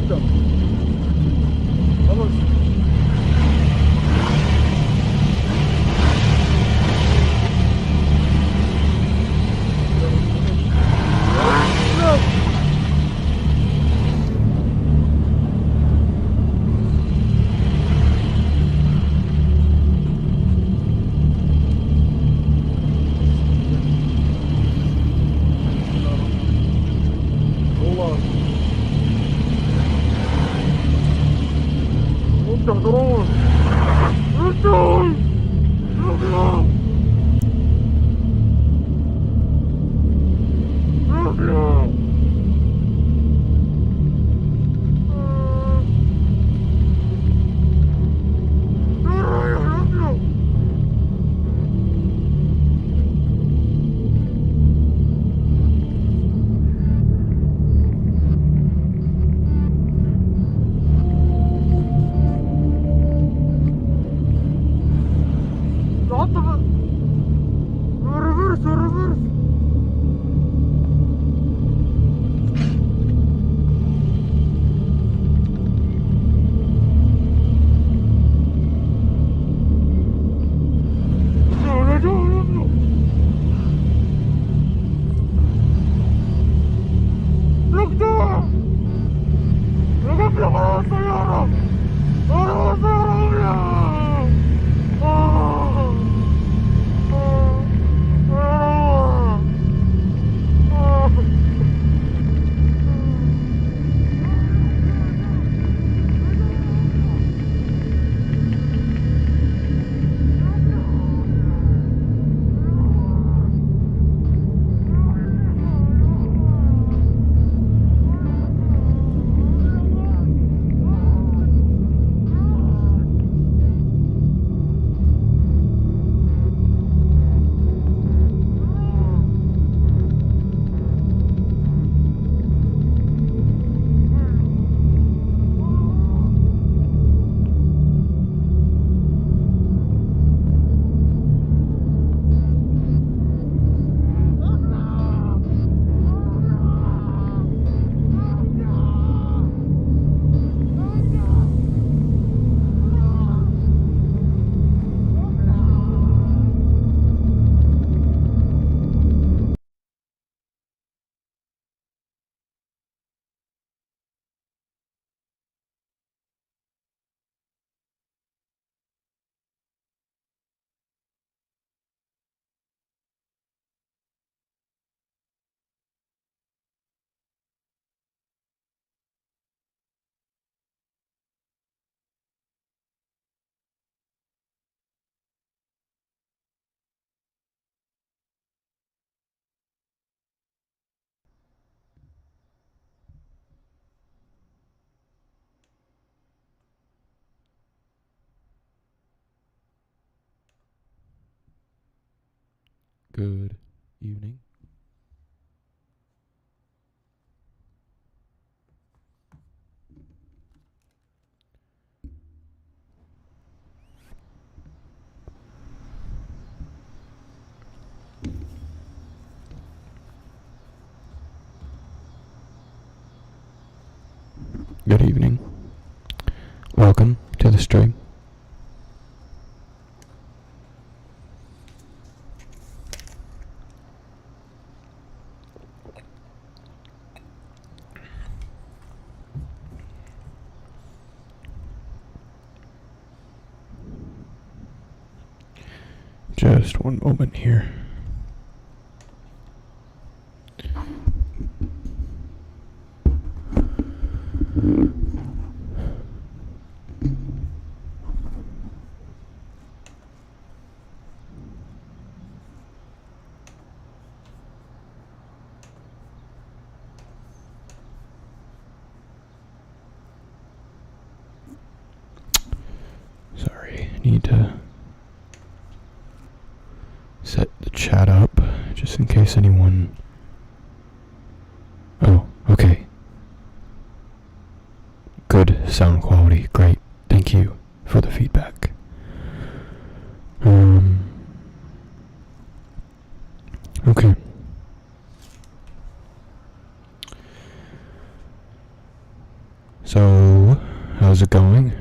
Listo. Vamos. Good evening. Good evening. Welcome to the stream. Just one moment here. Sorry, I need to set the chat up just in case anyone... Oh, okay. Good sound quality, great. Thank you for the feedback. Okay. So, how's it going?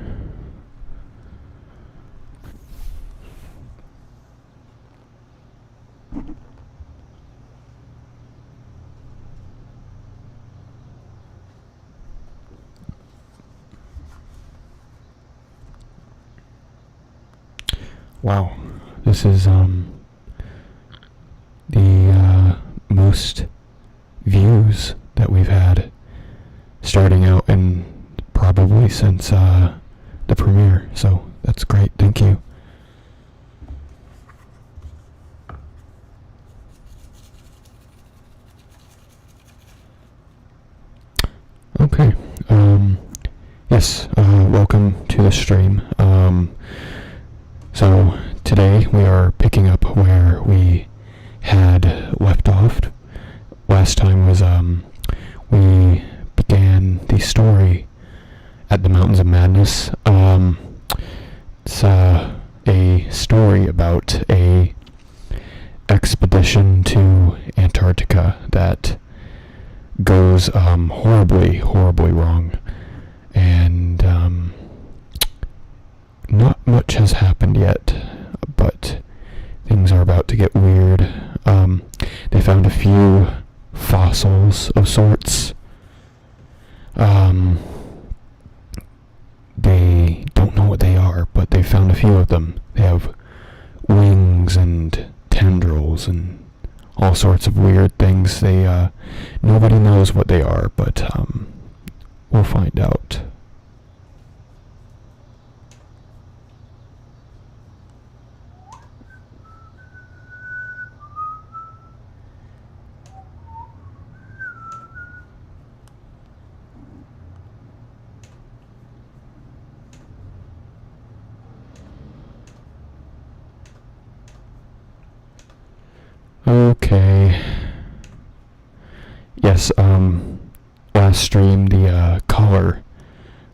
Wow, this is the most views that we've had starting out in probably since the premiere, so that's great, thank you. Okay, yes, welcome to the stream. So today we are picking up where we had left off. Last time was we began the story at the Mountains of Madness. It's a story about a expedition to Antarctica that goes horribly wrong, and not much has happened yet, but things are about to get weird. They found a few fossils of sorts. They don't know what they are, but they found a few of them. They have wings and tendrils and all sorts of weird things. They nobody knows what they are, but we'll find out. Okay. Yes, last stream the color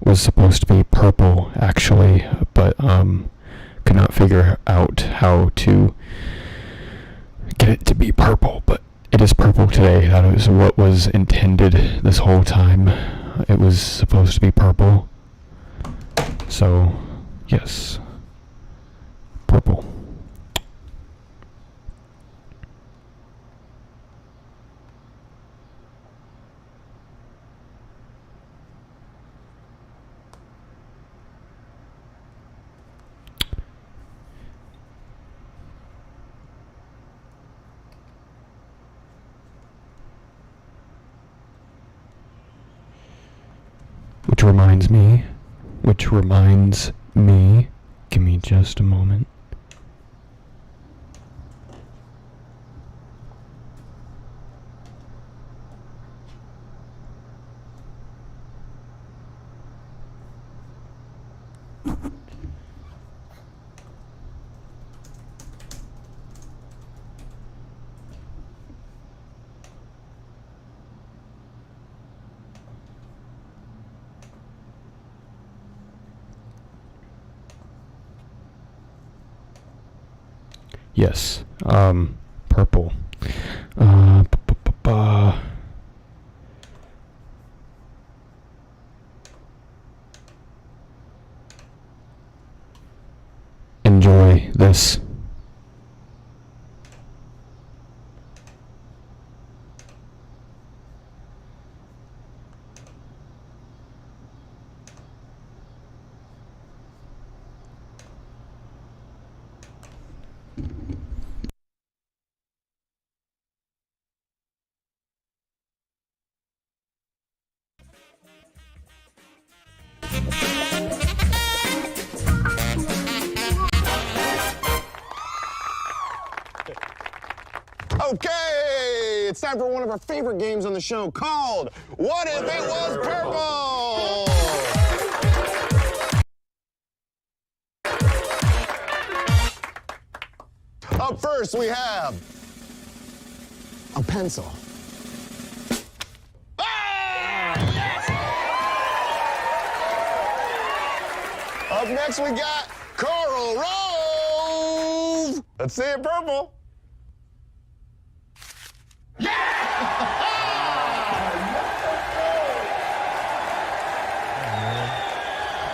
was supposed to be purple actually, but could not figure out how to get it to be purple, but it is purple today. That is what was intended this whole time. It was supposed to be purple. So, yes. Purple. Which reminds me, give me just a moment. Yes, purple. Enjoy this. Okay, it's time for one of our favorite games on the show called What If It Was Purple? Up first, we have a pencil. Up next, we got Coral Rove. Let's see it purple.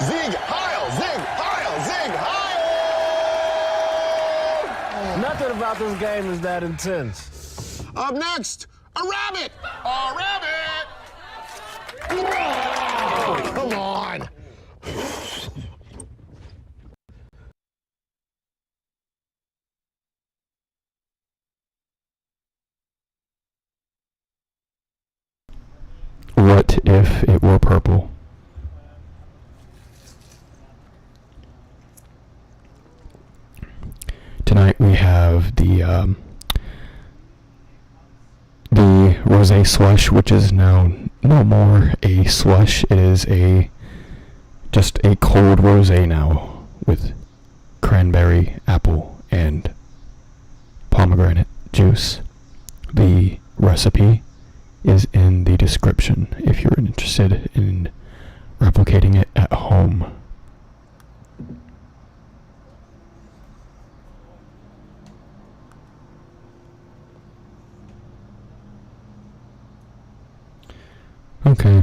Zig Heil! Zig Heil! Zig Heil! Nothing about this game is that intense. Up next, a rabbit! A rabbit! Oh, come on! What if it were purple? Tonight we have the Rosé slush, which is now no more a slush. It is just a cold rosé now with cranberry, apple, and pomegranate juice. The recipe is in the description if you're interested in replicating it at home. Okay.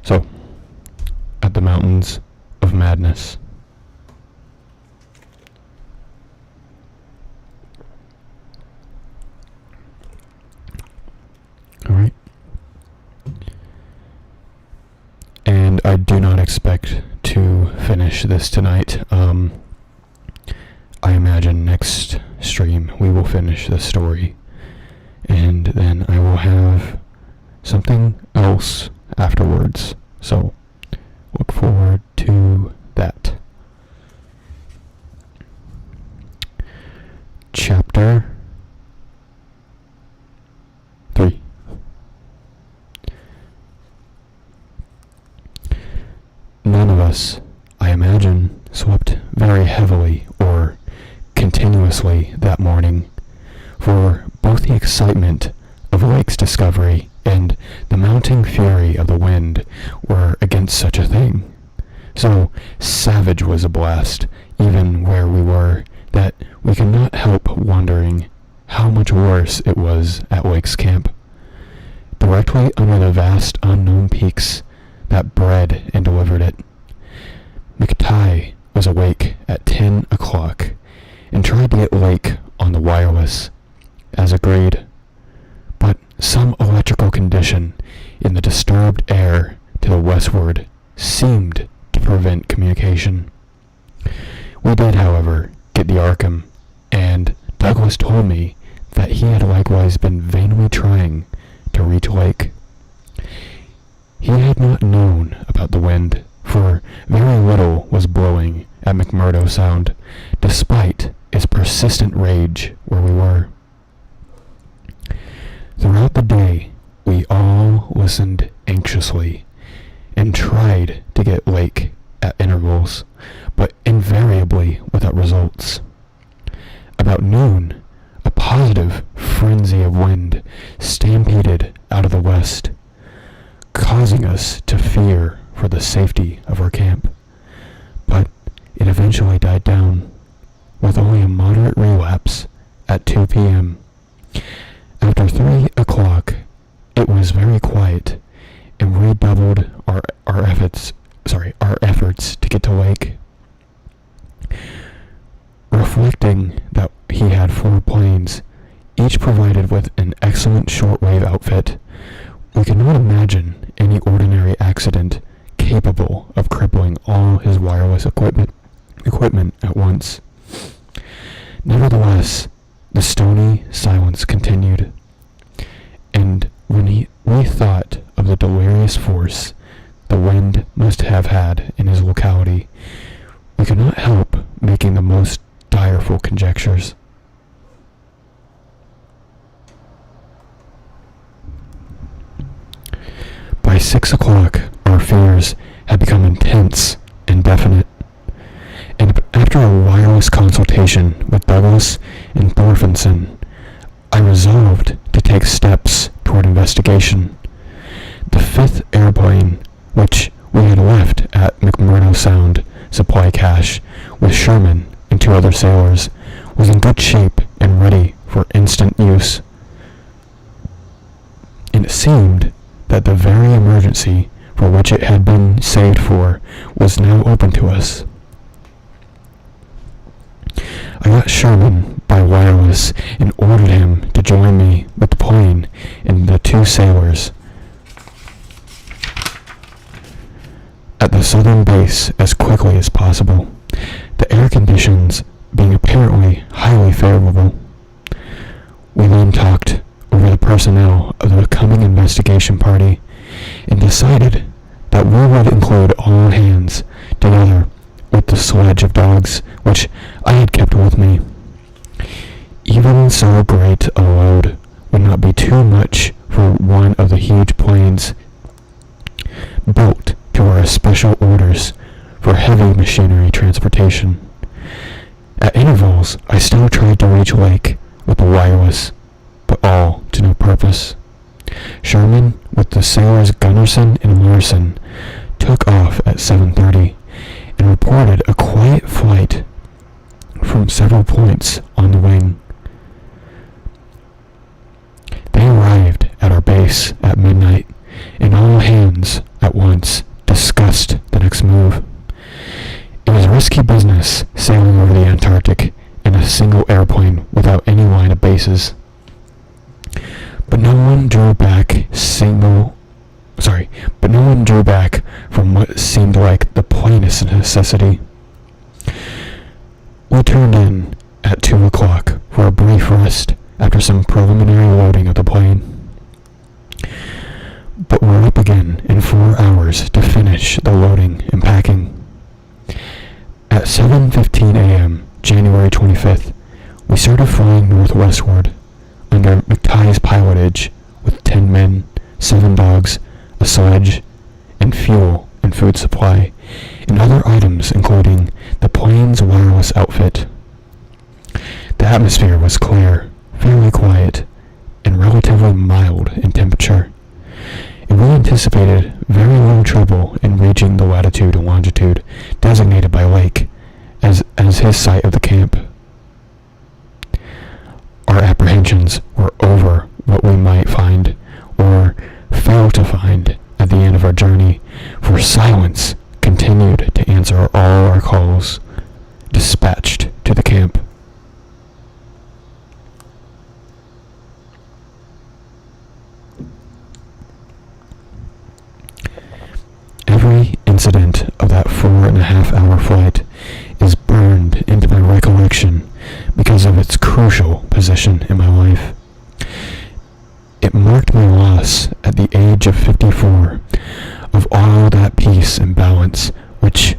So, at the Mountains of Madness. Alright. And I do not expect to finish this tonight. I imagine next stream we will finish the story. And then I will have something else afterwards. So, look forward to that. Chapter 3. None of us, I imagine, slept very heavily or continuously that morning, for both the excitement of Lake's discovery and the mounting fury of the wind were against such a thing. So savage was the blast, even where we were, that we could not help wondering how much worse it was at Lake's camp. Directly under the vast unknown peaks that bred and delivered it. McTighe was awake at 10 o'clock and tried to get Lake on the wireless, as agreed. But some electrical condition in the disturbed air to the westward seemed to prevent communication. We did, however, get the Arkham, and Douglas told me that he had likewise been vainly trying to reach Lake. He had not known about the wind, for very little was blowing at McMurdo Sound, despite its persistent rage where we were. Throughout the day, we all listened anxiously and tried to get Lake at intervals, but invariably without results. About noon, a positive frenzy of wind stampeded out of the west, causing us to fear for the safety of our camp. But it eventually died down, with only a moderate relapse at 2 p.m. After 3 o'clock, it was very quiet, and redoubled our efforts to get to Lake. Reflecting that he had 4 planes, each provided with an excellent shortwave outfit, we could not imagine any ordinary accident capable of crippling all his wireless equipment at once. Nevertheless, the stony silence continued, and when we thought of the delirious force the wind must have had in his locality, we could not help making the most direful conjectures. By 6 o'clock, our fears had become intense and definite, and after a wireless consultation with Douglas and Thorfinson, I resolved to take steps toward investigation. The 5th airplane, which we had left at McMurdo Sound supply cache with Sherman and 2 other sailors, was in good shape and ready for instant use. And it seemed that the very emergency for which it had been saved for was now open to us. I got Sherman by wireless and ordered him to join me with the plane and the two sailors at the southern base as quickly as possible, the air conditions being apparently highly favorable. We then talked over the personnel of the coming investigation party and decided that we would include all hands together with the sledge of dogs which I had kept with me. Even so great a load would not be too much for one of the huge planes built to our special orders for heavy machinery transportation. At intervals, I still tried to reach Lake with the wireless, but all to no purpose. Sherman, with the sailors Gunnarsson and Larson, took off at 7:30 and reported a quiet flight from several points on the wing. They arrived at our base at midnight, and all hands at once discussed the next move. It was risky business sailing over the Antarctic in a single airplane without any line of bases. But no one drew back from what seemed like the plainest necessity. We turned in at 2 o'clock for a brief rest after some preliminary loading of the plane. But we're up again in 4 hours to finish the loading and packing. At 7:15 a.m., January 25th, we started flying northwestward under McTighe's pilotage with 10 men, 7 dogs, a sledge, and fuel and food supply, and other items including the plane's wireless outfit. The atmosphere was clear, fairly quiet, and relatively mild in temperature, and we anticipated very little trouble in reaching the latitude and longitude designated by Lake as his site of the camp. Our apprehensions were over what we might find, or fail to find, at the end of our journey, for silence continued to answer all our calls dispatched to the camp. Every incident of that 4.5-hour flight is burned into my recollection because of its crucial position in my life. It marked my loss at the age of 54 of all that peace and balance which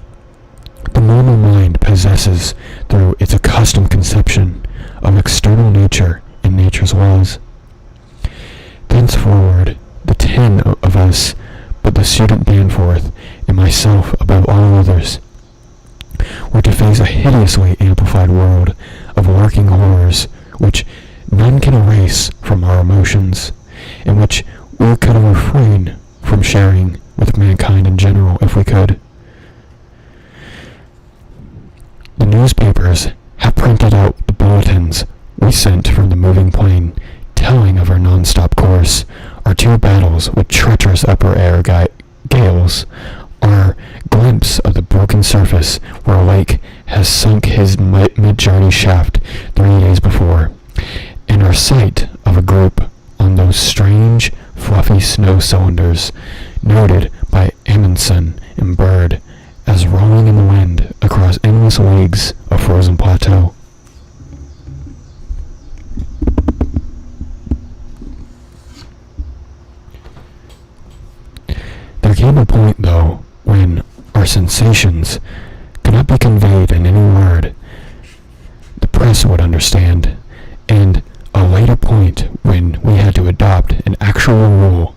the normal mind possesses through its accustomed conception of external nature and nature's laws. Thenceforward, the 10 of us, but the student Danforth and myself above all others, were to face a hideously amplified world of lurking horrors which none can erase from our emotions, and which we could refrain from sharing with mankind in general if we could. The newspapers have printed out the bulletins we sent from the moving plane, telling of our non-stop course, our 2 battles with treacherous upper air gales, our glimpse of the broken surface where Lake has sunk his mid-journey shaft 3 days before, and our sight of a group on those strange, fluffy snow cylinders noted by Amundsen and Bird as rolling in the wind across endless leagues of frozen plateau. There came a point, though, when our sensations could not be conveyed in any word the press would understand, and a later point when we had to adopt an actual rule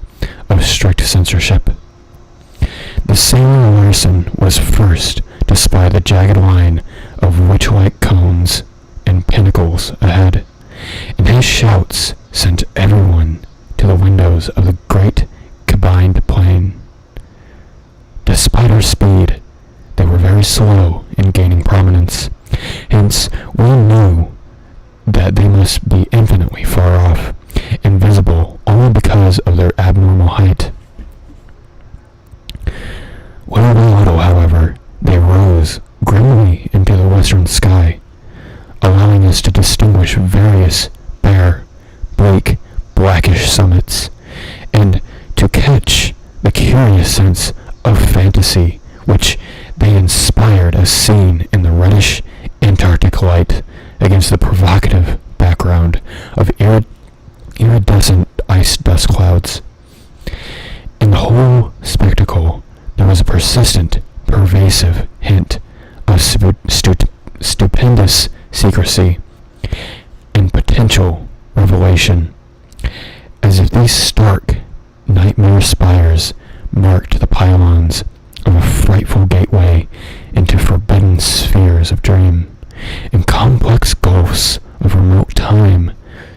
of strict censorship. The sailor Larson was first to spy the jagged line of witch-like cones and pinnacles ahead, and his shouts sent everyone to the windows of the great cabined plane. Despite our speed, they were very slow in gaining prominence, hence we knew that they must be infinitely far off, invisible only because of their abnormal height. Little by little, however, they rose grimly into the western sky, allowing us to distinguish various bare, bleak, blackish summits, and to catch the curious sense of fantasy which they inspired as seen in the reddish Antarctic light against the provocative background of iridescent ice dust clouds. In the whole spectacle, there was a persistent, pervasive hint of stupendous secrecy and potential revelation, as if these stark, nightmare spires marked the pylons of a frightful gateway into forbidden spheres of dream, and complex gulfs of remote time,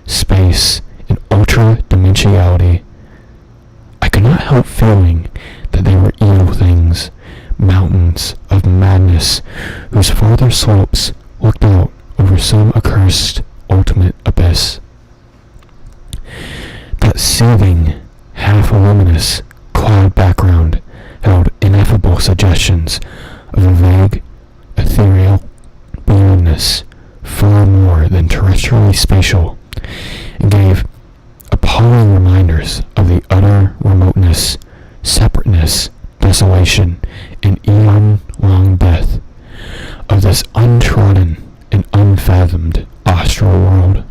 space, and ultra-dimensionality. I could not help feeling that they were evil things, mountains of madness whose farther slopes looked out over some accursed ultimate abyss. That seething, half-luminous cloud background held ineffable suggestions of a vague, ethereal beyondness far more than terrestrially spatial, and gave appalling reminders of the utter remoteness, separateness, desolation, and eon-long death of this untrodden and unfathomed astral world.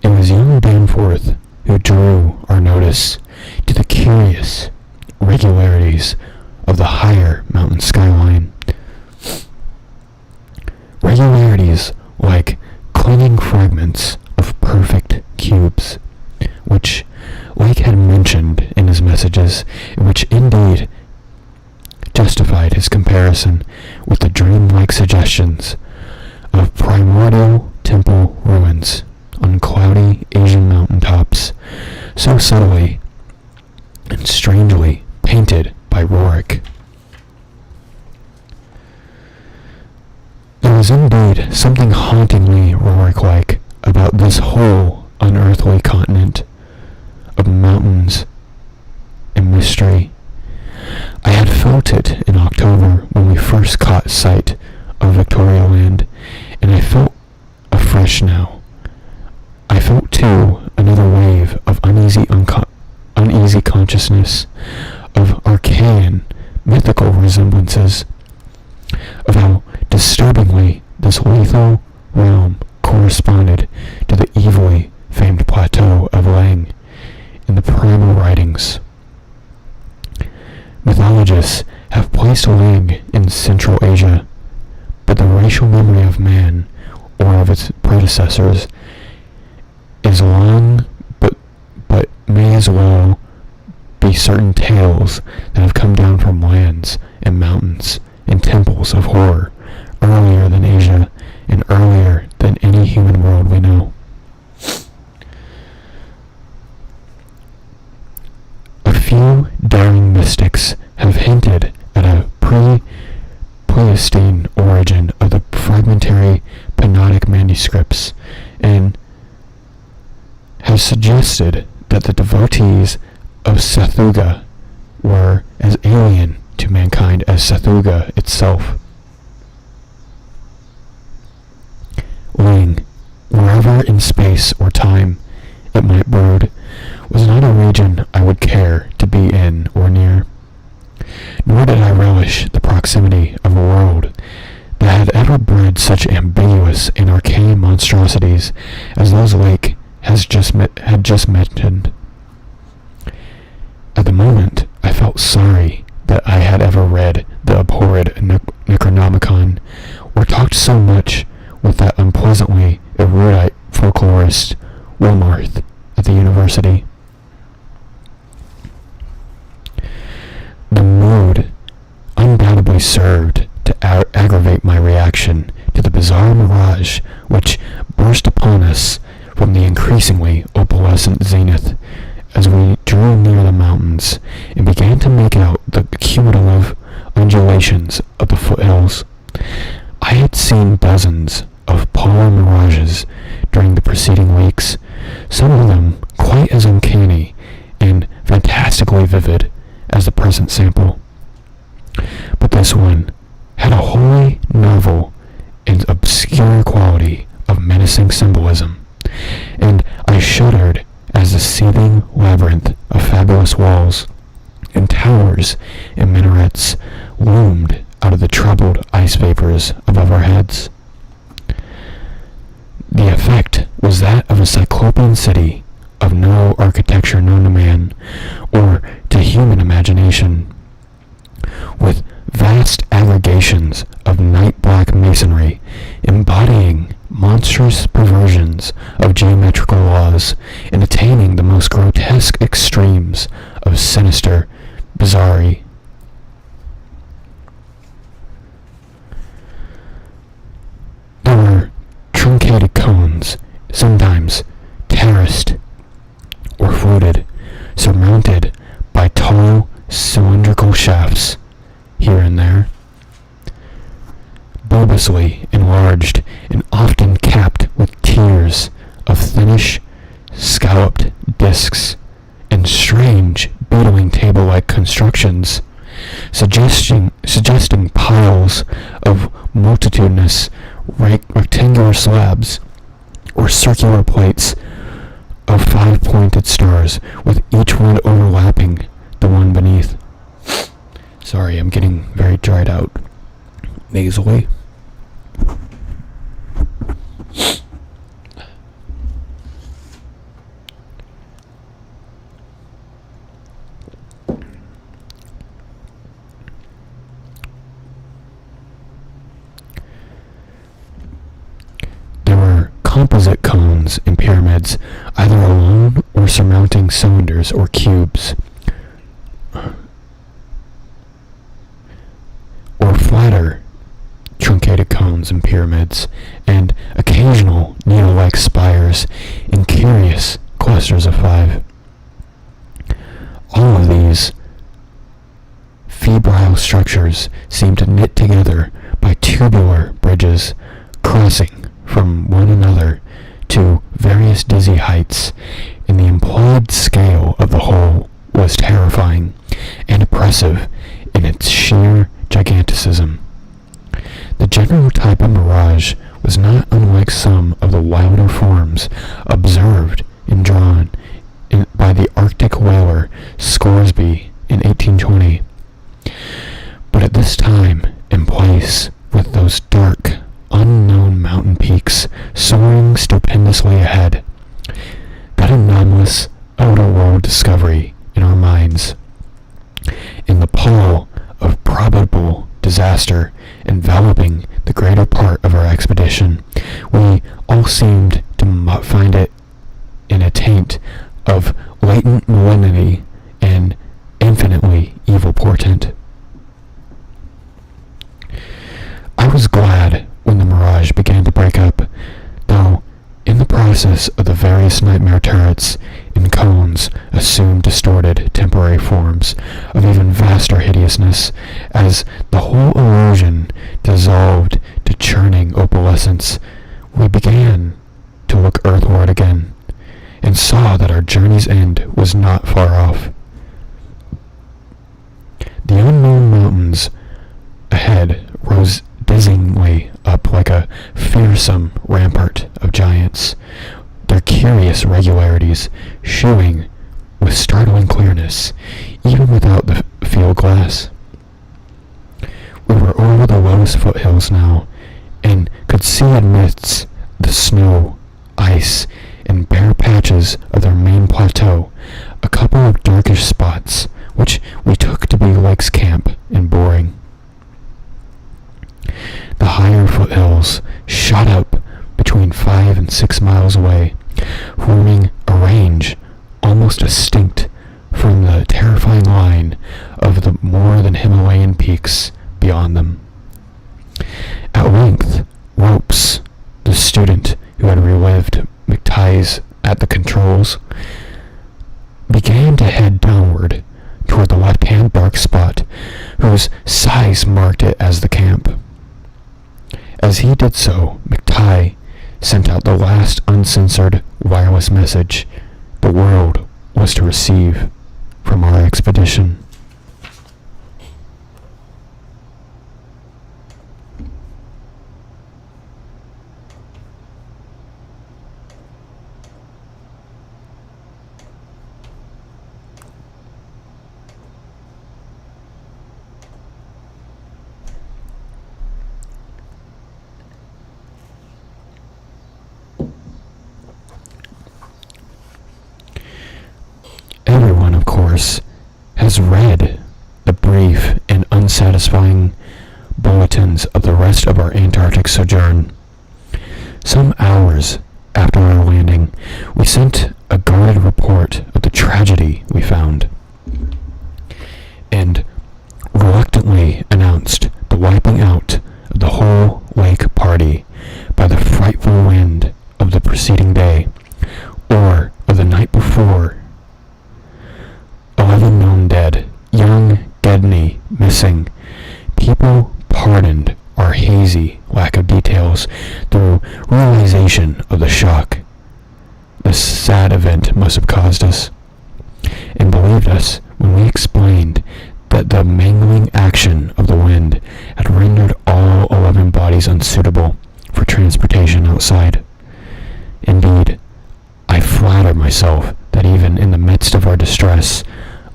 It was young Danforth who drew our notice to the curious regularities of the higher mountain skyline. Regularities like clinging fragments of perfect cubes, which Lake had mentioned in his messages, which indeed justified his comparison with the dreamlike suggestions of primordial temple ruins on cloudy Asian mountaintops, so subtly and strangely painted by Rorik. There was indeed something hauntingly Rorik-like about this whole unearthly continent of mountains and mystery. I had felt it in October when we first caught sight of Victoria Land, and I felt afresh now. I felt too another wave of uneasy consciousness of arcane, mythical resemblances, of how disturbingly this lethal realm corresponded to the evilly famed plateau of Lang in the primal writings. Mythologists have placed Lang in Central Asia, but the racial memory of man, or of its predecessors, is long, but may as well be certain tales that have come down from lands and mountains and temples of horror earlier than Asia and earlier than any human world we know. A few daring mystics have hinted at a pre-Pleistocene origin of the fragmentary Panotic manuscripts, and have suggested that the devotees of Sathuga were as alien to mankind as Sathuga itself. Lang, wherever in space or time it might brood, was not a region I would care to be in or near. Nor did I relish the proximity of a world that had ever bred such ambiguous and arcane monstrosities as those Lake had just mentioned. At the moment, I felt sorry that I had ever read the abhorred Necronomicon, or talked so much with that unpleasantly erudite folklorist Wilmarth at the university. The mood undoubtedly served to aggravate my reaction to the bizarre mirage which burst upon us from the increasingly opalescent zenith as we drew near the mountains and began to make out the cumulative undulations of the foothills. I had seen dozens of polar mirages during the preceding weeks, some of them quite as uncanny and fantastically vivid as the present sample. But this one had a wholly novel and obscure quality of menacing symbolism, and I shuddered as the seething labyrinth of fabulous walls and towers and minarets loomed out of the troubled ice vapors above our heads. The effect was that of a cyclopean city of no architecture known to man or to human imagination, with vast aggregations of night-black masonry embodying monstrous perversions of geometrical laws and attaining the most grotesque extremes of sinister bizarrerie. There were truncated cones, sometimes terraced or fluted, surmounted by tall cylindrical shafts here and there, bulbously enlarged and often capped with tiers of thinnish, scalloped discs and strange, beetling table-like constructions, suggesting piles of multitudinous rectangular slabs or circular plates of 5 pointed stars, with each one overlapping the one beneath. Sorry, I'm getting very dried out nasally. There were composite cones and pyramids, either alone or surmounting cylinders or cubes, or flatter truncated cones and pyramids, and occasional needle-like spires in curious clusters of 5. All of these febrile structures seemed to knit together by tubular bridges crossing from one another to various dizzy heights, and the implied scale of the whole was terrifying and oppressive in its sheer giganticism. The general type of mirage was not unlike some of the wilder forms observed and drawn by the Arctic whaler Scoresby in 1820. But at this time and place, with those dark, unknown mountain peaks soaring stupendously ahead, that anomalous outer world discovery in our minds, in the pall of probable disaster enveloping the greater part of our expedition, we all seemed to find it in a taint of latent malignity and infinitely evil portent. I was glad when the mirage began to break up, though in the process of the various nightmare turrets and cones assumed distorted temporary forms of even vaster hideousness, as the whole illusion dissolved to churning opalescence. We began to look earthward again, and saw that our journey's end was not far off. The unknown mountains ahead rose dizzyingly up like a fearsome rampart of giants, their curious regularities showing with startling clearness, even without the field glass. We were over the lowest foothills now, and could see amidst the snow, ice, and bare patches of their main plateau a couple of darkish spots, which we took to be Lake's Camp and Boring. The higher foothills shot up between 5 and 6 miles away, forming a range almost distinct from the terrifying line of the more than Himalayan peaks beyond them. At length, Ropes, the student who had relived McTie's at the controls, began to head downward toward the left-hand dark spot, whose size marked it as the camp. As he did so, McTie sent out the last uncensored wireless message the world was to receive from our expedition. Everyone, of course, has read the brief and unsatisfying bulletins of the rest of our Antarctic sojourn. Some hours after our landing, we sent a guarded report of the tragedy we found, and reluctantly announced the wiping out of the whole lake party by the frightful wind of the preceding day, or of the night before. 11 known dead, young Gedney missing. People pardoned our hazy lack of details through realization of the shock this sad event must have caused us, and believed us when we explained that the mangling action of the wind had rendered all 11 bodies unsuitable for transportation outside. Indeed, I flatter myself that even in the midst of our distress,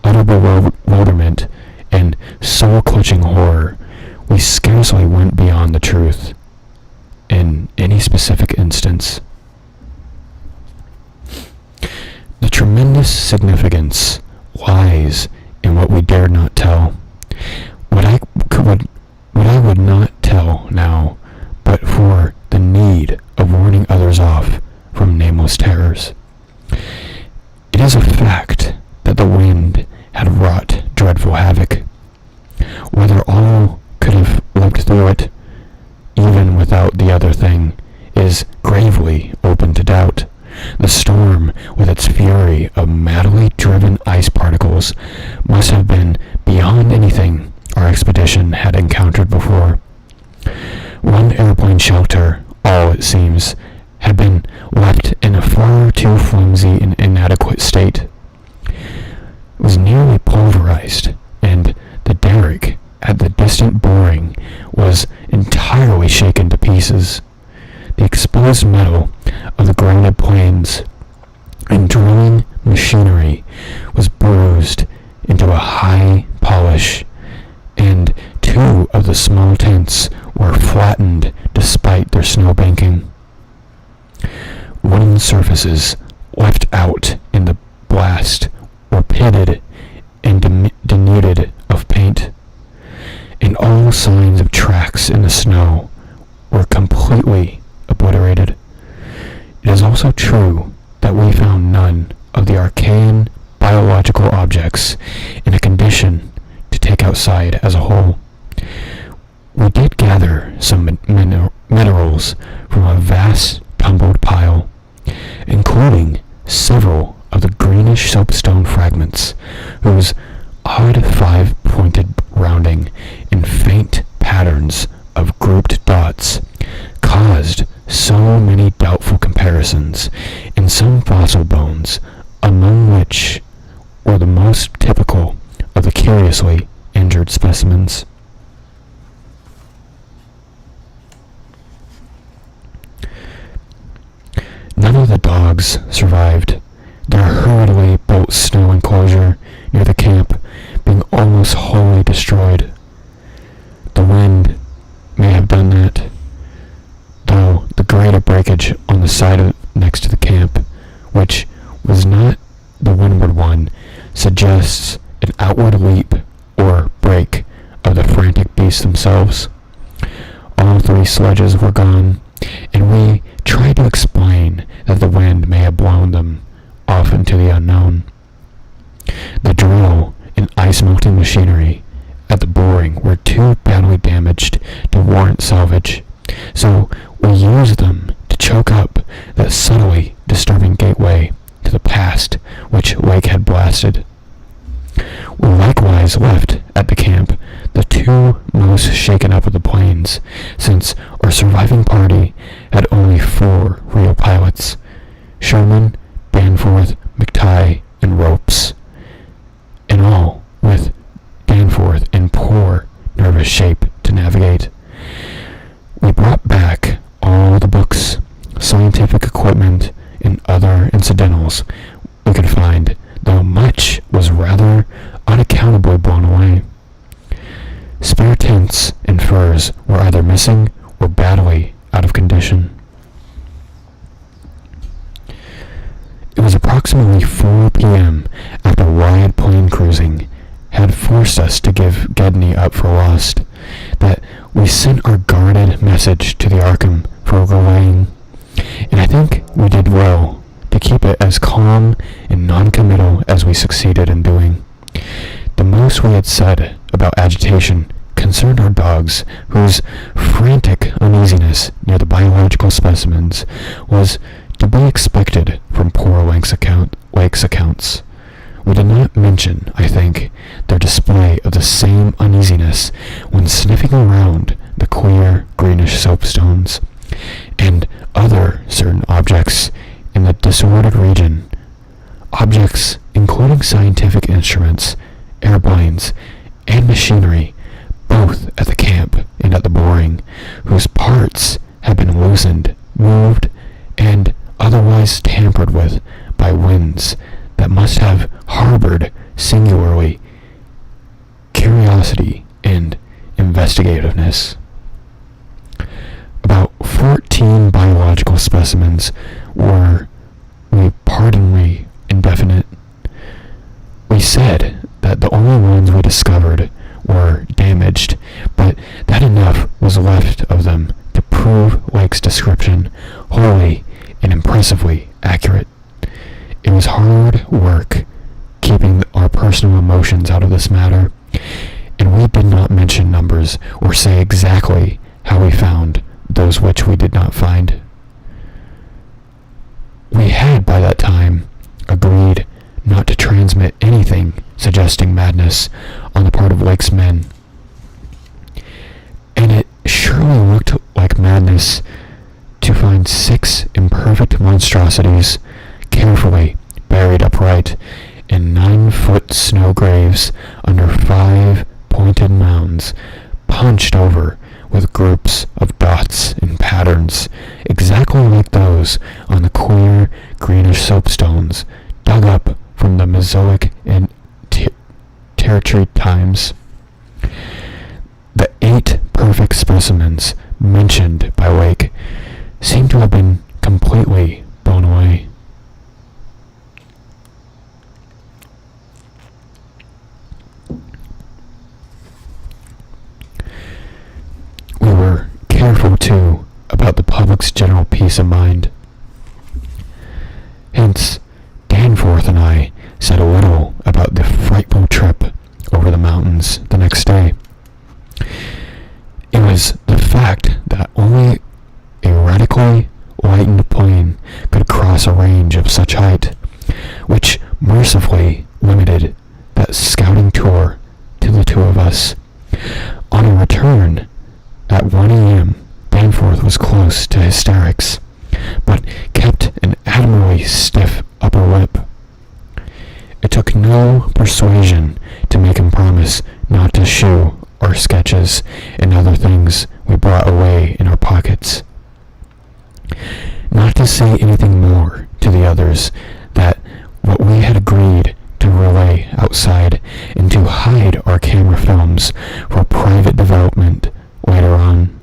utter bewilderment, and soul-clutching horror, we scarcely went beyond the truth in any specific instance. The tremendous significance lies in what we dared not tell. What I would not tell now, but for the need of warning others off from nameless terrors. It is a fact that the wind had wrought dreadful havoc. Whether all could have lived through it, even without the other thing, is gravely open to doubt. The storm, with its fury of madly driven ice particles, must have been beyond anything our expedition had encountered before. One airplane shelter, all it seems, had been left in a far too flimsy and inadequate state. It was nearly pulverized, and the derrick at the distant boring was entirely shaken to pieces. The exposed metal of the grounded planes and drilling machinery was bruised into a high polish, and 2 of the small tents were flattened despite their snow banking. Wooden surfaces left out in the blast were pitted and denuded of paint, and all signs of tracks in the snow were completely obliterated. It is also true that we found none of the arcane biological objects in a condition to take outside as a whole. We did gather some minerals from a vast tumbled pile, including several of the greenish soapstone fragments, whose odd 5-pointed rounding and faint patterns of grouped dots caused so many doubtful comparisons in some fossil bones, among which were the most typical of the curiously injured specimens. None of the dogs survived, their hurriedly built snow enclosure near the camp being almost wholly destroyed. The wind may have done that, though the greater breakage on the side next to the camp, which was not the windward one, suggests an outward leap or break of the frantic beasts themselves. All 3 sledges were gone, and we tried to explain that the wind may have blown them off into the unknown. The drill and ice-melting machinery at the boring were too badly damaged to warrant salvage, so we used them to choke up that subtly disturbing gateway to the past which Lake had blasted. We likewise left at the camp the two most shaken up of the planes, since our surviving party had only 4 real pilots: Sherman, Danforth, McTighe, and Ropes. In all, with Danforth in poor, nervous shape to navigate. We brought back all the books, scientific equipment, and other incidentals we could find, though much was rather unaccountably blown away. Spare tents and furs were either missing or badly out of condition. It was approximately 4 p.m. after wide plane cruising had forced us to give Gedney up for lost, that we sent our guarded message to the Arkham for relaying, and I think we did well to keep it as calm and non-committal as we succeeded in doing. The most we had said about agitation concerned our dogs, whose frantic uneasiness near the biological specimens was to be expected from poor Lake's accounts. We did not mention, I think, their display of the same uneasiness when sniffing around the queer greenish soapstones and other certain objects in the disordered region, objects including scientific instruments, airplanes, and machinery, both at the camp and at the boring, whose parts had been loosened, moved, and otherwise tampered with by winds that must have harbored singularly curiosity and investigativeness. About 14 biological specimens were pardonably indefinite. We said that the only ones we discovered were damaged, but that enough was left of them to prove Lake's description wholly and impressively accurate. It was hard work keeping our personal emotions out of this matter, and we did not mention numbers or say exactly how we found those which we did not find. We had by that time agreed not to transmit anything suggesting madness on the part of Lake's men, and it surely looked like madness to find 6 imperfect monstrosities carefully buried upright in 9-foot snow graves under 5 pointed mounds, punched over with groups of dots and patterns exactly like those on the queer greenish soapstones dug up from the Mesozoic and Tertiary times. The 8 perfect specimens mentioned by Lake seem to have been completely blown away. We were careful, too, about the public's general peace of mind. Hence, Danforth and I said a little about the frightful trip over the mountains the next day. It was the fact that only a radically lightened plane could cross a range of such height, which mercifully limited that scouting tour to the 2 of us. On a return, at 1 a.m., Danforth was close to hysterics, but kept an admirably stiff upper lip. It took no persuasion to make him promise not to shew our sketches and other things we brought away in our pockets. Not to say anything more to the others that what we had agreed to relay outside and to hide our camera films for private development later on.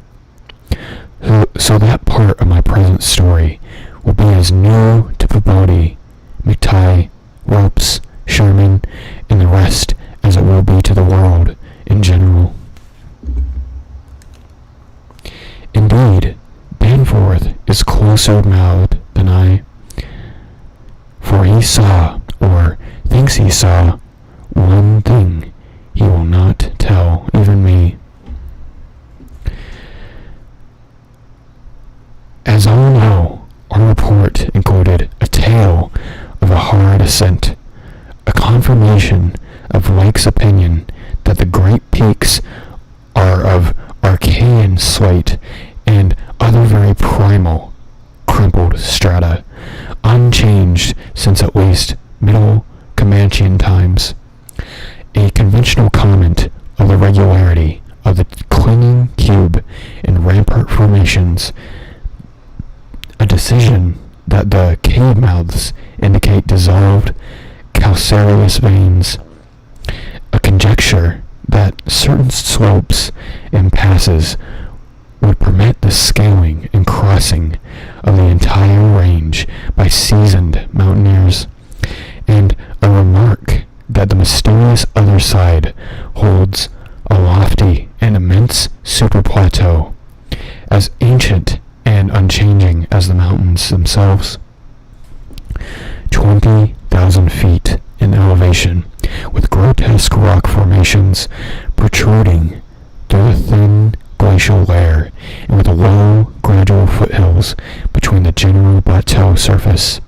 So that part of my present story will be as new to Peabody, McTighe, Ropes, Sherman, and the rest as it will be to the world in general. Indeed, Danforth is closer-mouthed than I, for he saw, or thinks he saw, one thing he will not tell even me. As all know, our report included a tale of a hard ascent, a confirmation of Lake's opinion that the Great Peaks are of Archean slate and other very primal, crumpled strata, unchanged since at least Middle Comanchean times. A conventional comment of the regularity of the clinging cube and rampart formations, a decision that the cave mouths indicate dissolved calcareous veins, a conjecture that certain slopes and passes would permit the scaling and crossing of the entire range by seasoned mountaineers, and a remark that the mysterious other side holds a lofty and immense superplateau, as ancient and unchanging as the mountains themselves. 20,000 feet in elevation, with grotesque rock formations protruding through the thin glacial layer, and with low, gradual foothills between the general plateau surface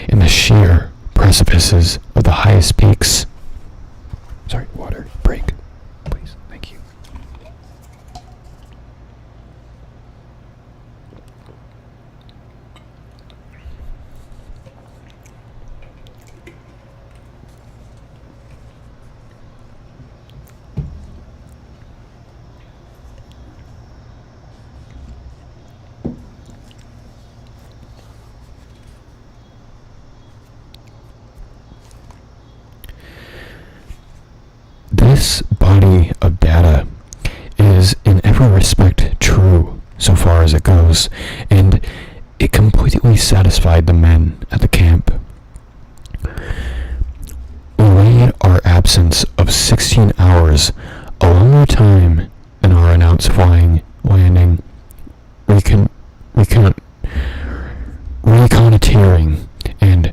and the sheer precipices of the highest peaks. Sorry, water break, please. Thank you. This body of data is in every respect true so far as it goes, and it completely satisfied the men at the camp. We weighed our absence of 16 hours, a longer time than our announced flying, landing, reconnoitering, and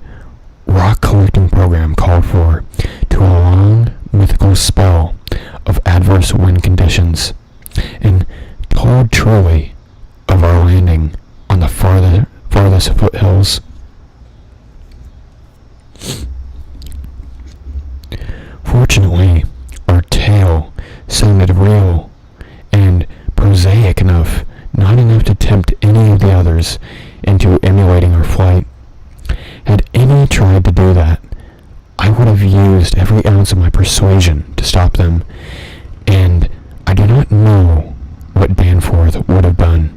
rock collecting program called for, to a long mythical spell of adverse wind conditions, and told truly of our landing on the farthest foothills. Fortunately, our tale sounded real and prosaic enough, not enough to tempt any of the others into emulating our flight. Had any tried to do that, I would have used every ounce of my persuasion to stop them, and I do not know what Danforth would have done.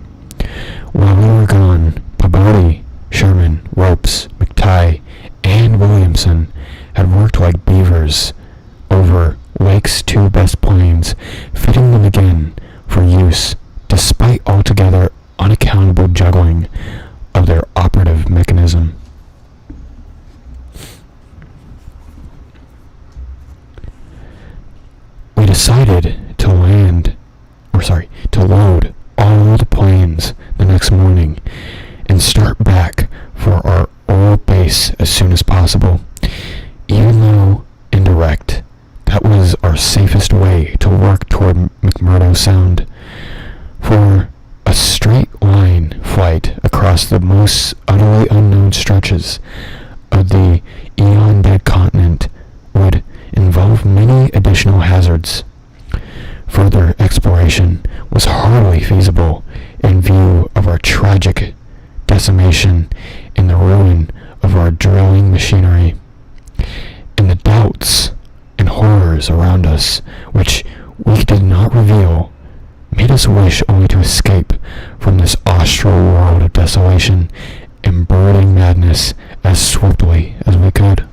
While we were gone, Peabody, Sherman, Ropes, McTighe, and Williamson had worked like beavers over Lake's two best planes, fitting them again for use, despite altogether unaccountable juggling of their operative mechanism. We decided to load all the planes the next morning and start back for our old base as soon as possible. Even though indirect, that was our safest way to work toward McMurdo Sound. For a straight line flight across the most utterly unknown stretches of the eon-dead continent would involve many additional hazards. Further exploration was hardly feasible in view of our tragic decimation and the ruin of our drilling machinery, and the doubts and horrors around us, which we did not reveal, made us wish only to escape from this austral world of desolation and brooding madness as swiftly as we could.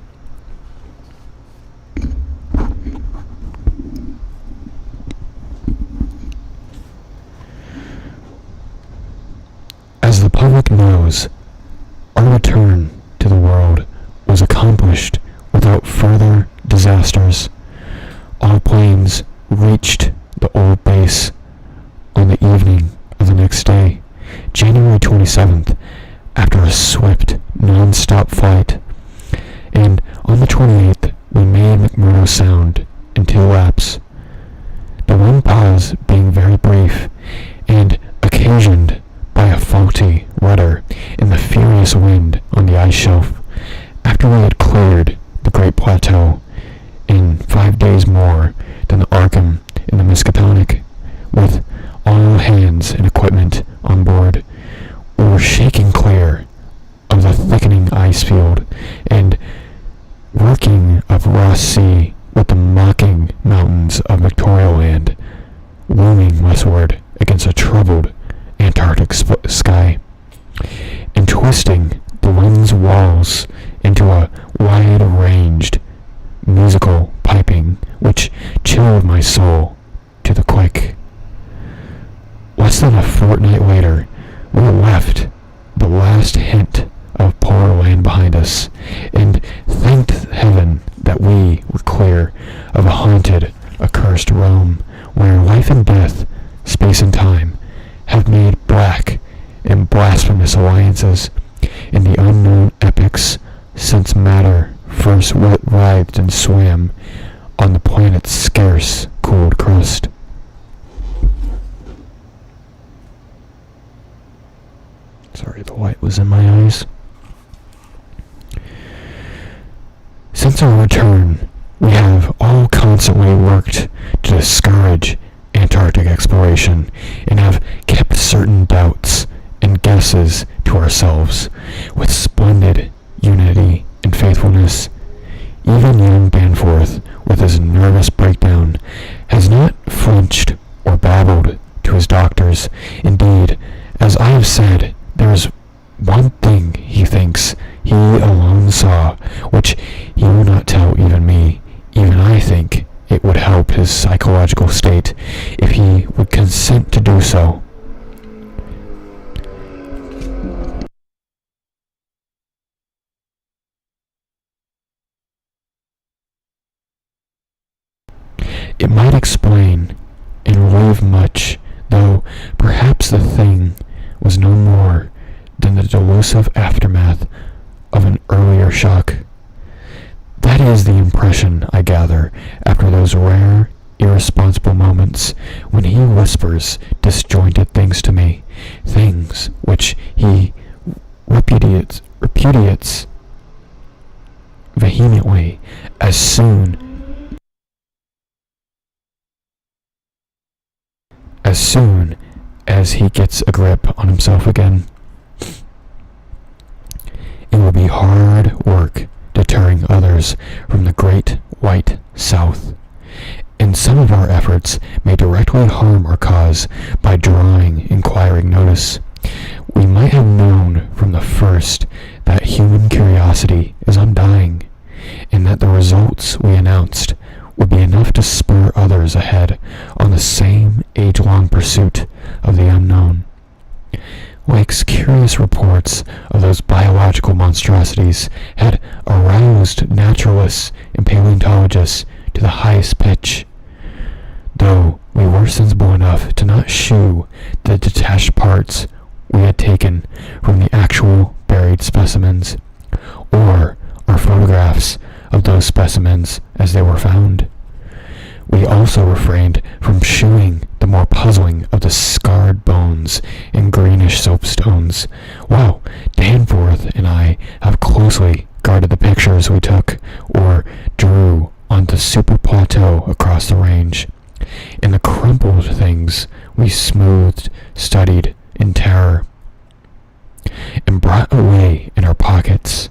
As the public knows, our return to the world was accomplished without further disasters. All planes reached the old base on the evening of the next day, January 27th, after a swift, non-stop flight, and on the 28th we made McMurdo Sound in 2 laps, the one pause being very brief and occasioned by a faulty rudder in the furious wind on the ice shelf after we had cleared the great plateau in 5 days more than the Arkham in the Miskatonic, with all hands and equipment on board. We were shaking clear of the thickening ice field and working of Rosé with the mocking mountains of Victoria Land, looming westward against a troubled Antarctic sky, and twisting the wind's walls into a wide-ranged musical piping which chilled my soul to the quick. Less than a fortnight later, we left the last hint of polar land behind us, and thanked heaven that we were clear of a haunted, accursed Rome, where life and death, space and time, have made black and blasphemous alliances in the unknown epochs since matter first writhed and swam on the planet's scarce, cooled crust. Sorry, the light was in my eyes. Since our return, we have all constantly worked to discourage Antarctic exploration and have kept certain doubts and guesses to ourselves with splendid unity and faithfulness. Even young Danforth, with his nervous breakdown, has not flinched or babbled to his doctors. Indeed, as I have said, there is one thing he thinks he alone saw, which he will not tell even me. Even I think it would help his psychological state if he would consent to do so. It might explain and relieve much, though perhaps the thing was no more than the delusive aftermath of an earlier shock. That is the impression I gather after those rare, irresponsible moments when he whispers disjointed things to me, things which he repudiates vehemently as soon as he gets a grip on himself again. It will be hard work deterring others from the great white South, and some of our efforts may directly harm our cause by drawing inquiring notice. We might have known from the first that human curiosity is undying, and that the results we announced would be enough to spur others ahead on the same age-long pursuit of the unknown. Lake's curious reports of those biological monstrosities had aroused naturalists and paleontologists to the highest pitch, though we were sensible enough to not shew the detached parts we had taken from the actual buried specimens, or our photographs of those specimens as they were found. We also refrained from shewing the more puzzling of the scarred bones and greenish soapstones, while Danforth and I have closely guarded the pictures we took or drew on the super plateau across the range, and the crumpled things we smoothed, studied in terror, and brought away in our pockets.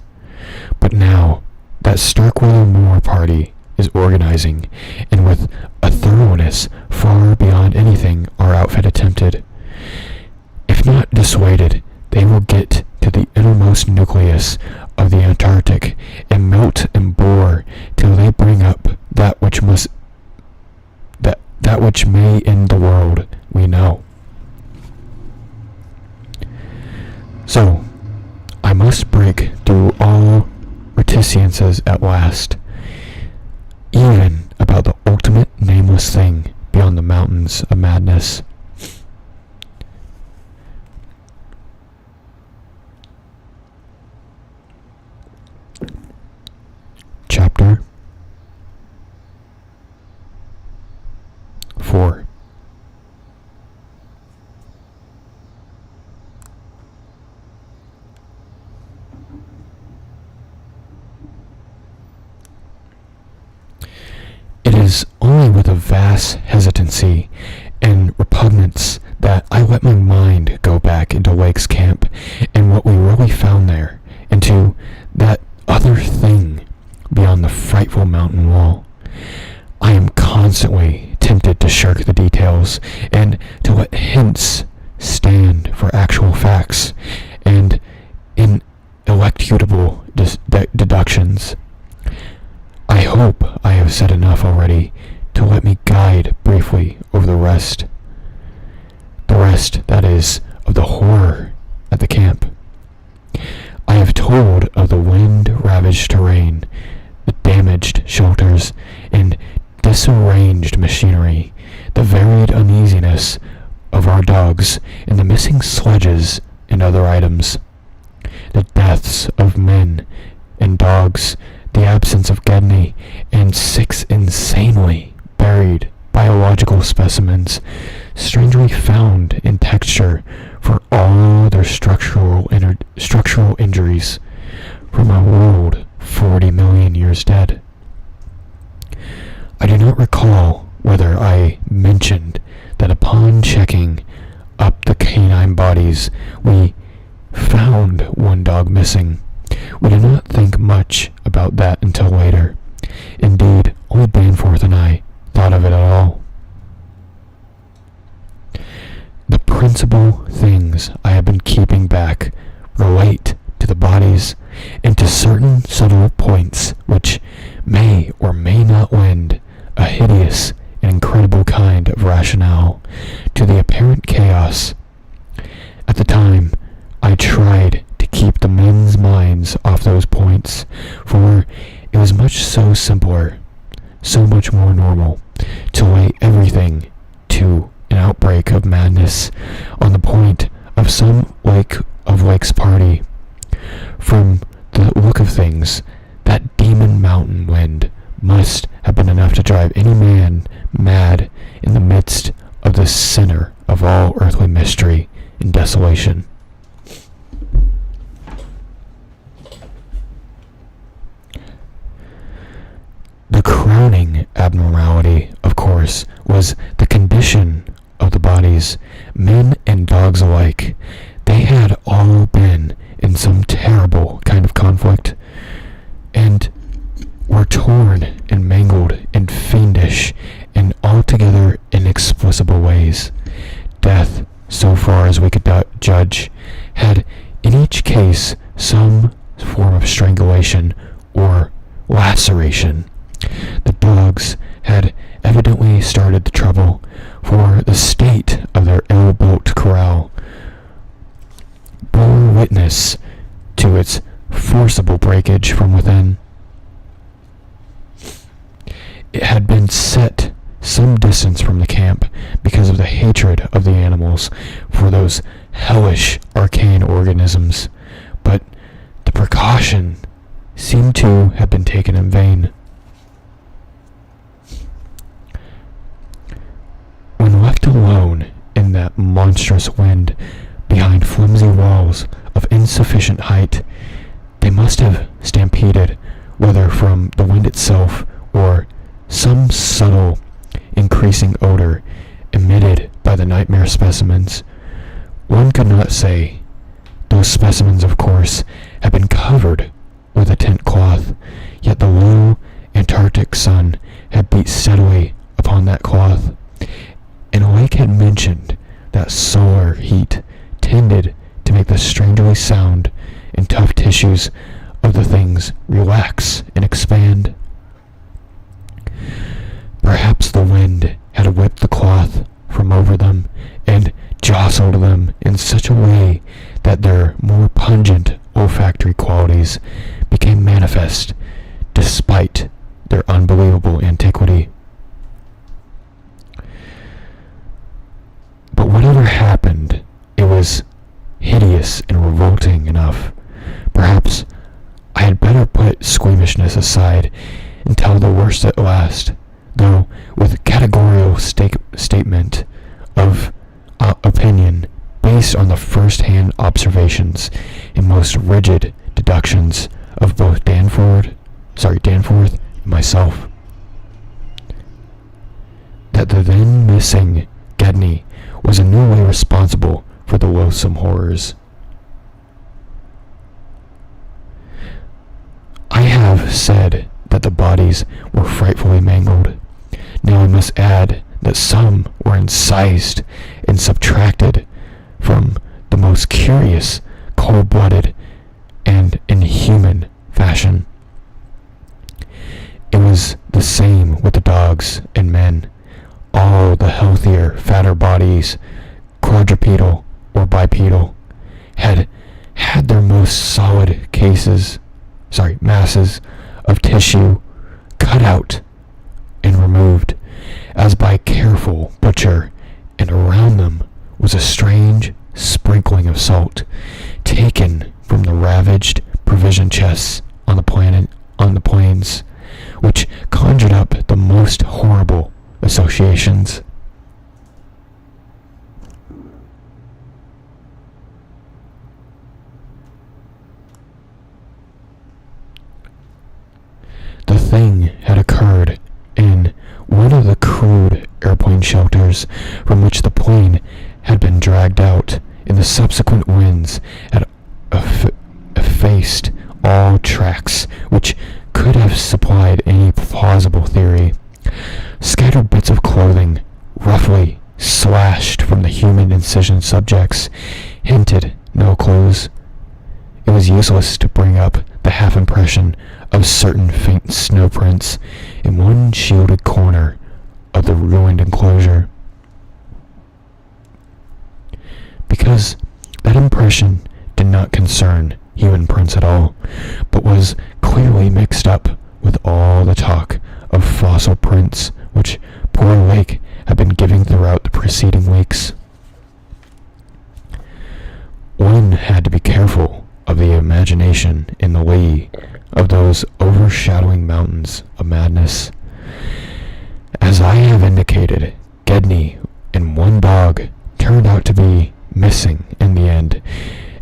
But now that Starkweather Moore party is organizing, and with a thoroughness far beyond anything our outfit attempted. If not dissuaded, they will get to the innermost nucleus of the Antarctic and melt and bore till they bring up that which may end the world we know. So, I must break through all reticences at last, even about the ultimate nameless thing beyond the mountains of madness. Chapter 4. only with a vast hesitancy and repugnance that I let my mind go back into Lake's camp and what we really found there, into that other thing beyond the frightful mountain wall. I am constantly tempted to shirk the details and to let hints stand for actual facts and ineluctable deductions. I hope I have said enough already to let me guide briefly over the rest. The rest, that is, of the horror at the camp. I have told of the wind-ravaged terrain, the damaged shelters, and disarranged machinery, the varied uneasiness of our dogs, and the missing sledges and other items, the deaths of men and dogs, the absence of Gedney, and 6 insanely buried biological specimens, strangely found in texture for all their structural injuries from a world 40 million years dead. I do not recall whether I mentioned that upon checking up the canine bodies, we found one dog missing. We did not think much about that until later. Indeed, only Danforth and I thought of it at all. The principal things I have been keeping back relate to the bodies and to certain subtle points which may or may not lend a hideous and incredible kind of rationale to the apparent chaos. At the time, I tried to keep the men's minds off those points, for it was much so simpler, so much more normal, to lay everything to an outbreak of madness on the point of some Lake's party. From the look of things, that demon mountain wind must have been enough to drive any man mad in the midst of the center of all earthly mystery and desolation. The crowning abnormality, of course, was the condition of the bodies, men and dogs alike. They had all been in some terrible kind of conflict, and were torn and mangled in fiendish and altogether inexplicable ways. Death, so far as we could judge, had in each case some form of strangulation or laceration. The dogs had evidently started the trouble, for the state of their ill-built corral bore witness to its forcible breakage from within. It had been set some distance from the camp because of the hatred of the animals for those hellish arcane organisms, but the precaution seemed to have been taken in vain. When left alone in that monstrous wind, behind flimsy walls of insufficient height, they must have stampeded, whether from the wind itself or some subtle increasing odor emitted by the nightmare specimens. One could not say. Those specimens, of course, had been covered with a tent cloth, yet the low Antarctic sun had beat steadily upon that cloth, and Lake had mentioned that solar heat tended to make the strangely sound and tough tissues of the things relax and expand. Perhaps the wind had whipped the cloth from over them and jostled them in such a way that their more pungent olfactory qualities became manifest despite their unbelievable antiquity. But whatever happened, it was hideous and revolting enough. Perhaps I had better put squeamishness aside and tell the worst at last, though with categorical statement of opinion based on the first-hand observations and most rigid deductions of both Danforth and myself. that the then missing Gedney was in no way responsible for the loathsome horrors. I have said that the bodies were frightfully mangled. Now I must add that some were incised and subtracted from the most curious, cold-blooded, and inhuman fashion. It was the same with the dogs and men. All the healthier, fatter bodies, quadrupedal or bipedal, had their most solid masses of tissue cut out and removed as by careful butcher, and around them was a strange sprinkling of salt taken from the ravaged provision chests on the plains, which conjured up the most horrible associations. The thing had occurred in one of the crude airplane shelters from which the plane had been dragged out, and the subsequent winds had effaced all tracks which could have supplied any plausible theory. Scattered bits of clothing, roughly slashed from the human incision subjects, hinted no clues. It was useless to bring up the half-impression of certain faint snow prints in one shielded corner of the ruined enclosure, because that impression did not concern human prints at all, but was clearly mixed up with all the talk of fossil prints which poor Lake had been giving throughout the preceding weeks. One had to be careful of the imagination in the lee of those overshadowing mountains of madness. As I have indicated, Gedney and one dog turned out to be missing in the end,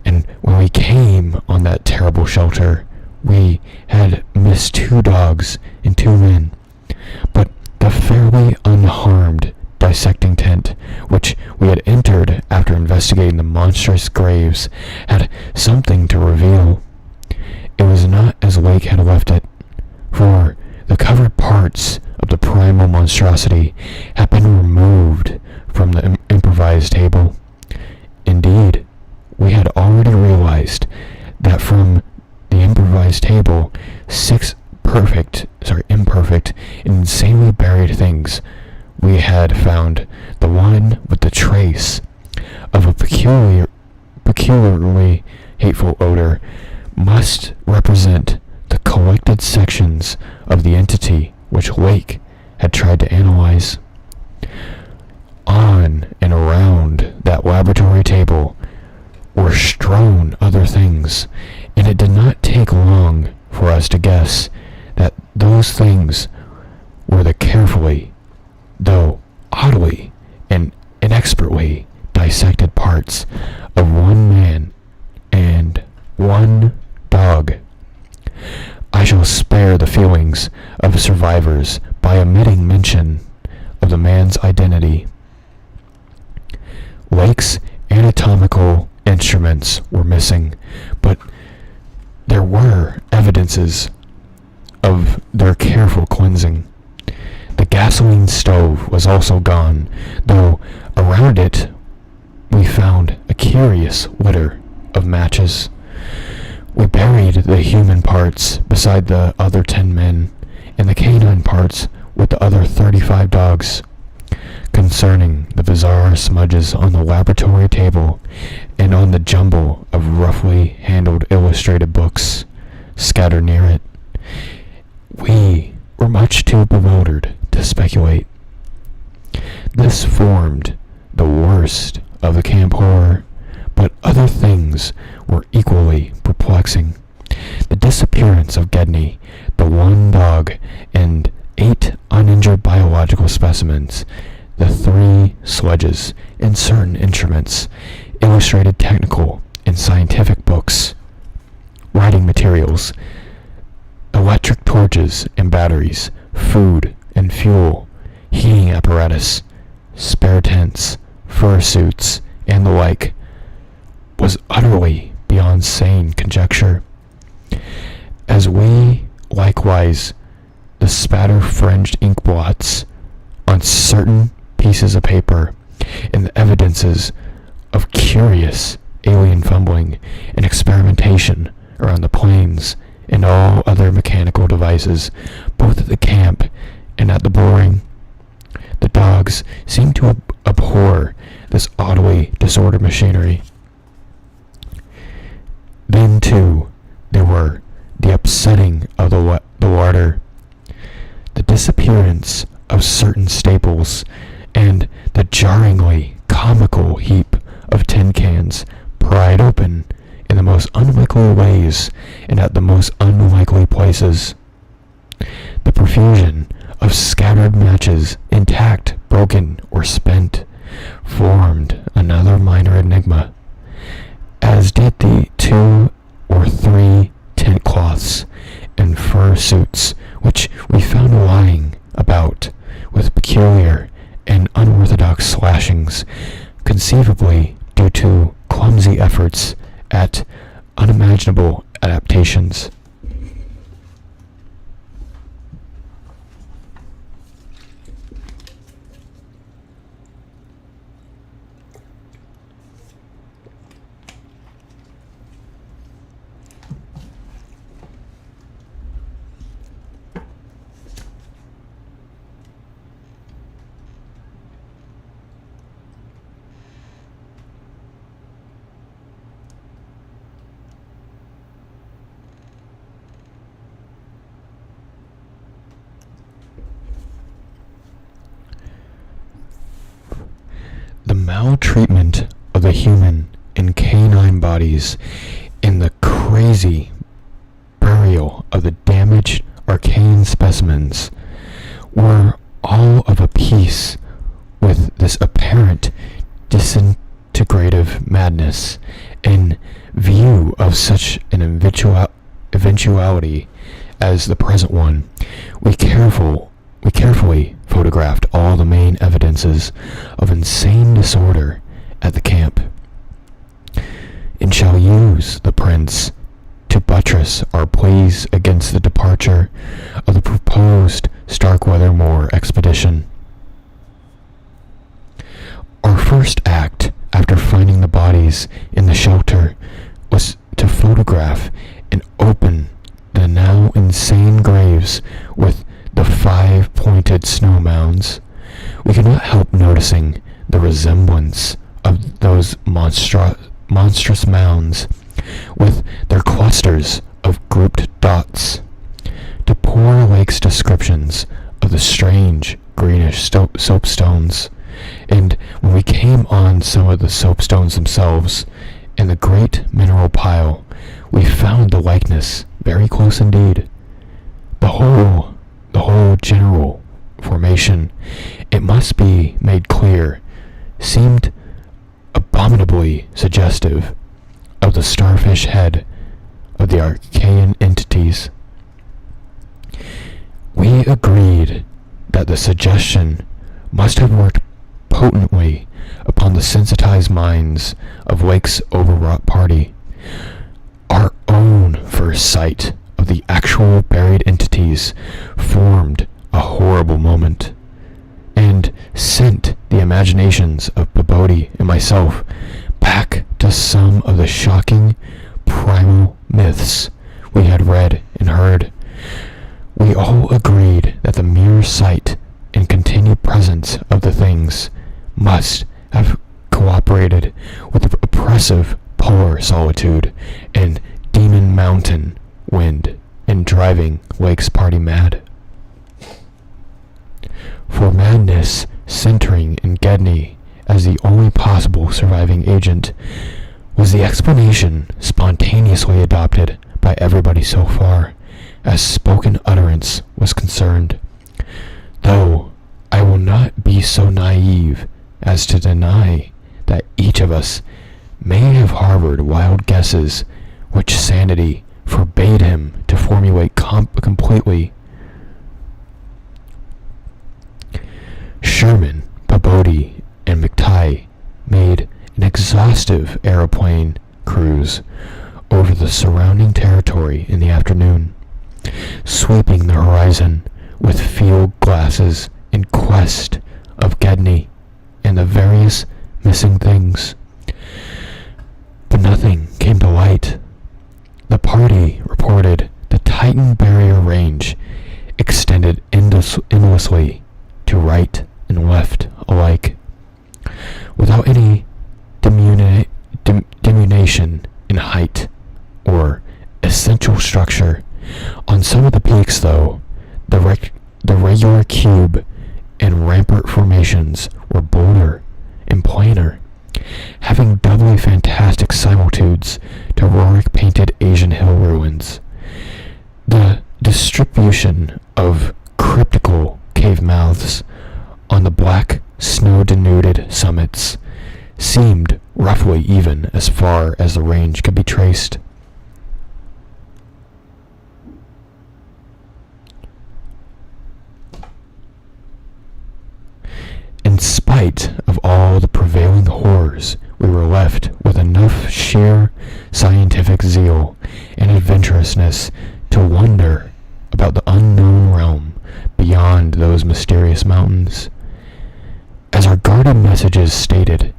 and when we came on that terrible shelter, we had missed 2 dogs and 2 men. But the fairly unharmed dissecting tent, which we had entered after investigating the monstrous graves, had something to reveal. It was not as Lake had left it, for the covered parts of the primal monstrosity had been removed from the improvised table. Indeed, we had already realized that from the improvised table, 6 imperfect, and insanely buried things, we had found the one with the trace of a peculiarly hateful odor must represent the collected sections of the entity which Lake had tried to analyze. On and around that laboratory table were strewn other things, and it did not take long for us to guess that those things were the carefully, though oddly and inexpertly dissected parts of one man and one dog. I shall spare the feelings of survivors by omitting mention of the man's identity. Lake's anatomical instruments were missing, but there were evidences of their careful cleansing. The gasoline stove was also gone, though around it we found a curious litter of matches. We buried the human parts beside the other 10 men, and the canine parts with the other 35 dogs. Concerning the bizarre smudges on the laboratory table and on the jumble of roughly handled illustrated books scattered near it, we were much too bewildered to speculate. This formed the worst of the camp horror, but other things were equally perplexing. The disappearance of Gedney, the one dog, and 8 uninjured biological specimens, the 3 sledges, and certain instruments, illustrated technical and scientific books, writing materials, electric torches and batteries, food and fuel, heating apparatus, spare tents, fursuits, and the like, was utterly beyond sane conjecture. As we, likewise, the spatter-fringed ink blots on certain pieces of paper and the evidences of curious alien fumbling and experimentation around the planes and all other mechanical devices, both at the camp and at the boring. The dogs seemed to abhor this oddly disordered machinery. Then, too, there were the upsetting of the larder, the disappearance of certain staples, and the jarringly comical heap of tin cans pried open in the most unlikely ways and at the most unlikely places. The profusion of scattered matches, intact, broken, or spent, formed another minor enigma, as did the 2 or 3 tent cloths and fur suits which we found lying about with peculiar and unorthodox slashings, conceivably due to clumsy efforts at unimaginable adaptations. The maltreatment of the human and canine bodies and the crazy burial of the damaged archaean specimens were all of a piece with this apparent disintegrative madness in view of such an eventuality as the present one. We carefully photographed all the main evidences of insane disorder at the camp, and shall use the prints to buttress our pleas against the departure of the proposed Starkweather Moor expedition. Our first act, after finding the bodies in the shelter, was to photograph and open the now insane graves with the 5-pointed snow mounds. We could not help noticing the resemblance of those monstrous mounds with their clusters of grouped dots to poor Lake's descriptions of the strange greenish soapstones. And when we came on some of the soapstones themselves in the great mineral pile, we found the likeness very close indeed. The whole general formation, it must be made clear, seemed abominably suggestive of the starfish head of the archaean entities. We agreed that the suggestion must have worked potently upon the sensitized minds of Lake's overwrought party. Our own first sight of the actual buried entities formed a horrible moment, and sent the imaginations of Babodi and myself back to some of the shocking primal myths we had read and heard. We all agreed that the mere sight and continued presence of the things must have cooperated with the oppressive polar solitude and demon mountain wind in driving Lake's party mad. For madness centering in Gedney as the only possible surviving agent was the explanation spontaneously adopted by everybody so far as spoken utterance was concerned, though I will not be so naive as to deny that each of us may have harbored wild guesses which sanity forbade him to formulate completely. Sherman, Peabody, and McTighe made an exhaustive aeroplane cruise over the surrounding territory in the afternoon, sweeping the horizon with field glasses in quest of Gedney and the various missing things. But nothing came to light. The party reported the Titan Barrier Range extended endlessly to right and left alike, without any diminution in height or essential structure. On some of the peaks, though, the regular cube and rampart formations were bolder and plainer, having doubly fantastic similitudes to Rorik painted Asian hill ruins. The distribution of cryptical cave mouths on the black snow-denuded summits seemed roughly even as far as the range could be traced. In spite of all the prevailing horrors, we were left with enough sheer scientific zeal and adventurousness to wonder about the unknown realm beyond those mysterious mountains. As our guarded messages stated,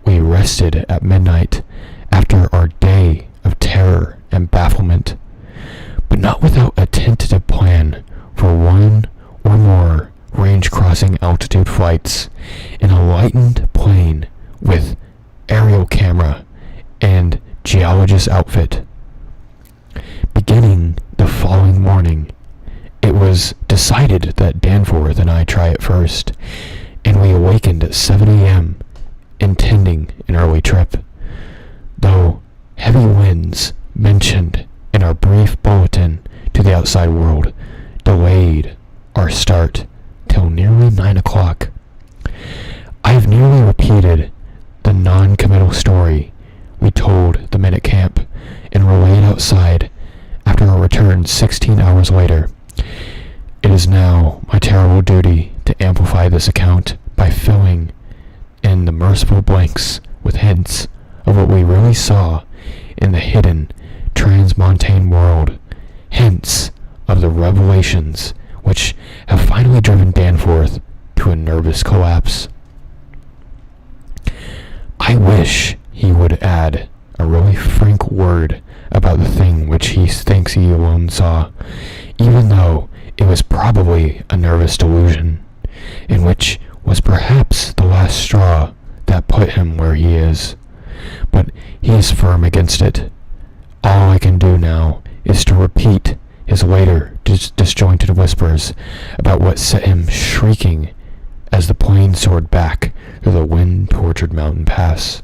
we rested at midnight after our day of terror and bafflement, but not without a tentative plan for one or more range-crossing altitude flights in a lightened plane with aerial camera and geologist outfit. Beginning the following morning, it was decided that Danforth and I try it first, and we awakened at 7 a.m., intending an early trip, though heavy winds mentioned in our brief bulletin to the outside world delayed our start till nearly 9 o'clock. I have nearly repeated the non-committal story we told the men at camp and relayed outside after our return 16 hours later. It is now my terrible duty to amplify this account by filling in the merciful blanks with hints of what we really saw in the hidden transmontane world, hints of the revelations which have finally driven Danforth to a nervous collapse. I wish he would add a really frank word about the thing which he thinks he alone saw, even though it was probably a nervous delusion, and which was perhaps the last straw that put him where he is. But he is firm against it. All I can do now is to repeat his later disjointed whispers about what set him shrieking as the plane soared back through the wind-tortured mountain pass.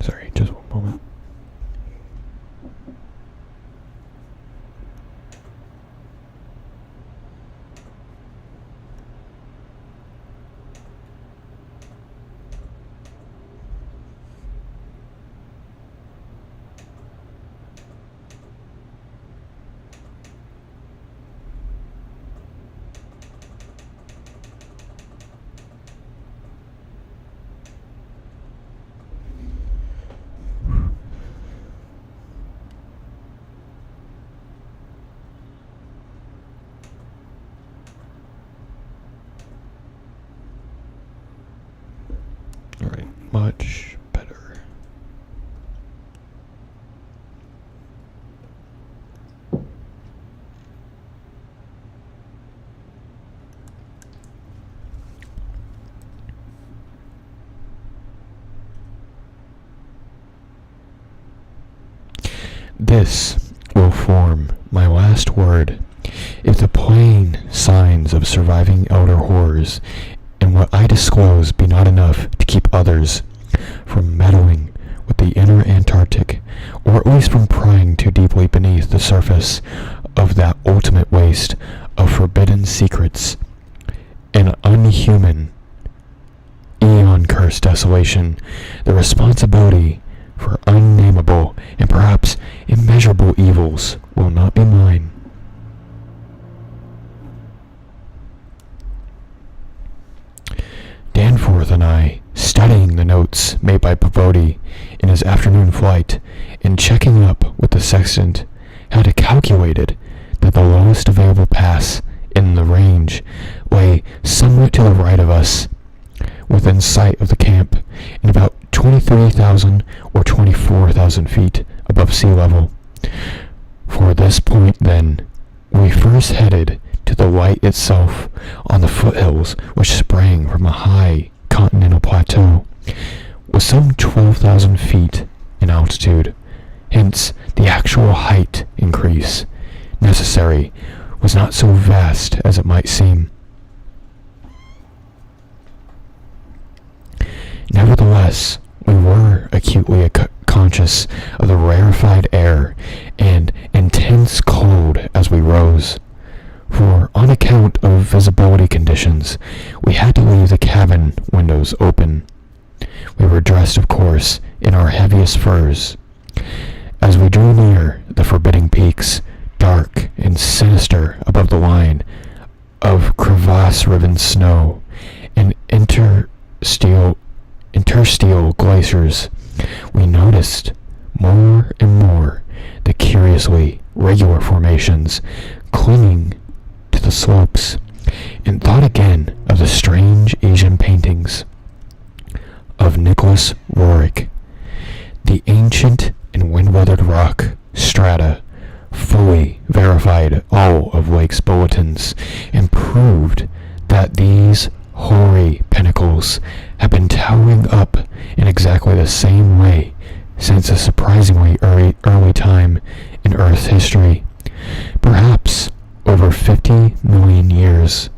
Sorry, just one moment. Alright, much better. This will form my last word. If the plain signs of surviving elder horrors and what I disclose be not enough to keep others from meddling with the inner Antarctic, or at least from prying too deeply beneath the surface of that ultimate waste of forbidden secrets and eon-cursed desolation, the responsibility for unnameable and perhaps immeasurable evils will not be mine. Danforth and I, studying the notes made by Pavodi in his afternoon flight and checking up with the sextant, had calculated that the lowest available pass in the range lay somewhat to the right of us, within sight of the camp, and about 23,000 or 24,000 feet above sea level. For this point, then, we first headed to the light itself on the foothills which sprang from a high continental plateau, with some 12,000 feet in altitude. Hence, the actual height increase necessary was not so vast as it might seem. Nevertheless, we were acutely conscious of the rarefied air and intense cold as we rose, for on account of visibility conditions, we had to leave the cabin windows open. We were dressed, of course, in our heaviest furs. As we drew near the forbidding peaks, dark and sinister above the line of crevasse-riven snow and interstitial glaciers, we noticed more and more the curiously regular formations clinging to the slopes, and thought again of the strange Asian paintings of Nicholas Roerich. The ancient and wind-weathered rock strata fully verified all of Lake's bulletins and proved that these hoary pinnacles have been towering up in exactly the same way since a surprisingly early time in Earth's history, perhaps over 50 million years.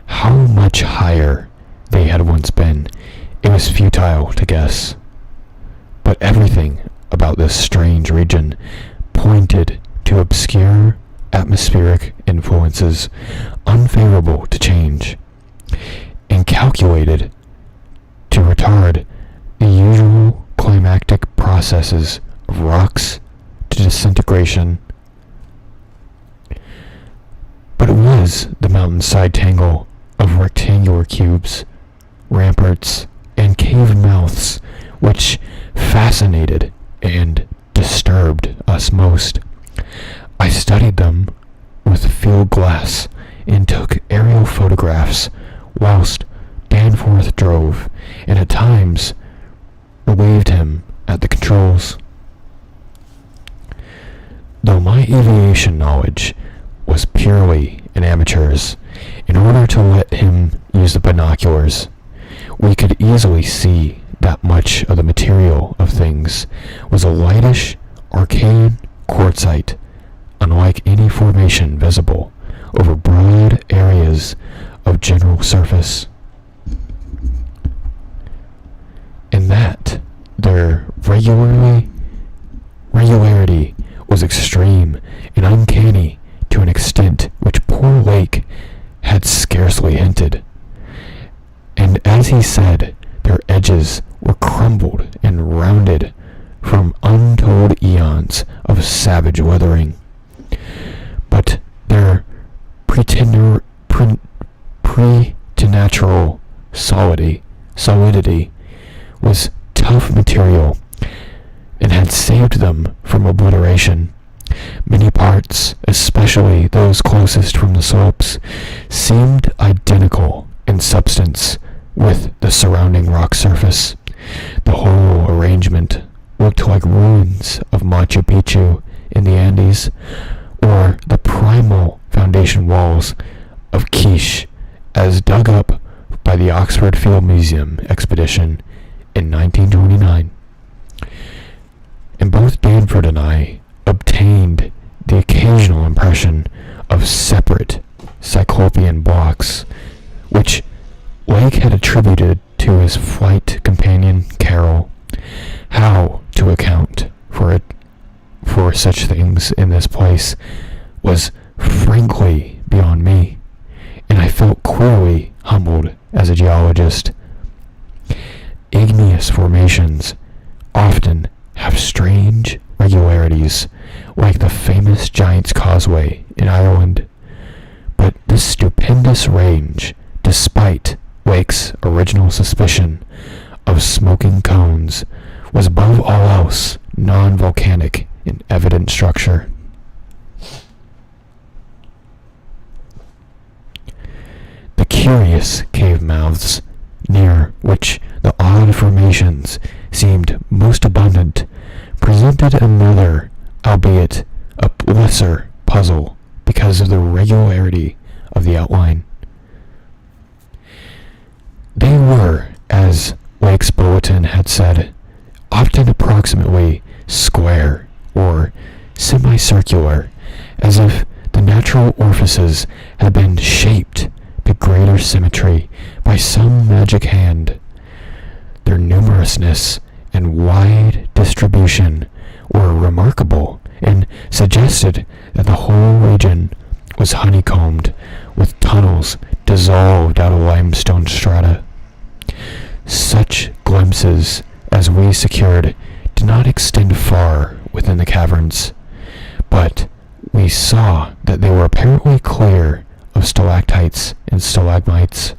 How much higher they had once been, it was futile to guess, but everything about this strange region pointed to obscure atmospheric influences unfavorable to change, and calculated to retard the usual climactic processes of rocks to disintegration. But it was the mountainside tangle of rectangular cubes, ramparts, and cave mouths which fascinated and disturbed us most. I studied them with field glass and took aerial photographs whilst Danforth drove, and at times relieved him at the controls. Though my aviation knowledge was purely an amateur's, in order to let him use the binoculars, we could easily see that much of the material of things was a lightish, arcane quartzite, unlike any formation visible over broad areas of general surface, and that their regularity was extreme and uncanny to an extent which poor Lake had scarcely hinted. And as he said, their edges were crumbled and rounded from untold eons of savage weathering. But their preternatural solidity was tough material and had saved them from obliteration. Many parts, especially those closest from the slopes, seemed identical in substance with the surrounding rock surface. The whole arrangement looked like ruins of Machu Picchu in the Andes, or the primal foundation walls of Quiche as dug up by the Oxford Field Museum expedition in 1929. And both Danforth and I obtained the occasional impression of separate cyclopean blocks, which Lake had attributed to his flight companion Carol. How to account for such things in this place was frankly beyond me, and I felt queerly humbled as a geologist. Igneous formations often have strange regularities, like the famous Giant's Causeway in Ireland. But this stupendous range, despite Wake's original suspicion of smoking cones, was above all else non-volcanic in evident structure. The curious cave mouths, near which the odd formations seemed most abundant, presented another, albeit a lesser, puzzle because of the regularity of the outline. They were, as Wake's bulletin had said, often approximately square or semicircular, as if the natural orifices had been shaped to greater symmetry by some magic hand. Their numerousness and wide distribution were remarkable and suggested that the whole region was honeycombed with tunnels dissolved out of limestone strata. Such glimpses as we secured did not extend far within the caverns, but we saw that they were apparently clear of stalactites and stalagmites.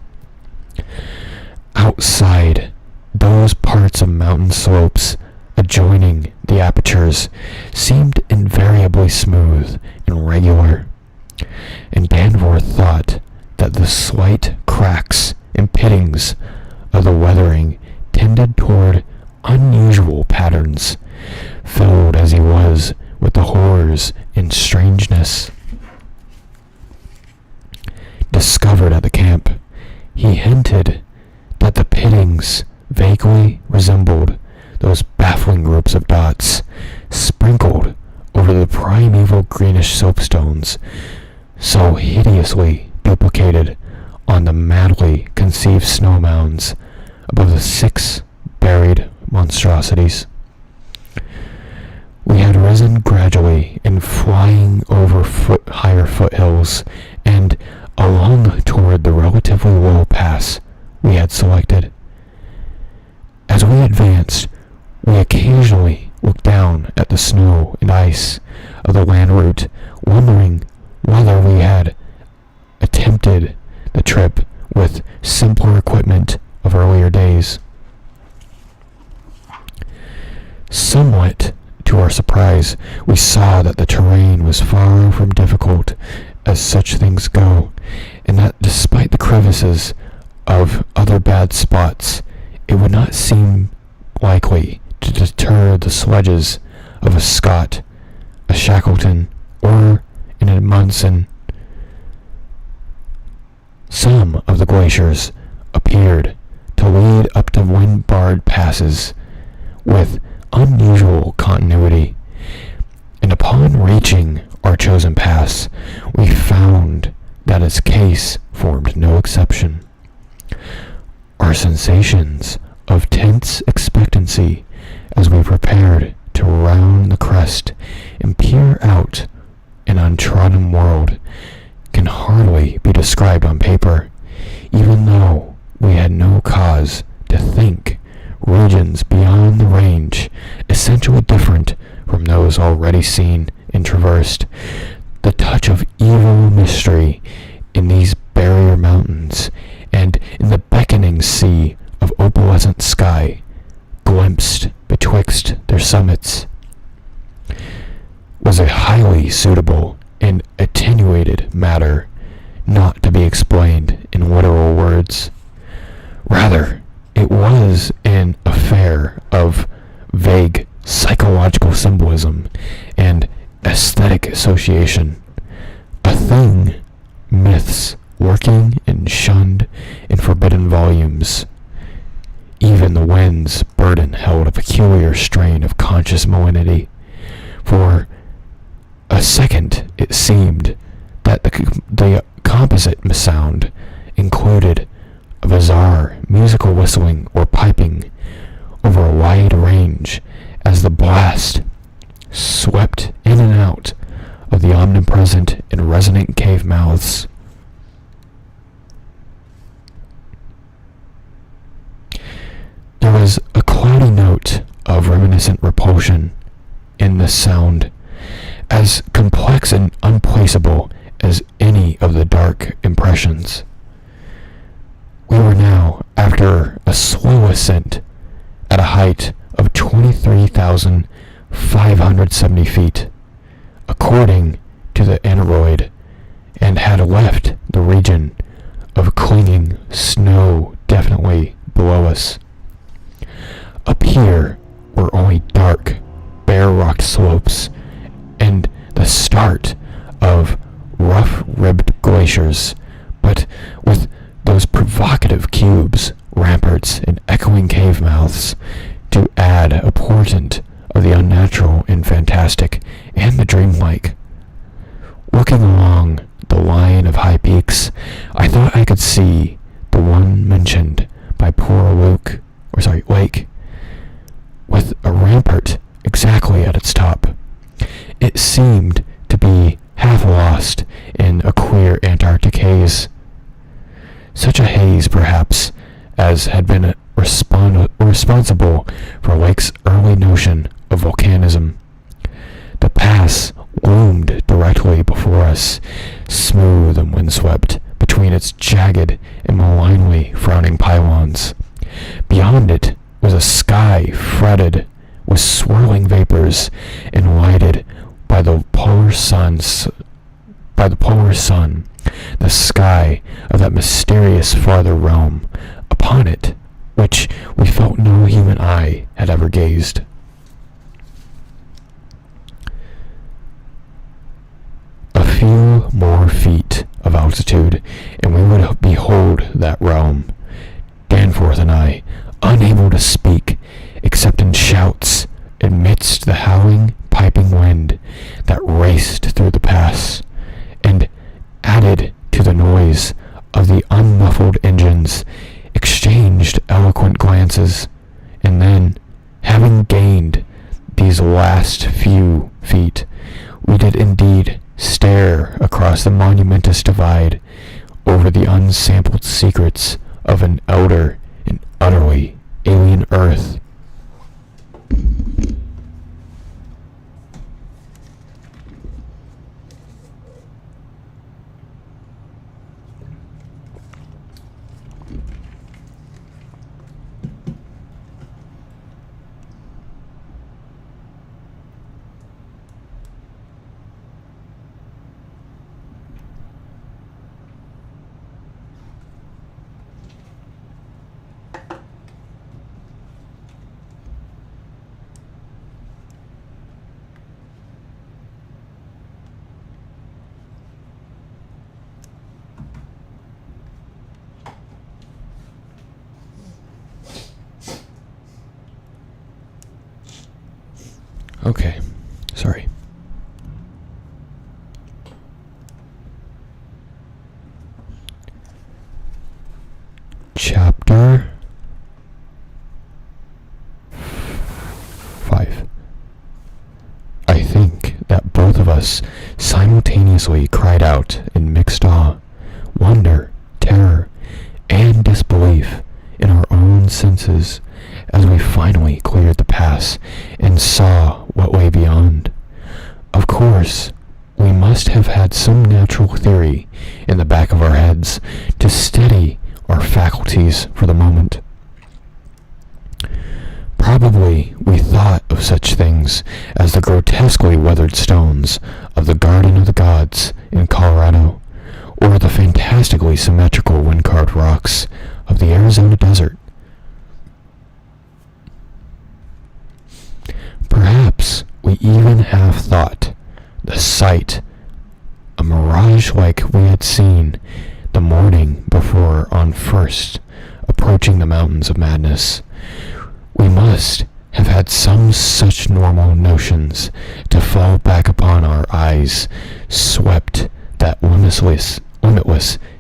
Outside those parts of mountain slopes adjoining the apertures seemed invariably smooth and regular, and Danforth thought that the slight cracks and pittings of the weathering tended toward unusual patterns, filled as he was with the horrors and strangeness discovered at the camp. He hinted that the pittings vaguely resembled those baffling groups of dots sprinkled over the primeval greenish soapstones, so hideously duplicated on the madly conceived snow mounds above the 6 buried monstrosities. We had risen gradually in flying over higher foothills and along toward the relatively low pass we had selected. As we advanced, we occasionally looked down at the snow and ice of the land route, wondering whether we had attempted the trip with simpler equipment of earlier days. Somewhat to our surprise, we saw that the terrain was far from difficult as such things go, and that despite the crevices of other bad spots, it would not seem likely to deter the sledges of a Scott, a Shackleton, or an Edmundson. Some of the glaciers appeared to lead up to wind-barred passes with unusual continuity, and upon reaching our chosen pass, we found that its case formed no exception. Our sensations of tense expectancy as we prepared to round the crest and peer out an untrodden world can hardly be described on paper, even though we had no cause to think regions beyond the range essentially different from those already seen and traversed. The touch of evil mystery in these barrier mountains and in the beckoning sea of opalescent sky glimpsed betwixt their summits was a highly suitable and attenuated matter, not to be explained in literal words. Rather, it was an affair of vague psychological symbolism and aesthetic association, a thing myths working and shunned in forbidden volumes. Even the wind's burden held a peculiar strain of conscious malignity. For a second it seemed that the composite sound included a bizarre musical whistling or piping over a wide range as the blast swept in and out of the omnipresent and resonant cave mouths. evanescent repulsion in this sound, as complex and unplaceable as any of the dark impressions. We were now, after a slow ascent, at a height of 23,570 feet, according to the aneroid, and had left the region of clinging snow definitely below us. Up here were only dark, bare-rocked slopes, and the start of rough-ribbed glaciers, but with those provocative cubes, ramparts, and echoing cave mouths to add a portent of the unnatural and fantastic and the dreamlike. Looking along the line of high peaks, I thought I could see the one mentioned by poor Lake, with a rampart exactly at its top. It seemed to be half lost in a queer Antarctic haze. Such a haze, perhaps, as had been responsible for Lake's early notion of volcanism. The pass loomed directly before us, smooth and windswept, between its jagged and malignly frowning pylons. Beyond it was a sky fretted with swirling vapors and lighted by the polar sun, the sky of that mysterious farther realm, upon it which we felt no human eye had ever gazed. A few more feet of altitude, and we would behold that realm. Danforth and I, unable to speak, except in shouts, amidst the howling, piping wind that raced through the pass, and added to the noise of the unmuffled engines, exchanged eloquent glances, and then, having gained these last few feet, we did indeed stare across the monumentous divide over the unsampled secrets of an elder and utterly alien earth. Okay, sorry. Chapter 5. I think that both of us simultaneously cried out in mixed awe, wonder, terror, and disbelief in our own senses as we finally cleared the pass and saw what lay beyond. Of course, we must have had some natural theory in the back of our heads to steady our faculties for the moment. Probably we thought of such things as the grotesquely weathered stones of the Garden of the Gods in Colorado, or the fantastically symmetrical wind-carved rocks of the Arizona desert. Perhaps we even have thought the sight a mirage like we had seen the morning before on first approaching the mountains of madness. We must have had some such normal notions to fall back upon our eyes, swept that limitless,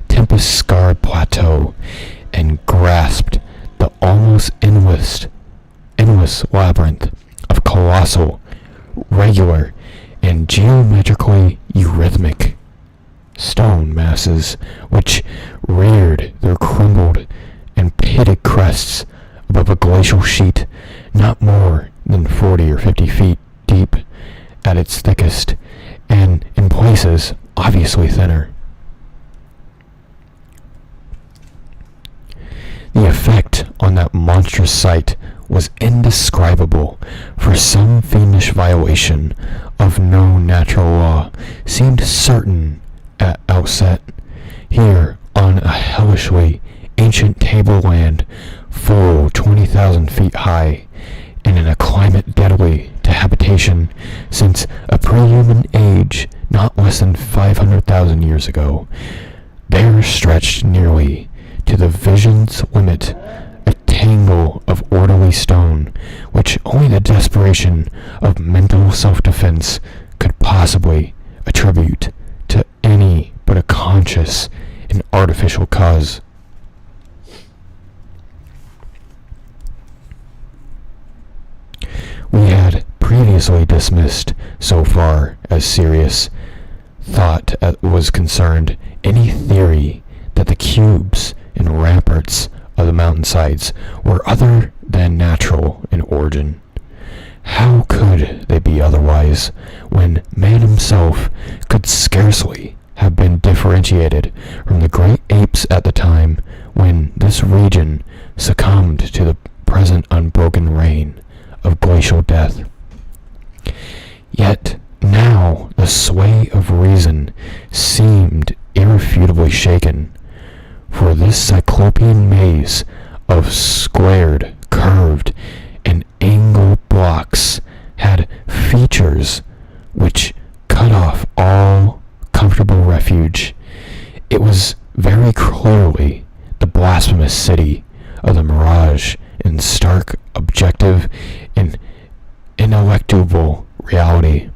tempest-scarred plateau, and grasped the almost endless labyrinth of colossal, regular, and geometrically eurythmic stone masses which reared their crumbled and pitted crests above a glacial sheet not more than 40 or 50 feet deep at its thickest, and in places obviously thinner. The effect on that monstrous sight was indescribable, for some fiendish violation of no natural law seemed certain at outset. Here, on a hellishly ancient tableland full 20,000 feet high, and in a climate deadly to habitation since a pre-human age not less than 500,000 years ago, there stretched nearly to the vision's limit a tangle of orderly stone, which only the desperation of mental self-defense could possibly attribute to any but a conscious and artificial cause. We had previously dismissed, so far as serious thought was concerned, any theory that the cubes and ramparts of the mountainsides were other than natural in origin. How could they be otherwise, when man himself could scarcely have been differentiated from the great apes at the time when this region succumbed to the present unbroken reign of glacial death? Yet now the sway of reason seemed irrefutably shaken, for this cyclopean maze of squared, curved, and angled blocks had features which cut off all comfortable refuge. It was very clearly the blasphemous city of the mirage in stark, objective, and ineluctable reality.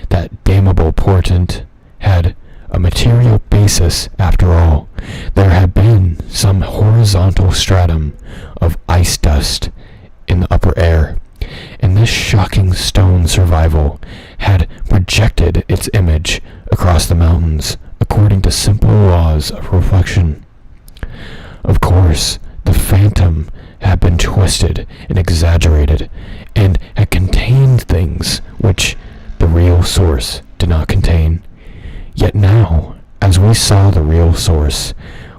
That damnable portent had a material basis after all. There had been some horizontal stratum of ice dust in the upper air, and this shocking stone survival had projected its image across the mountains according to simple laws of reflection. Of course, the phantom had been twisted and exaggerated, and had contained things which the real source did not contain. Yet now, as we saw the real source,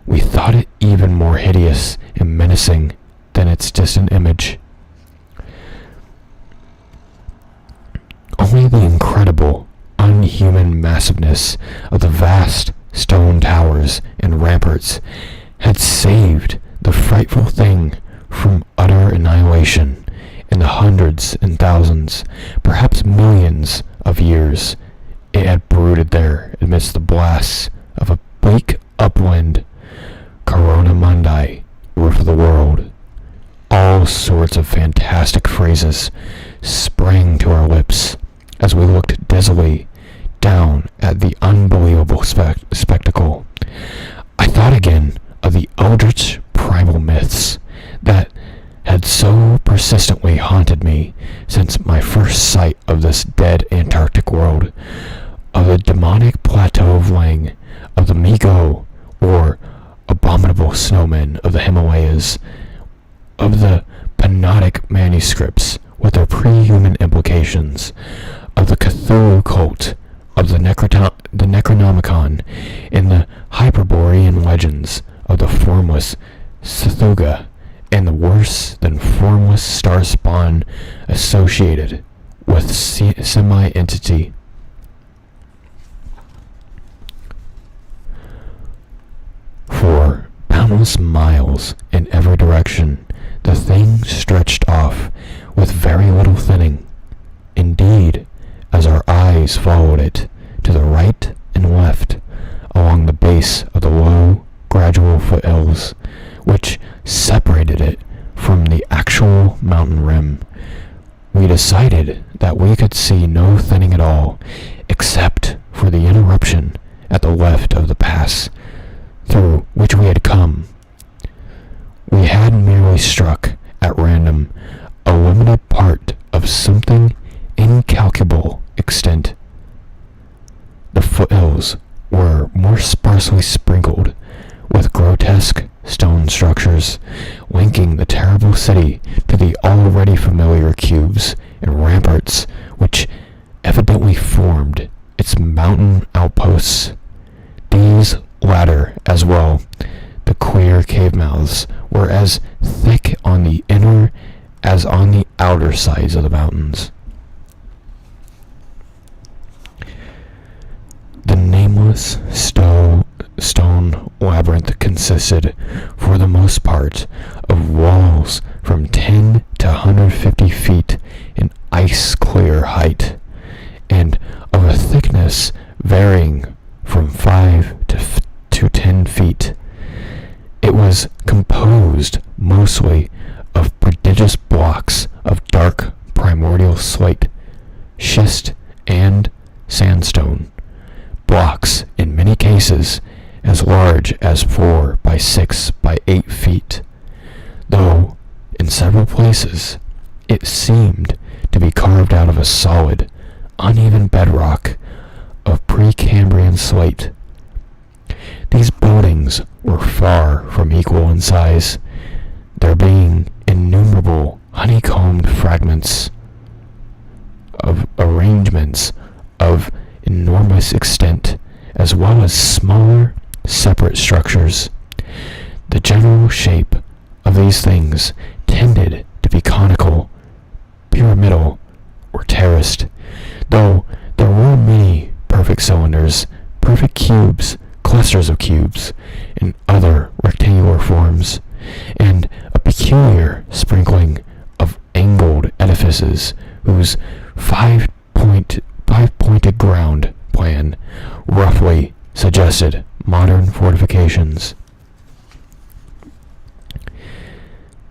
we thought it even more hideous and menacing than its distant image. Only the incredible, unhuman massiveness of the vast stone towers and ramparts had saved the frightful thing from utter annihilation in the hundreds and thousands, perhaps millions of years it had brooded there amidst the blasts of a bleak upwind. Corona Mundi, roof of the world. All sorts of fantastic phrases sprang to our lips as we looked dizzily down at the unbelievable spectacle. I thought again of the eldritch primal myths that had so persistently haunted me since my first sight of this dead Antarctic world, of the demonic plateau of Lang, of the Migo, or abominable snowmen of the Himalayas, of the Panotic manuscripts with their pre-human implications, of the Cthulhu cult, of the Necronomicon, and the Hyperborean legends of the formless Cthulhu, and the worse than formless star spawn associated with semi-entity. For boundless miles in every direction, the thing stretched off with very little thinning. Indeed, as our eyes followed it to the right and left along the base of the low, gradual foothills, which separated it from the actual mountain rim, we decided that we could see no thinning at all, except for the interruption at the left of the pass through which we had come. We had merely struck, at random, a limited part of something incalculable extent. The foothills were more sparsely sprinkled with grotesque stone structures, linking the terrible city to the already familiar cubes and ramparts which evidently formed its mountain outposts. These latter, as well, the queer cave mouths, were as thick on the inner as on the outer sides of the mountains. The nameless stone labyrinth consisted, for the most part, of walls from 10 to 150 feet in ice-clear height, and of a thickness varying from 5 to 10 feet. It was composed mostly of prodigious blocks of dark primordial slate, schist, and sandstone. Blocks, in many cases, as large as 4 by 6 by 8 feet, though in several places it seemed to be carved out of a solid, uneven bedrock of Precambrian slate. These buildings were far from equal in size, there being innumerable honeycombed fragments of arrangements of enormous extent, as well as smaller, separate structures. The general shape of these things tended to be conical, pyramidal, or terraced, though there were many perfect cylinders, perfect cubes, clusters of cubes, and other rectangular forms, and a peculiar sprinkling of angled edifices whose five-pointed ground plan roughly suggested modern fortifications.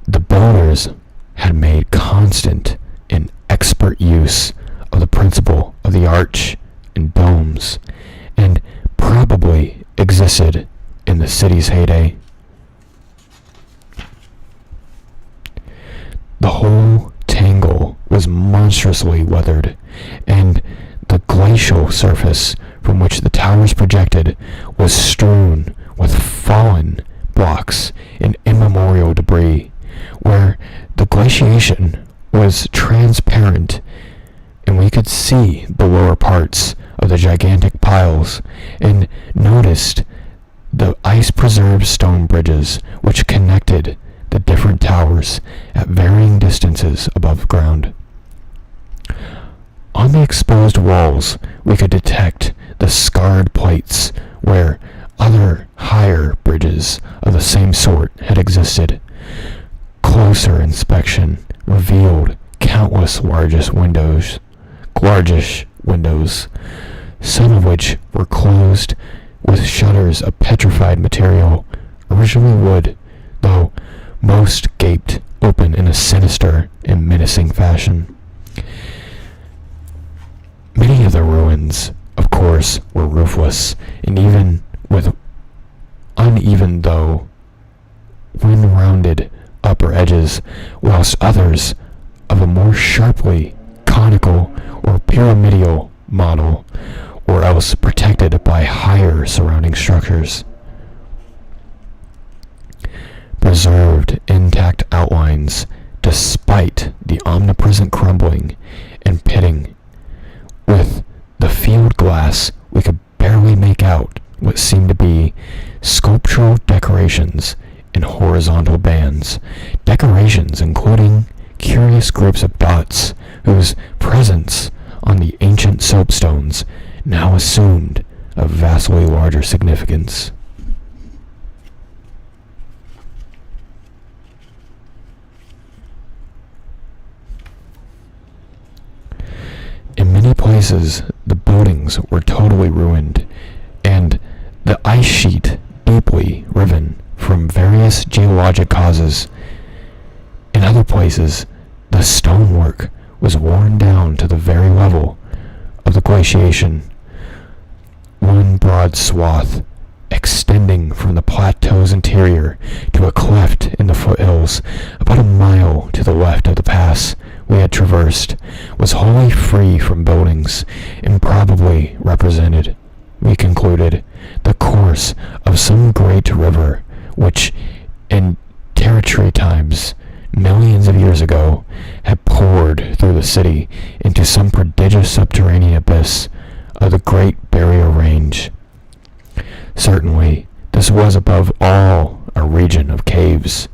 The builders had made constant and expert use of the principle of the arch and domes, and probably existed in the city's heyday. The whole tangle was monstrously weathered, and the glacial surface from which the towers projected was strewn with fallen blocks and immemorial debris, where the glaciation was transparent and we could see the lower parts of the gigantic piles and noticed the ice-preserved stone bridges which connected the different towers at varying distances above ground. On the exposed walls, we could detect the scarred plates where other higher bridges of the same sort had existed. Closer inspection revealed countless largish windows, some of which were closed with shutters of petrified material, originally wood, though most gaped open in a sinister and menacing fashion. Many of the ruins, of course, were roofless, and even with uneven though wind-rounded upper edges, whilst others of a more sharply conical or pyramidal model, or else protected by higher surrounding structures, preserved intact outlines despite the omnipresent crumbling and pitting. With the field glass, we could barely make out what seemed to be sculptural decorations in horizontal bands, decorations including curious groups of dots whose presence on the ancient soapstones now assumed a vastly larger significance. In many places, the buildings were totally ruined, and the ice sheet deeply riven from various geologic causes. In other places, the stonework was worn down to the very level of the glaciation. One broad swath, extending from the plateau's interior to a cleft in the foothills about a mile to the left of the pass we had traversed, was wholly free from buildings, and probably represented, we concluded, the course of some great river which in territory times millions of years ago had poured through the city into some prodigious subterranean abyss of the Great Barrier Range. Certainly, this was above all a region of caves,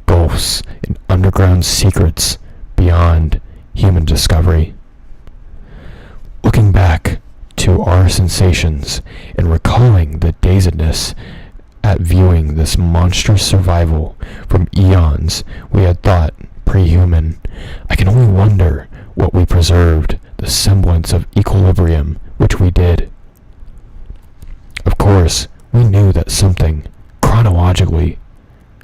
gulfs, and underground secrets beyond human discovery. Looking back to our sensations and recalling the dazedness at viewing this monstrous survival from eons we had thought pre-human, I can only wonder what we preserved the semblance of equilibrium which we did. Of course, we knew that something, chronologically,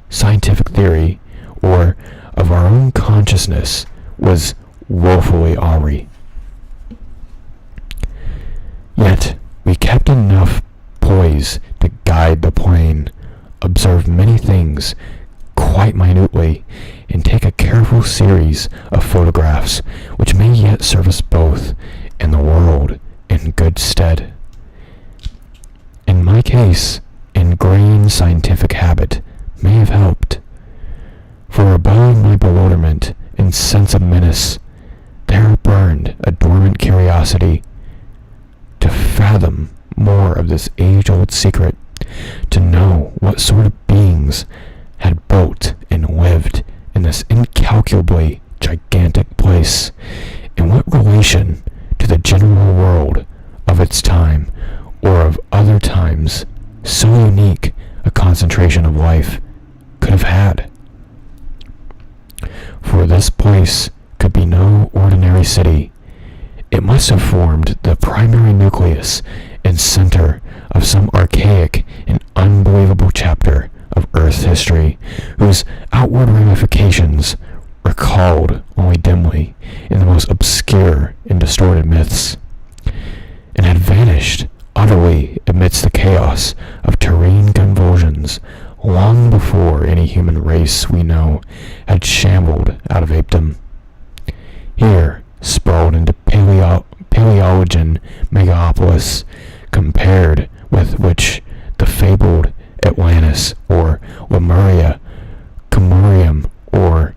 scientific theory, or of our own consciousness, was woefully awry. Yet, we kept enough poise to guide the plane, observe many things quite minutely, and take a careful series of photographs which may yet serve us both and the world in good stead. In my case, ingrained scientific habit may have helped, for above my bewilderment and sense of menace, there burned a dormant curiosity to fathom more of this age-old secret, to know what sort of beings had built and lived in this incalculably gigantic place, and what relation to the general world of its time, or of other times, so unique a concentration of life could have had. For this place could be no ordinary city. It must have formed the primary nucleus and center of some archaic and unbelievable chapter of Earth's history, whose outward ramifications recalled only dimly in the most obscure and distorted myths, and had vanished utterly amidst the chaos of terrene convulsions long before any human race we know had shambled out of apedom. Here, sprawled into Paleogen megalopolis, compared with which the fabled Atlantis, or Lemuria, Camurium, or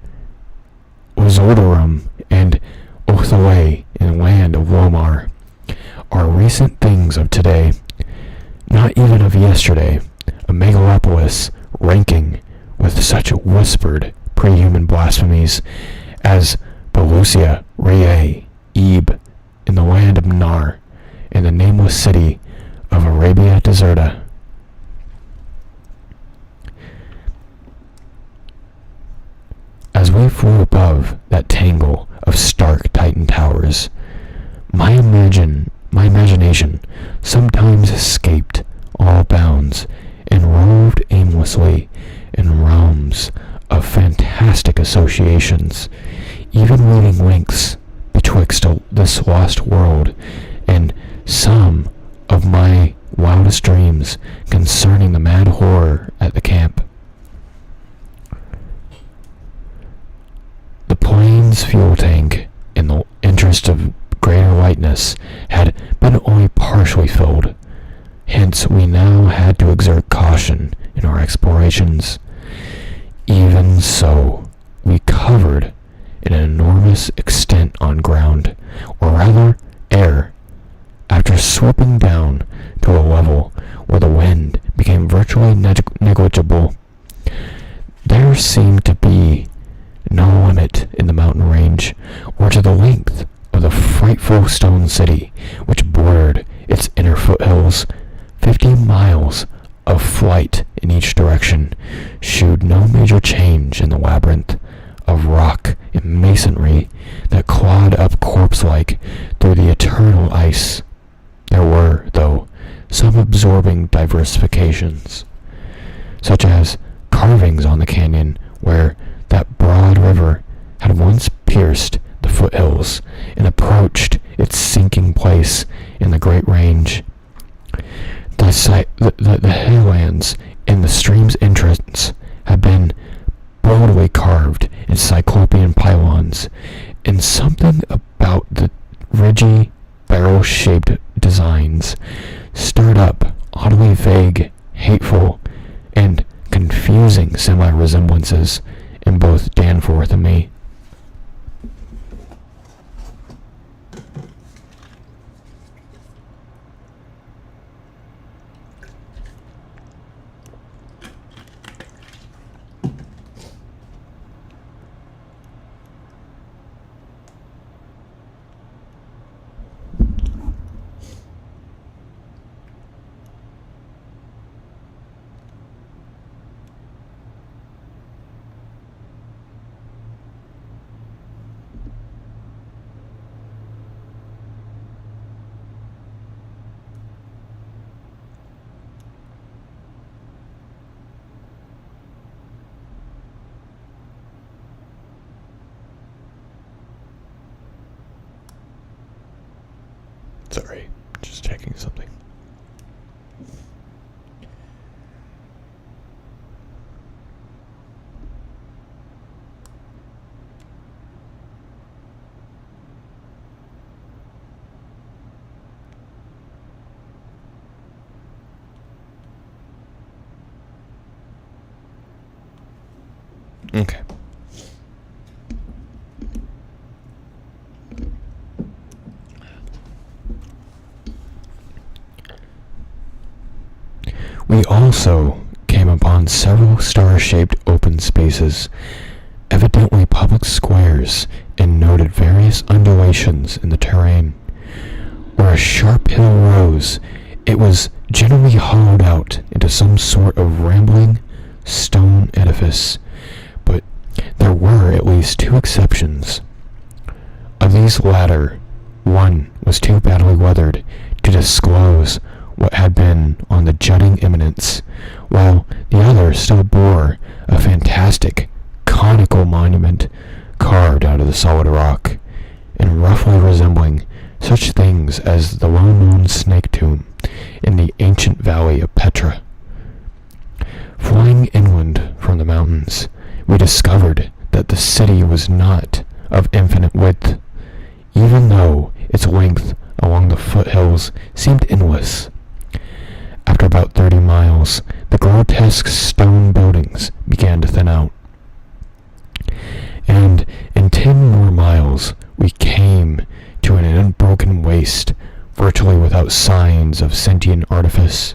Ozodorum, and Othaway in land of Lomar, are recent things of today, not even of yesterday, a megalopolis ranking with such whispered pre-human blasphemies as Pelusia, Rhea, Ebe, in the land of Nar, and the nameless city of Arabia Deserta. As we flew above that tangle of stark Titan towers, my imagination sometimes escaped all bounds and roved aimlessly in realms of fantastic associations, even weaving links betwixt this lost world and some of my wildest dreams concerning the mad horror at the camp. The plane's fuel tank, in the interest of greater lightness, had been only partially filled. Hence, we now had to exert caution in our explorations. Even so, we covered an enormous extent on ground, or rather air, after swooping down to a level where the wind became virtually negligible. There seemed to be no limit in the mountain range, or to the length of the frightful stone city which bordered its inner foothills. 50 miles of flight in each direction shewed no major change in the labyrinth of rock and masonry that clawed up corpse-like through the eternal ice. There were, though, some absorbing diversifications, such as carvings on the canyon where that broad river had once pierced the foothills and approached its sinking place in the Great Range. The highlands in the stream's entrance had been boldly carved in cyclopean pylons, and something about the ridgy, barrel-shaped designs stirred up oddly vague, hateful, and confused amusing semi-resemblances in both Danforth and me. Sorry, just checking something. Okay. We also came upon several star-shaped open spaces, evidently public squares, and noted various undulations in the terrain. Where a sharp hill rose, it was generally hollowed out into some sort of rambling stone edifice, but there were at least two exceptions. Of these latter, one was too badly weathered to disclose what had been on the jutting eminence, while the other still bore a fantastic conical monument carved out of the solid rock, and roughly resembling such things as the well-known snake tomb in the ancient valley of Petra. Flying inland from the mountains, we discovered that the city was not of infinite width, even though its length along the foothills seemed endless. After about 30 miles, the grotesque stone buildings began to thin out. And in 10 more miles, we came to an unbroken waste, virtually without signs of sentient artifice.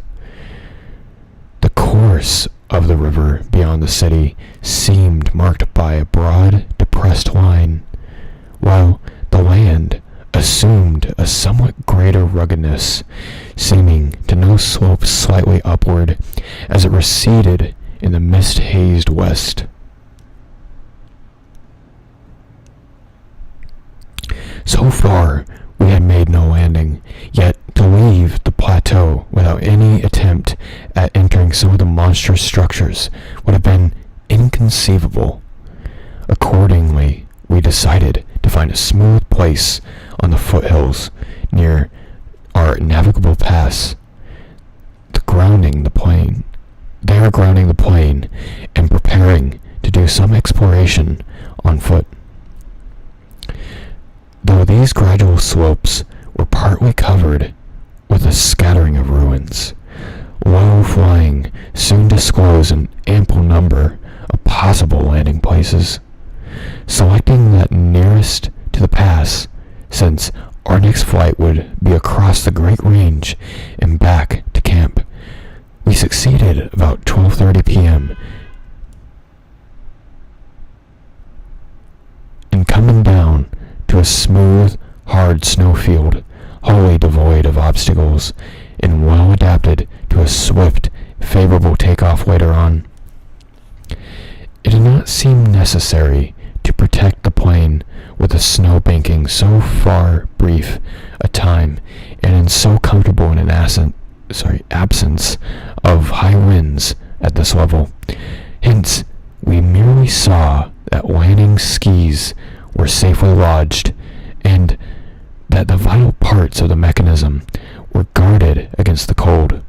The course of the river beyond the city seemed marked by a broad, depressed line, while the land assumed a somewhat greater ruggedness, seeming to no slope slightly upward as it receded in the mist-hazed west. So far, we had made no landing, yet to leave the plateau without any attempt at entering some of the monstrous structures would have been inconceivable. Accordingly, we decided to find a smooth place on the foothills near our navigable pass. They are grounding the plane and preparing to do some exploration on foot. Though these gradual slopes were partly covered with a scattering of ruins, low flying soon disclosed an ample number of possible landing places. Selecting that nearest to the pass, since our next flight would be across the Great Range and back to camp, we succeeded about 12:30 p.m. in coming down to a smooth, hard snowfield, wholly devoid of obstacles, and well adapted to a swift, favorable takeoff later on. It did not seem necessary to protect the plane with a snow banking so far brief a time and in so comfortable an absence of high winds at this level. Hence, we merely saw that landing skis were safely lodged and that the vital parts of the mechanism were guarded against the cold.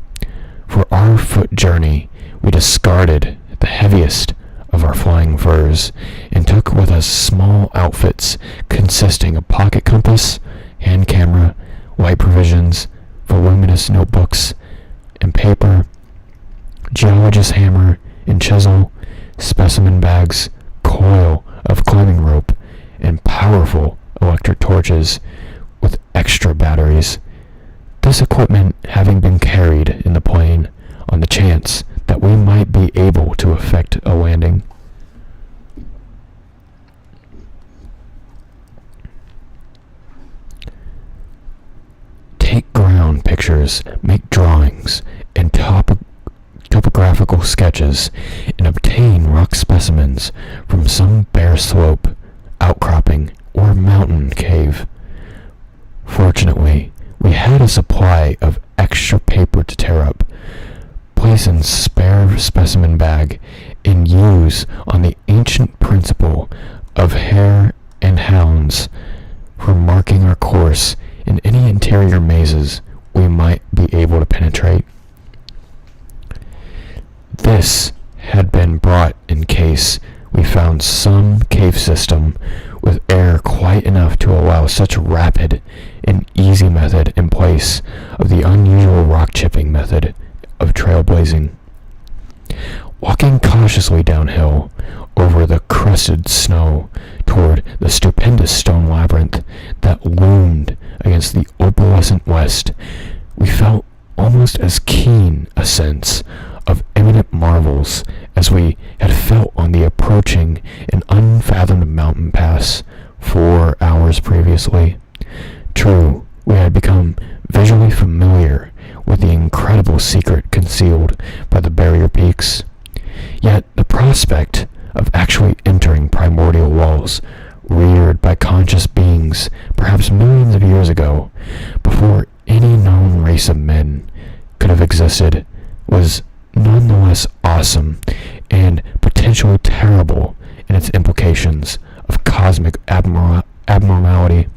For our foot journey, we discarded the heaviest of our flying furs and took with us small outfits consisting of pocket compass, hand camera, light provisions, voluminous notebooks and paper, geologist's hammer, and chisel, specimen bags, coil of climbing rope, and powerful electric torches with extra batteries. This equipment having been carried in the plane on the chance that we might be able to effect a landing. Take ground pictures, make drawings, and topographical sketches, and obtain rock specimens from some bare slope, outcropping, or mountain cave. Fortunately, we had a supply of extra paper to tear up, place in spare specimen bag, and use on the ancient principle of hare and hounds for marking our course in any interior mazes we might be able to penetrate. This had been brought in case we found some cave system with air quite enough to allow such rapid and easy method in place of the unusual rock chipping method of trailblazing. Walking cautiously downhill over the crusted snow toward the stupendous stone labyrinth that loomed against the opalescent west, we felt almost as keen a sense of imminent marvels as we had felt on the approaching and unfathomed mountain pass 4 hours previously. True, we had become visually familiar with the incredible secret concealed by the barrier peaks. Yet the prospect of actually entering primordial walls reared by conscious beings perhaps millions of years ago, before any known race of men could have existed, was nonetheless awesome and potentially terrible in its implications of cosmic abnormality.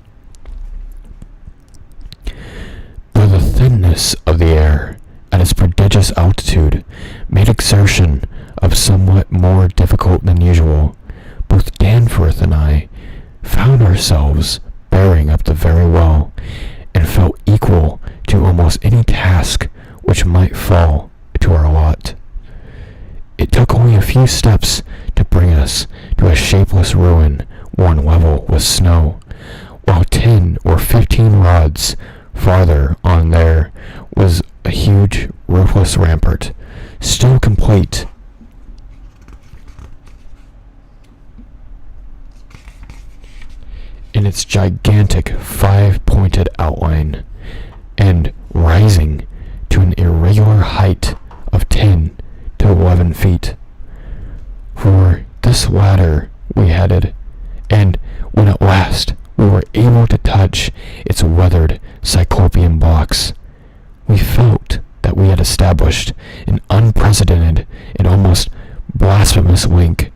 Though the thinness of the air at its prodigious altitude made exertion of somewhat more difficult than usual, both Danforth and I found ourselves bearing up the very well, and felt equal to almost any task which might fall to our lot. It took only a few steps to bring us to a shapeless ruin worn level with snow, while 10 or 15 rods farther on there was a huge roofless rampart, still complete. In its gigantic 5-pointed outline, and rising to an irregular height of 10 to 11 feet. For this ladder we headed, and when at last we were able to touch its weathered cyclopean blocks, we felt that we had established an unprecedented and almost blasphemous link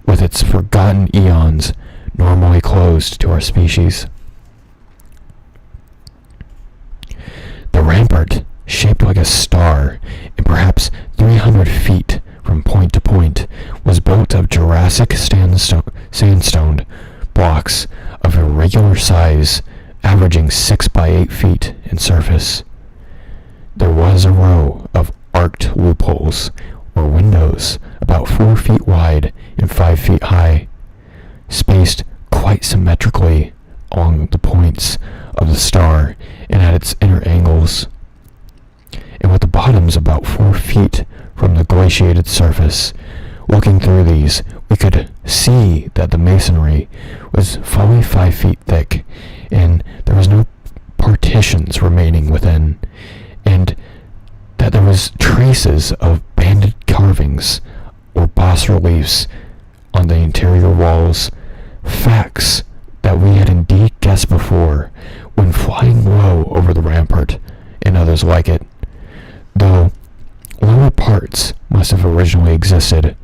with its forgotten eons normally closed to our species. The rampart, shaped like a star and perhaps 300 feet from point to point, was built of Jurassic sandstone blocks of irregular size, averaging 6 by 8 feet in surface. There was a row of arched loopholes, or windows, about 4 feet wide and 5 feet high, spaced quite symmetrically along the points of the star and at its inner angles, and with the bottoms about 4 feet from the glaciated surface. Looking through these, we could see that the masonry was fully 5 feet thick, and there was no partitions remaining within, and that there was traces of banded carvings or bas-reliefs on the interior walls, facts that we had indeed guessed before when flying low over the rampart and others like it. Though lower parts must have originally existed,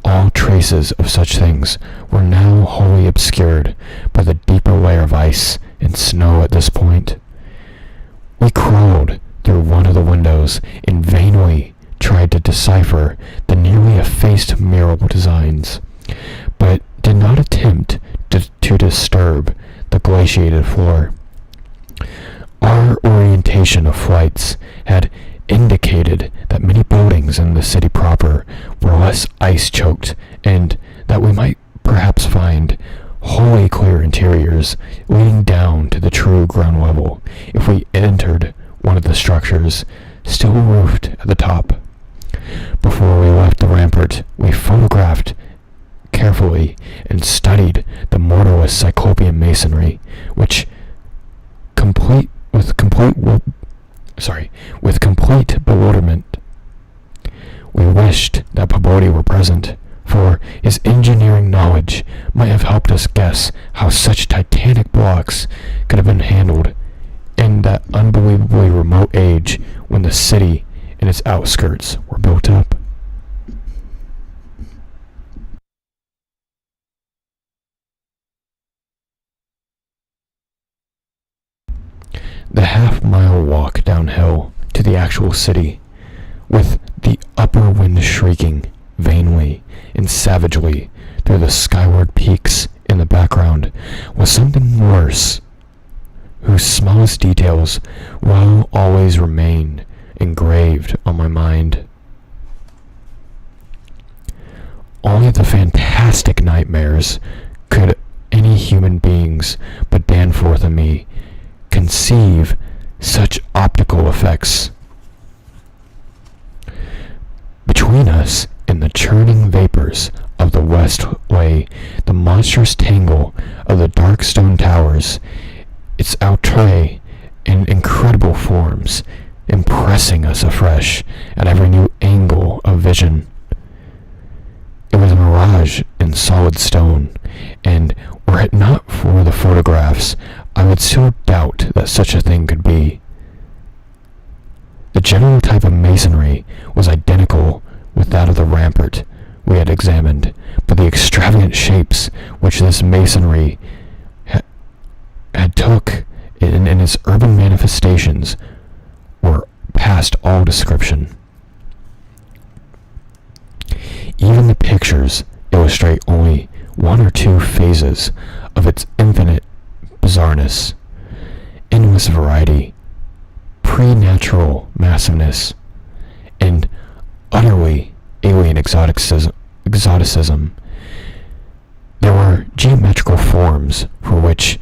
all traces of such things were now wholly obscured by the deeper layer of ice and snow at this point. We crawled through one of the windows and vainly tried to decipher the nearly effaced mural designs, but did not attempt to disturb the glaciated floor. Our orientation of flights had indicated that many buildings in the city proper were less less ice-choked, and that we might perhaps find wholly clear interiors leading down to the true ground level if we entered one of the structures, still roofed at the top. Before we left the rampart, we photographed carefully and studied the mortarless cyclopean masonry, which with complete bewilderment. We wished that Pabodi were present, for his engineering knowledge might have helped us guess how such titanic blocks could have been handled in that unbelievably remote age when the city and its outskirts were built up. The half-mile walk downhill to the actual city, with the upper wind shrieking vainly and savagely through the skyward peaks in the background, was something worse, whose smallest details will always remain engraved on my mind. Only the fantastic nightmares could any human beings but Danforth and me conceive such optical effects. Between us and the churning vapors of the west lay the monstrous tangle of the dark stone towers, its outre in incredible forms, impressing us afresh at every new angle of vision. It was a mirage in solid stone, and were it not for the photographs, I would still doubt that such a thing could be. The general type of masonry was identical with that of the rampart we had examined, but the extravagant shapes which this masonry had took in its urban manifestations were past all description. Even the pictures illustrate only one or two phases of its infinite bizarreness, endless variety, preternatural massiveness, and utterly alien exoticism. There were geometrical forms for which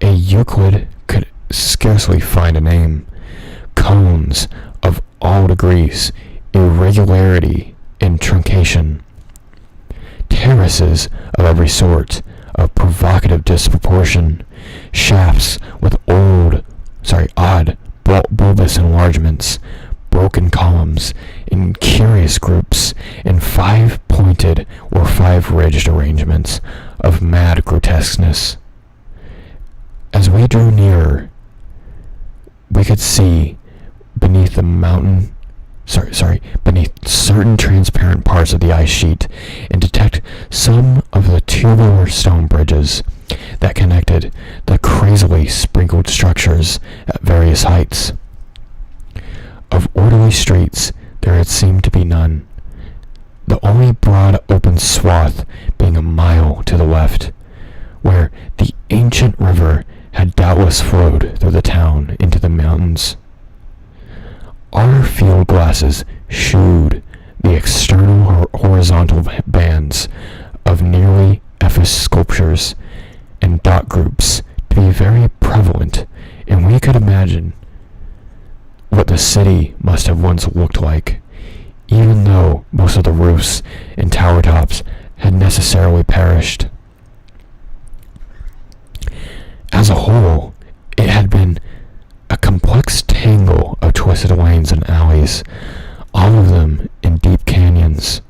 a Euclid could scarcely find a name, cones of all degrees, irregularity and truncation, terraces of every sort of provocative disproportion, shafts with odd bulbous enlargements, broken columns in curious groups, and five-pointed or five-ridged arrangements of mad grotesqueness. As we drew nearer, we could see beneath certain transparent parts of the ice sheet and detect some of the tubular stone bridges that connected the crazily sprinkled structures at various heights. Of orderly streets there had seemed to be none, the only broad open swath being a mile to the left, where the ancient river had doubtless flowed through the town into the mountains. Our field glasses shewed the external horizontal bands of nearly effaced sculptures and dot groups to be very prevalent, and we could imagine what the city must have once looked like, even though most of the roofs and tower tops had necessarily perished. As a whole, it had been a complex tangle of twisted lanes and alleys, all of them in deep canyons,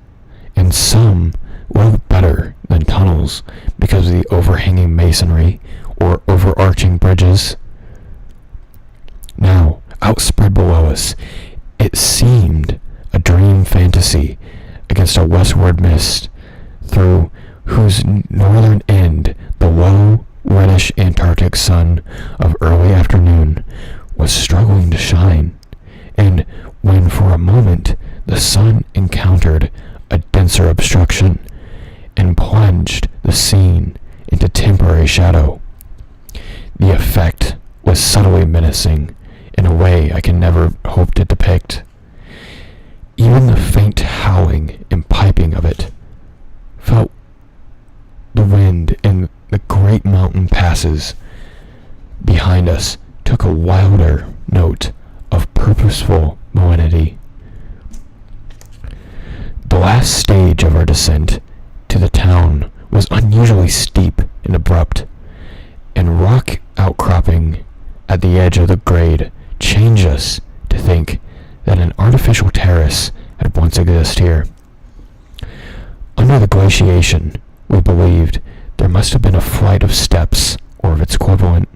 and some little better than tunnels because of the overhanging masonry or overarching bridges. Now, outspread below us, it seemed a dream fantasy against a westward mist, through whose northern end the low, reddish Antarctic sun of early afternoon was struggling to shine, and when for a moment the sun encountered a denser obstruction and plunged the scene into temporary shadow, the effect was subtly menacing in a way I can never hope to depict. Even the faint howling and piping of it, felt the wind in the great mountain passes behind us took a wilder note of purposeful malignity. The last stage of our descent to the town was unusually steep and abrupt, and rock outcropping at the edge of the grade changed us to think that an artificial terrace had once existed here. Under the glaciation, we believed there must have been a flight of steps or of its equivalent.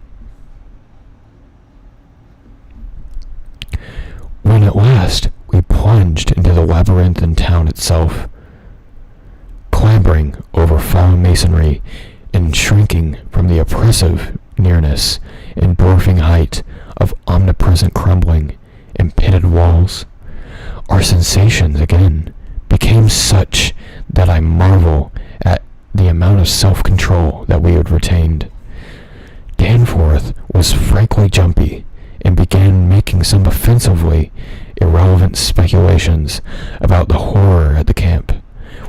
When at last we plunged into the labyrinthine town itself, clambering over fallen masonry and shrinking from the oppressive nearness and dwarfing height of omnipresent crumbling and pitted walls, our sensations again became such that I marvel at the amount of self-control that we had retained. Danforth was frankly jumpy and began making some offensively irrelevant speculations about the horror at the camp,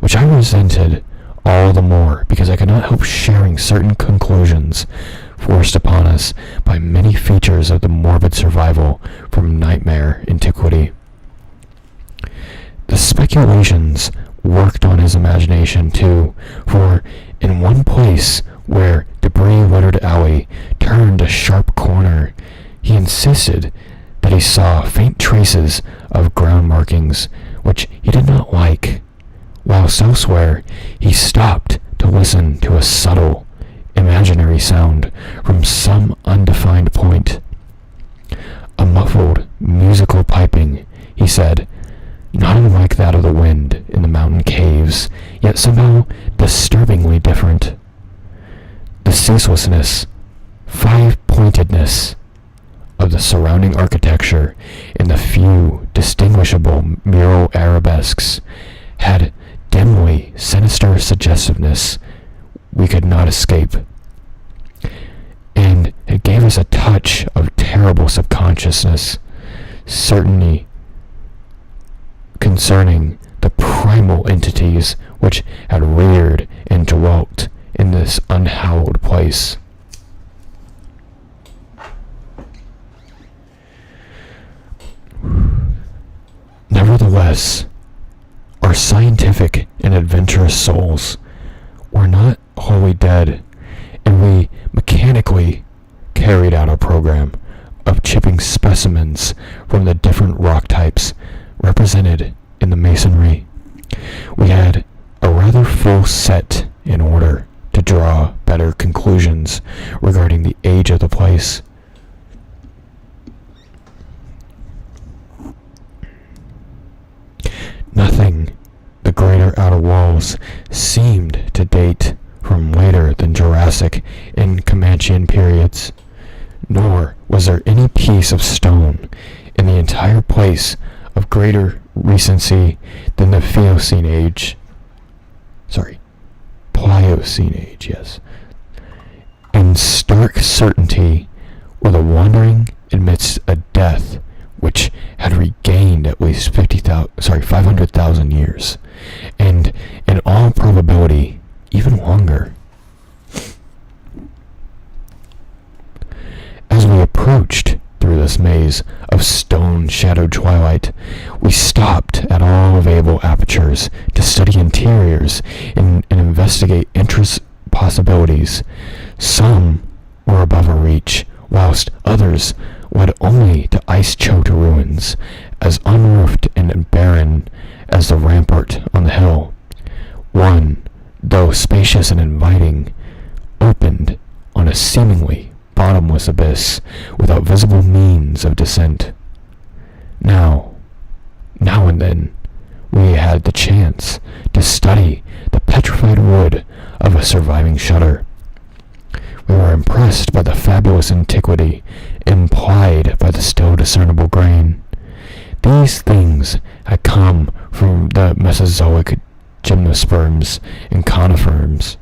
which I resented all the more because I could not help sharing certain conclusions forced upon us by many features of the morbid survival from nightmare antiquity. The speculations worked on his imagination too, for in one place where debris-littered alley turned a sharp corner, he insisted that he saw faint traces of ground markings, which he did not like, whilst elsewhere he stopped to listen to a subtle, imaginary sound from some undefined point. A muffled, musical piping, he said, not unlike that of the wind in the mountain caves, yet somehow disturbingly different. The ceaselessness, five-pointedness of the surrounding architecture and the few distinguishable mural arabesques had dimly sinister suggestiveness we could not escape, and it gave us a touch of terrible subconsciousness, certainty concerning the primal entities which had reared and dwelt in this unhallowed place. Nevertheless, our scientific and adventurous souls were not wholly dead, and we mechanically carried out our program of chipping specimens from the different rock types represented in the masonry. We had a rather full set in order to draw better conclusions regarding the age of the place. Nothing the greater outer walls seemed to date from later than Jurassic and Comanchean periods, nor was there any piece of stone in the entire place of greater recency than the Pliocene age. Yes. In stark certainty were the wandering amidst a death which had regained at least 500,000 years, and in all probability even longer. As we approached through this maze of stone-shadowed twilight, we stopped at all available apertures to study interiors and investigate entrance possibilities. Some were above our reach, whilst others led only to ice-choked ruins, as unroofed and barren as the rampart on the hill. One, though spacious and inviting, opened on a seemingly bottomless abyss without visible means of descent. Now and then, we had the chance to study the petrified wood of a surviving shutter. We were impressed by the fabulous antiquity implied by the still discernible grain. These things had come from the Mesozoic gymnosperms and conifers,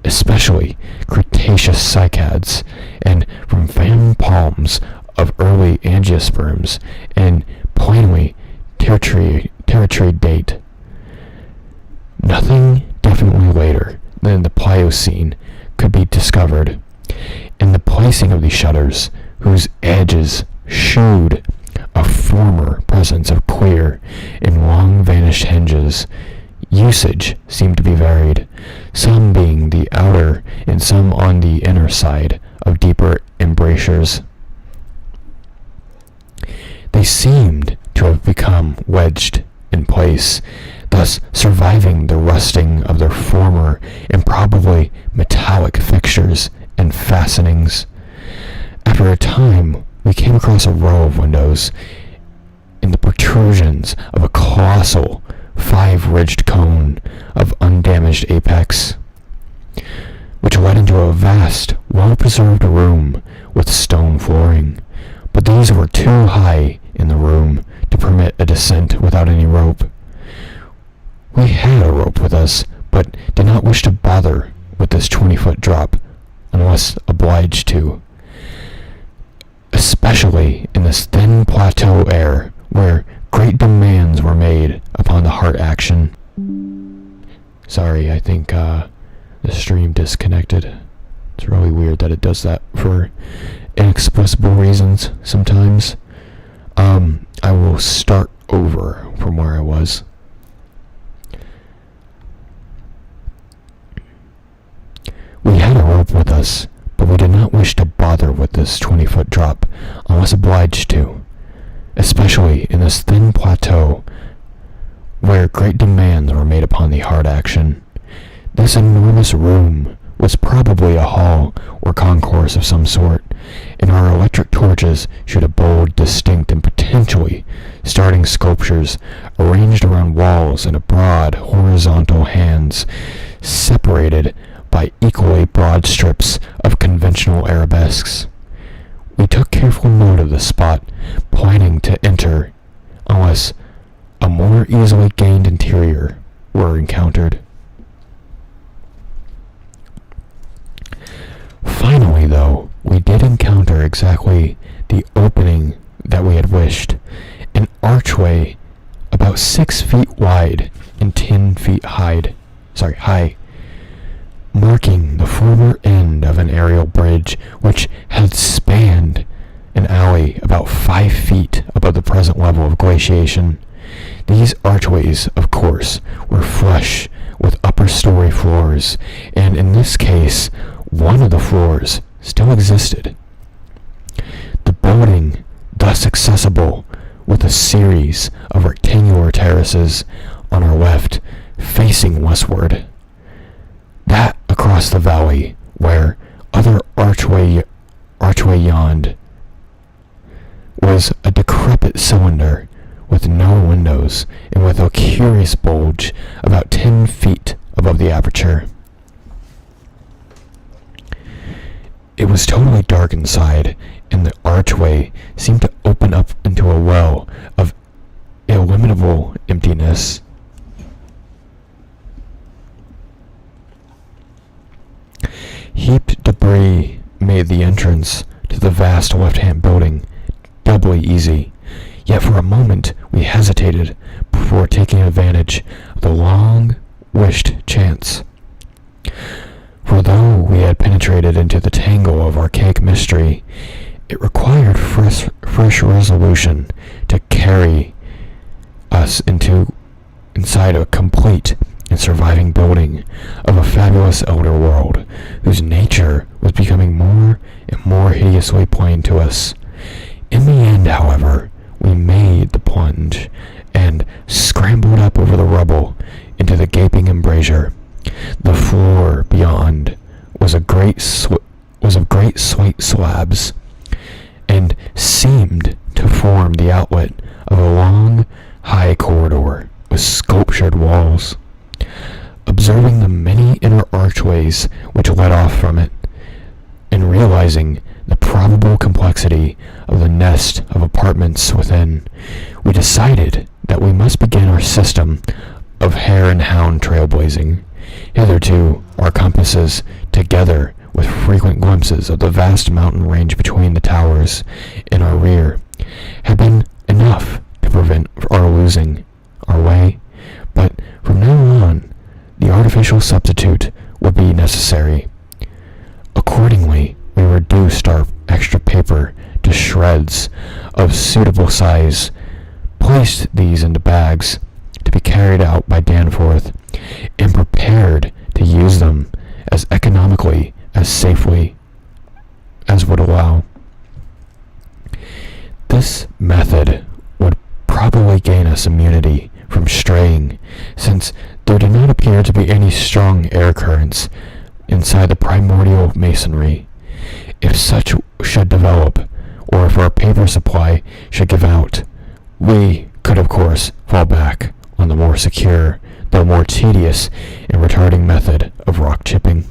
especially Cretaceous cycads, and from fan palms of early angiosperms and plainly tertiary date. Nothing definitely later than the Pliocene could be discovered, and the placing of these shutters, whose edges showed a former presence of queer and long-vanished hinges, usage seemed to be varied, some being the outer and some on the inner side of deeper embrasures. They seemed to have become wedged in place, thus surviving the rusting of their former and probably metallic fixtures and fastenings. After a time, we came across a row of windows in the protrusions of a colossal 5-ridged cone of undamaged apex, which led into a vast, well-preserved room with stone flooring, but these were too high in the room to permit a descent without any rope. We had a rope with us, but did not wish to bother with this 20-foot drop unless obliged to, especially in this thin plateau air where great demands were made upon the heart action. Sorry, I think the stream disconnected. It's really weird that it does that for inexplicable reasons sometimes. I will start over from where I was. We had a rope with us, but we did not wish to bother with this 20-foot drop unless obliged to, especially in this thin plateau where great demands were made upon the heart action. This enormous room was probably a hall or concourse of some sort, and our electric torches showed a bold, distinct, and potentially starting sculptures arranged around walls in a broad, horizontal hands, separated by equally broad strips of conventional arabesques. We took careful note of the spot, planning to enter unless a more easily gained interior were encountered. Finally, though, we did encounter exactly the opening that we had wished, an archway about 6 feet wide and 10 feet high, marking the former end of an aerial bridge which had spanned an alley about 5 feet above the present level of glaciation. These archways, of course, were flush with upper story floors, and in this case, one of the floors still existed. The building, thus accessible with a series of rectangular terraces on our left, facing westward. That across the valley, where other archway yawned, was a decrepit cylinder with no windows and with a curious bulge about 10 feet above the aperture. It was totally dark inside, and the archway seemed to open up into a well of illimitable emptiness. Heaped debris made the entrance to the vast left-hand building doubly easy, yet for a moment we hesitated before taking advantage of the long-wished chance. For though we had penetrated into the tangle of archaic mystery, it required fresh resolution to carry us inside a complete and surviving building of a fabulous elder world, whose nature was becoming more and more hideously plain to us. In the end, however, we made the plunge and scrambled up over the rubble into the gaping embrasure. The floor beyond was of great slate slabs, and seemed to form the outlet of a long, high corridor with sculptured walls. Observing the many inner archways which led off from it, and realizing the probable complexity of the nest of apartments within, we decided that we must begin our system of hare and hound trailblazing. Hitherto, our compasses, together with frequent glimpses of the vast mountain range between the towers in our rear, had been enough to prevent our losing our way, but from now on, artificial substitute would be necessary. Accordingly, we reduced our extra paper to shreds of suitable size, placed these into bags to be carried out by Danforth, and prepared to use them as economically, as safely as would allow. This method would probably gain us immunity from straying, since there did not appear to be any strong air currents inside the primordial masonry. If such should develop, or if our paper supply should give out, we could of course fall back on the more secure, though more tedious and retarding method of rock chipping.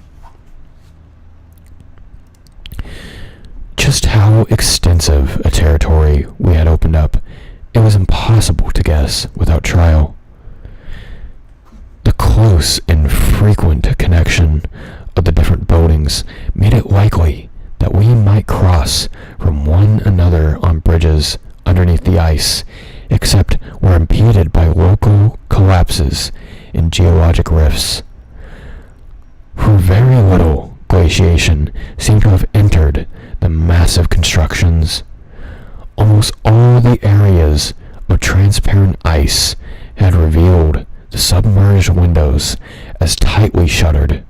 Just how extensive a territory we had opened up, it was impossible to guess without trial. The close and frequent connection of the different buildings made it likely that we might cross from one another on bridges underneath the ice, except were impeded by local collapses and geologic rifts. For very little glaciation seemed to have entered the massive constructions. Almost all the areas of transparent ice had revealed the submerged windows as tightly shuttered,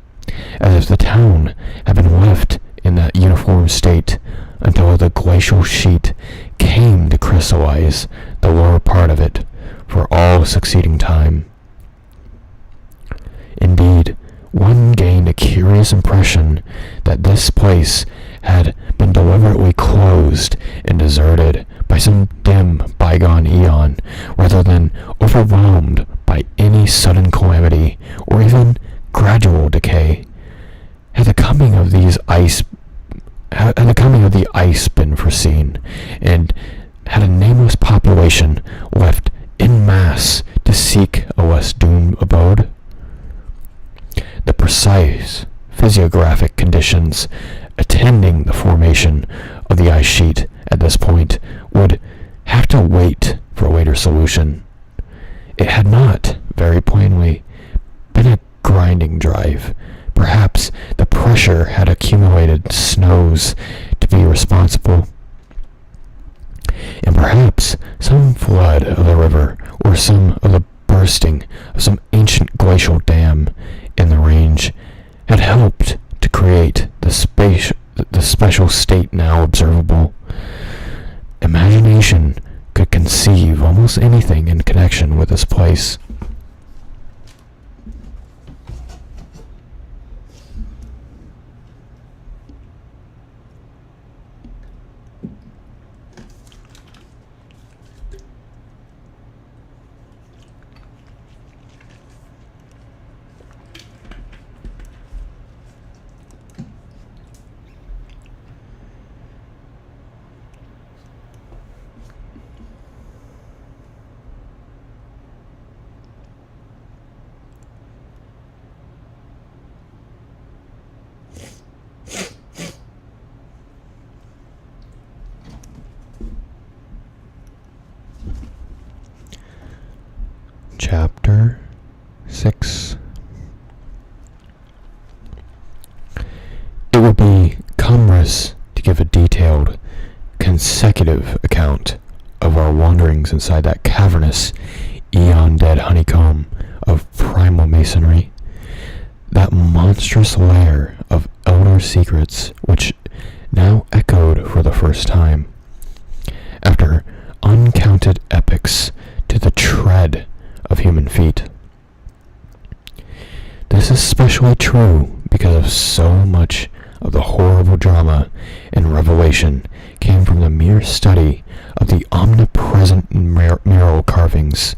as if the town had been left in that uniform state until the glacial sheet came to crystallize the lower part of it for all succeeding time. Indeed, one gained a curious impression that this place had been deliberately closed and deserted by some dim bygone eon, rather than overwhelmed by any sudden calamity or even gradual decay. Had the coming of the ice been foreseen, and had a nameless population left en masse to seek a less doomed abode? The precise physiographic conditions attending the formation of the ice sheet at this point would have to wait for a later solution. It had not, very plainly, been a grinding drive. Perhaps the pressure had accumulated snows to be responsible, and perhaps some flood of the river or some of the bursting of some ancient glacial dam in the range had helped to create the special state now observable. Imagination could conceive almost anything in connection with this place. Chapter 6. It would be cumbrous to give a detailed, consecutive account of our wanderings inside that cavernous, eon-dead honeycomb of primal masonry, that monstrous layer of elder secrets which now echoed for the first time, after uncounted epochs, to the tread of human feet. This is especially true because of so much of the horrible drama and revelation came from the mere study of the omnipresent mural carvings.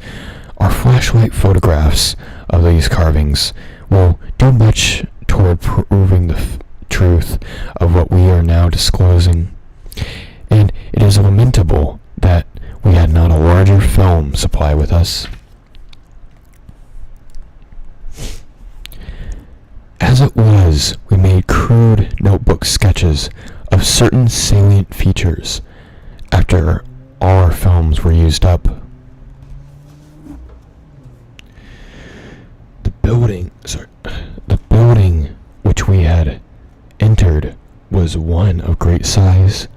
Our flashlight photographs of these carvings will do much toward proving the truth of what we are now disclosing, and it is lamentable that we had not a larger film supply with us. As it was, we made crude notebook sketches of certain salient features after all our films were used up. The The building which we had entered was one of great size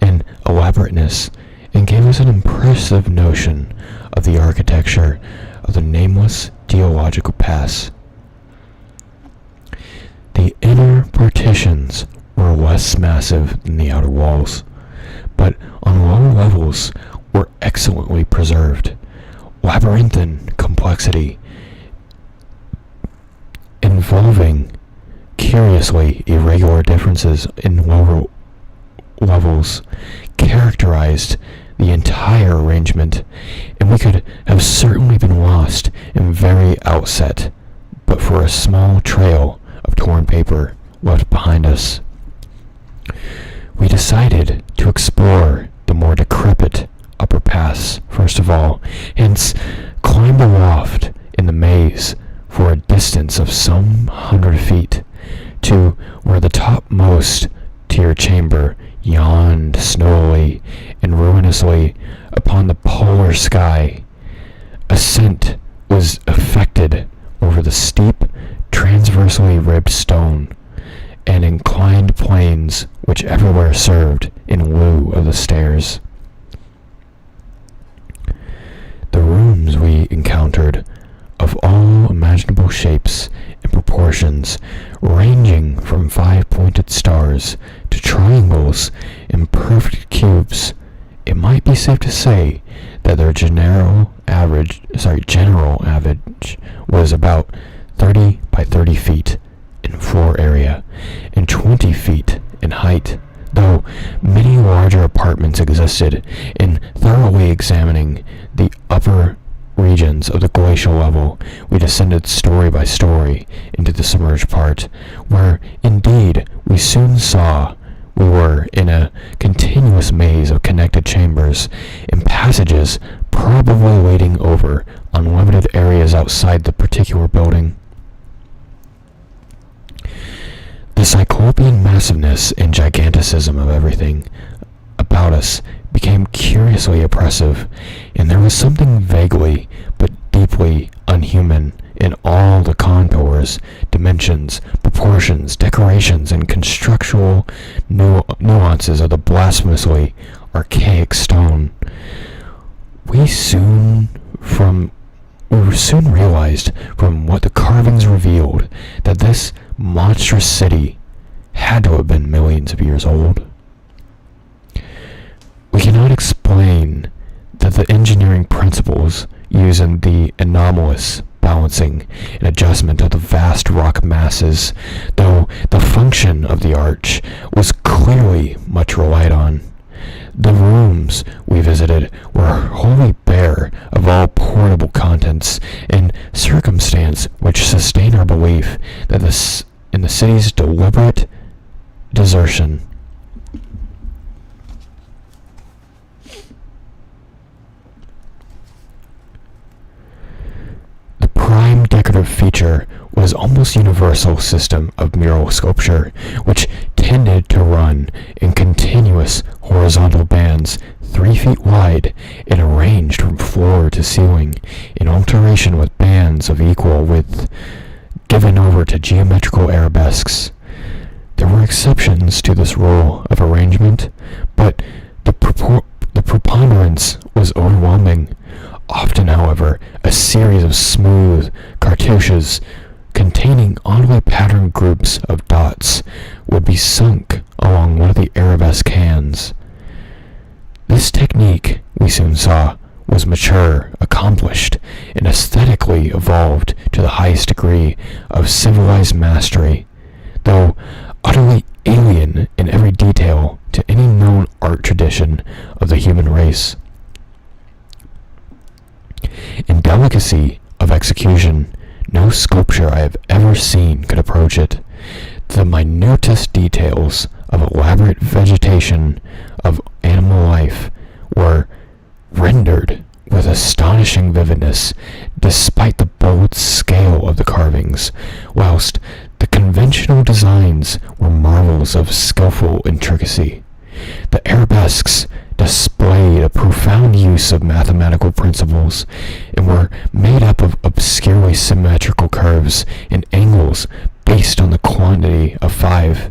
and elaborateness, and gave us an impressive notion of the architecture of the nameless geological pass. The inner partitions were less massive than the outer walls, but on lower levels were excellently preserved. Labyrinthine complexity involving curiously irregular differences in lower levels characterized the entire arrangement, and we could have certainly been lost in very outset but for a small trail of torn paper left behind us. We decided to explore the more decrepit upper pass first of all, hence climbed aloft in the maze for a distance of some 100 feet to where the topmost tier chamber yawned snowily and ruinously upon the polar sky. Ascent was effected over the steep, transversely ribbed stone and inclined planes which everywhere served in lieu of the stairs. The rooms we encountered, of all imaginable shapes and proportions, ranging from 5-pointed stars to triangles and perfect cubes, it might be safe to say that their general average was about 30 by 30 feet in floor area and 20 feet in height, though many larger apartments existed. In thoroughly examining the upper regions of the glacial level, we descended story by story into the submerged part, where indeed we soon saw we were in a continuous maze of connected chambers and passages, probably leading over unlimited areas outside the particular building. The cyclopean massiveness and giganticism of everything about us became curiously oppressive, and there was something vaguely but deeply unhuman in all the contours, dimensions, proportions, decorations, and constructural nuances of the blasphemously archaic stone. We soon realized from what the carvings revealed that this monstrous city had to have been millions of years old. We cannot explain that the engineering principles used in the anomalous balancing and adjustment of the vast rock masses, though the function of the arch was clearly much relied on. The rooms we visited were wholly bare of all portable contents, and circumstance which sustained our belief that in the city's deliberate desertion. The prime decorative feature was almost universal system of mural sculpture, which tended to run in continuous horizontal bands 3 feet wide and arranged from floor to ceiling in alternation with bands of equal width given over to geometrical arabesques. There were exceptions to this rule of arrangement, but the preponderance was overwhelming. Often, however, a series of smooth cartouches containing oddly patterned groups of dots would be sunk along one of the arabesque hands. This technique, we soon saw, was mature, accomplished, and aesthetically evolved to the highest degree of civilized mastery, though utterly alien in every detail to any known art tradition of the human race. In delicacy of execution, no sculpture I have ever seen could approach it. The minutest details of elaborate vegetation of animal life were rendered with astonishing vividness despite the bold scale of the carvings, whilst the conventional designs were marvels of skillful intricacy. The arabesques displayed a profound use of mathematical principles and were made up of obscurely symmetrical curves and angles based on the quantity of 5.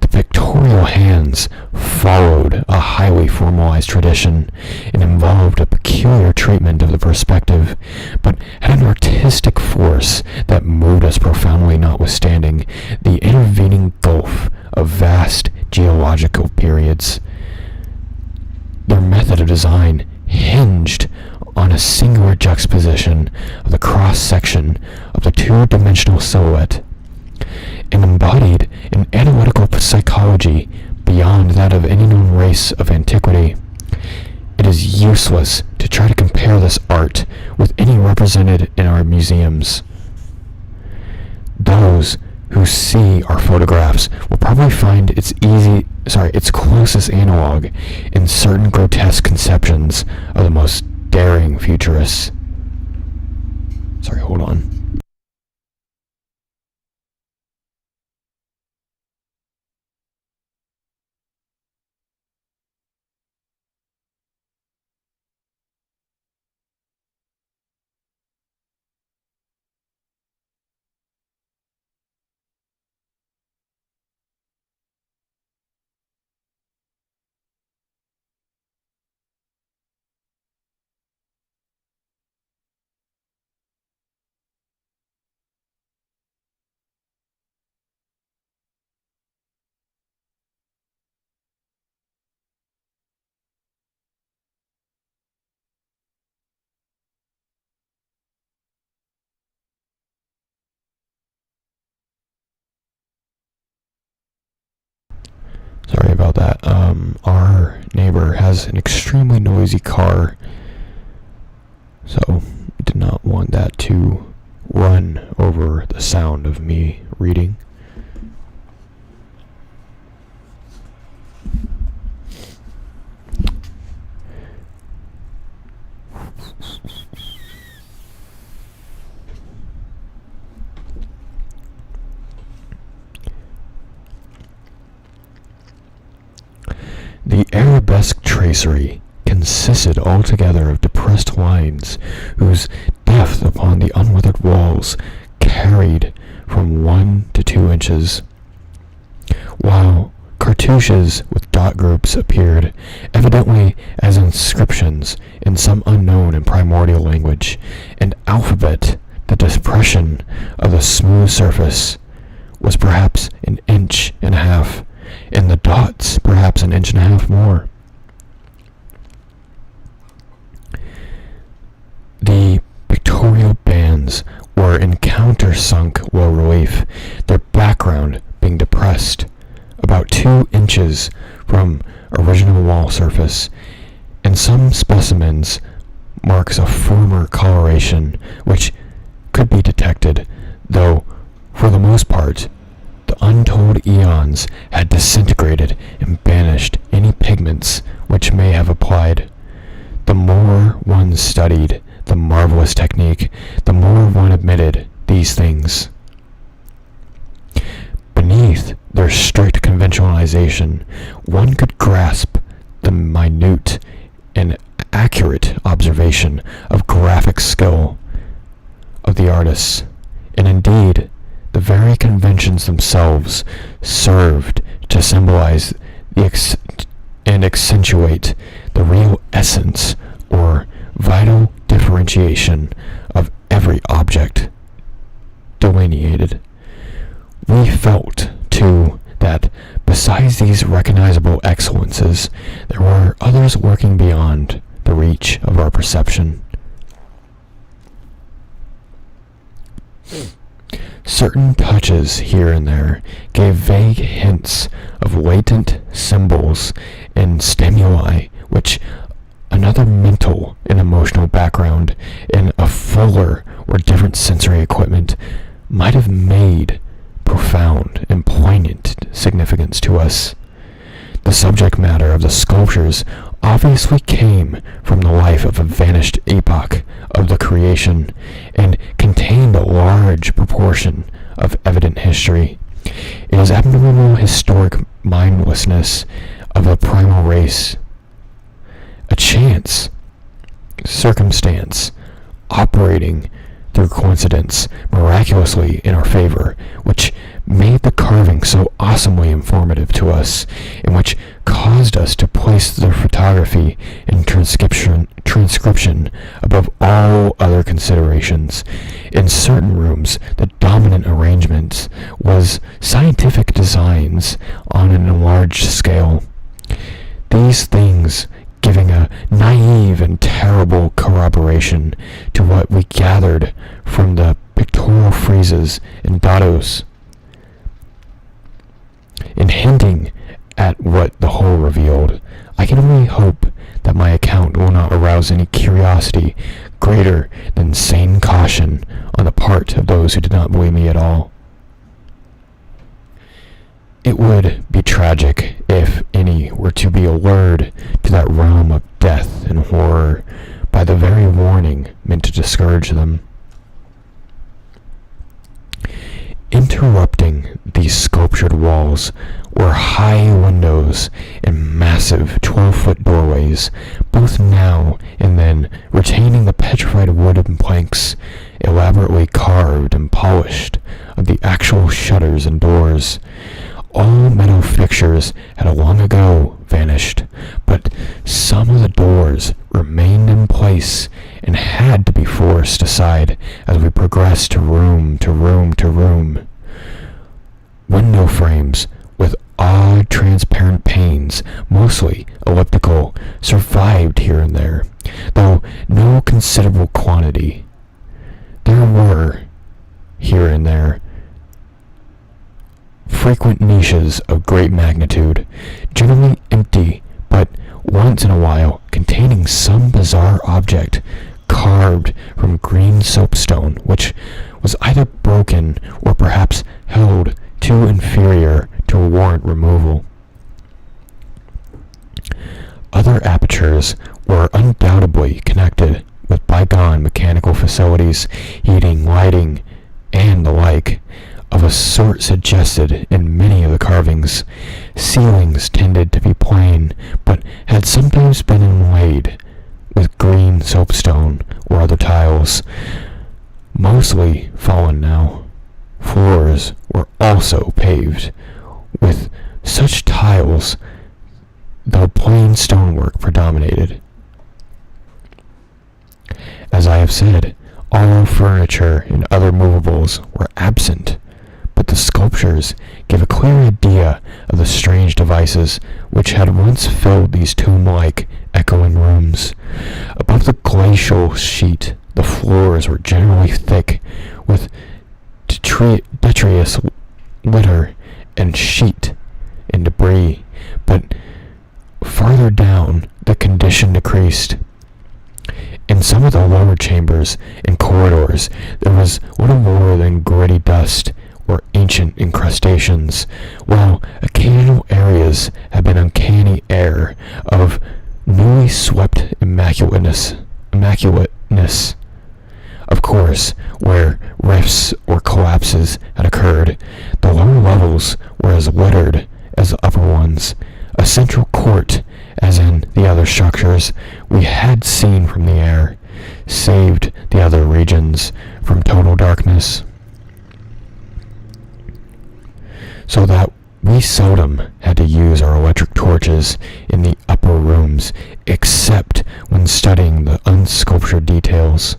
The pictorial hands followed a highly formalized tradition and involved a peculiar treatment of the perspective, but had an artistic force that moved us profoundly, notwithstanding the intervening gulf of vast geological periods. Their method of design hinged on a singular juxtaposition of the cross-section of the two-dimensional silhouette, and embodied an analytical psychology beyond that of any known race of antiquity. It is useless to try to compare this art with any represented in our museums. Those who see our photographs will probably find its closest analog in certain grotesque conceptions of the most daring futurists. Hold on. Sorry about that. Our neighbor has an extremely noisy car, so did not want that to run over the sound of me reading. The arabesque tracery consisted altogether of depressed lines whose depth upon the unweathered walls carried from 1 to 2 inches, while cartouches with dot groups appeared, evidently as inscriptions in some unknown and primordial language, and alphabet. The depression of the smooth surface was perhaps 1.5 inches, and the dots perhaps 1.5 inches more. The pictorial bands were in countersunk low relief, their background being depressed about 2 inches from original wall surface. In some specimens marks a former coloration which could be detected, though for the most part the untold eons had disintegrated and banished any pigments which may have applied. The more one studied the marvelous technique, the more one admitted these things. Beneath their strict conventionalization, one could grasp the minute and accurate observation of graphic skill of the artists, and indeed the very conventions themselves served to symbolize and accentuate the real essence or vital differentiation of every object delineated. We felt, too, that besides these recognizable excellences, there were others working beyond the reach of our perception. Certain touches here and there gave vague hints of latent symbols and stimuli which another mental and emotional background and a fuller or different sensory equipment might have made profound and poignant significance to us. The subject matter of the sculptures obviously came from the life of a vanished epoch of the creation and contained a large proportion of evident history. It is abnormal historic mindlessness of a primal race a chance, circumstance, operating through coincidence miraculously in our favor, which made the carving so awesomely informative to us, and which caused us to place the photography and transcription above all other considerations. In certain rooms, the dominant arrangement was scientific designs on an enlarged scale. These things giving a naive and terrible corroboration to what we gathered from the pictorial friezes and dados, and hinting at what the whole revealed. I can only hope that my account will not arouse any curiosity greater than sane caution on the part of those who did not believe me at all. It would be tragic if any were to be allured to that realm of death and horror by the very warning meant to discourage them. Interrupting these sculptured walls were high windows and massive 12-foot doorways, both now and then retaining the petrified wooden planks, elaborately carved and polished, of the actual shutters and doors. All metal fixtures had long ago vanished, but some of the doors remained in place and had to be forced aside as we progressed to room to room to room. Window frames with odd transparent panes, mostly elliptical, survived here and there, though no considerable quantity. There were, here and there, frequent niches of great magnitude, generally empty, but once in a while containing some bizarre object carved from green soapstone, which was either broken or perhaps held too inferior to warrant removal. Other apertures were undoubtedly connected with bygone mechanical facilities, heating, lighting, and the like, of a sort suggested in many of the carvings. Ceilings tended to be plain, but had sometimes been inlaid with green soapstone or other tiles, mostly fallen now. Floors were also paved with such tiles, though plain stonework predominated. As I have said, all furniture and other movables were absent, but the sculptures give a clear idea of the strange devices which had once filled these tomb-like, echoing rooms. Above the glacial sheet, the floors were generally thick with detritus litter and sheet and debris, but farther down the condition decreased. In some of the lower chambers and corridors there was little more than gritty dust or ancient incrustations, while occasional areas had an uncanny air of newly swept immaculateness. Of course, where rifts or collapses had occurred, the lower levels were as littered as the upper ones. A central court, as in the other structures we had seen from the air, saved the other regions from total darkness, so that we seldom had to use our electric torches in the upper rooms, except when studying the unsculptured details.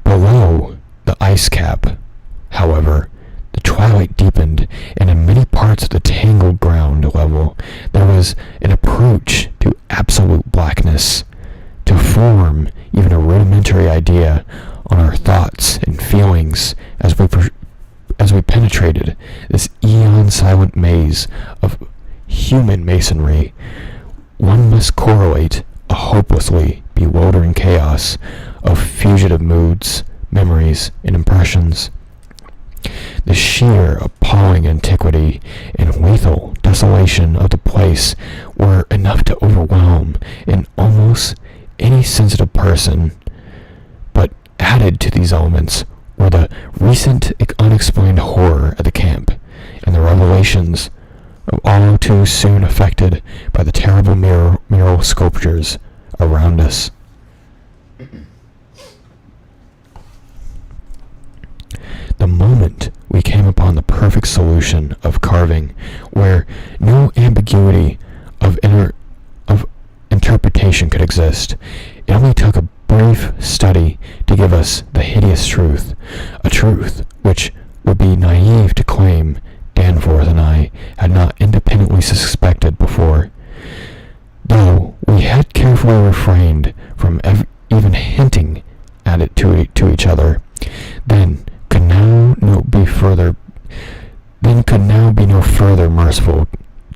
Below the ice cap, however, the twilight deepened, and in many parts of the tangled ground level there was an approach to absolute blackness. To form even a rudimentary idea on our thoughts and feelings as we penetrated this eon-silent maze of human masonry, one must correlate a hopelessly bewildering chaos of fugitive moods, memories, and impressions. The sheer appalling antiquity and lethal desolation of the place were enough to overwhelm in almost any sensitive person, but added to these elements were the recent unexplained horror at the camp and the revelations all too soon affected by the terrible mural sculptures around us. The moment we came upon the perfect solution of carving, where no ambiguity of interpretation could exist, it only took a brief study to give us the hideous truth, a truth which would be naive to claim Danforth and I had not independently suspected before, though we had carefully refrained from even hinting at it to each other. Then could now be no further merciful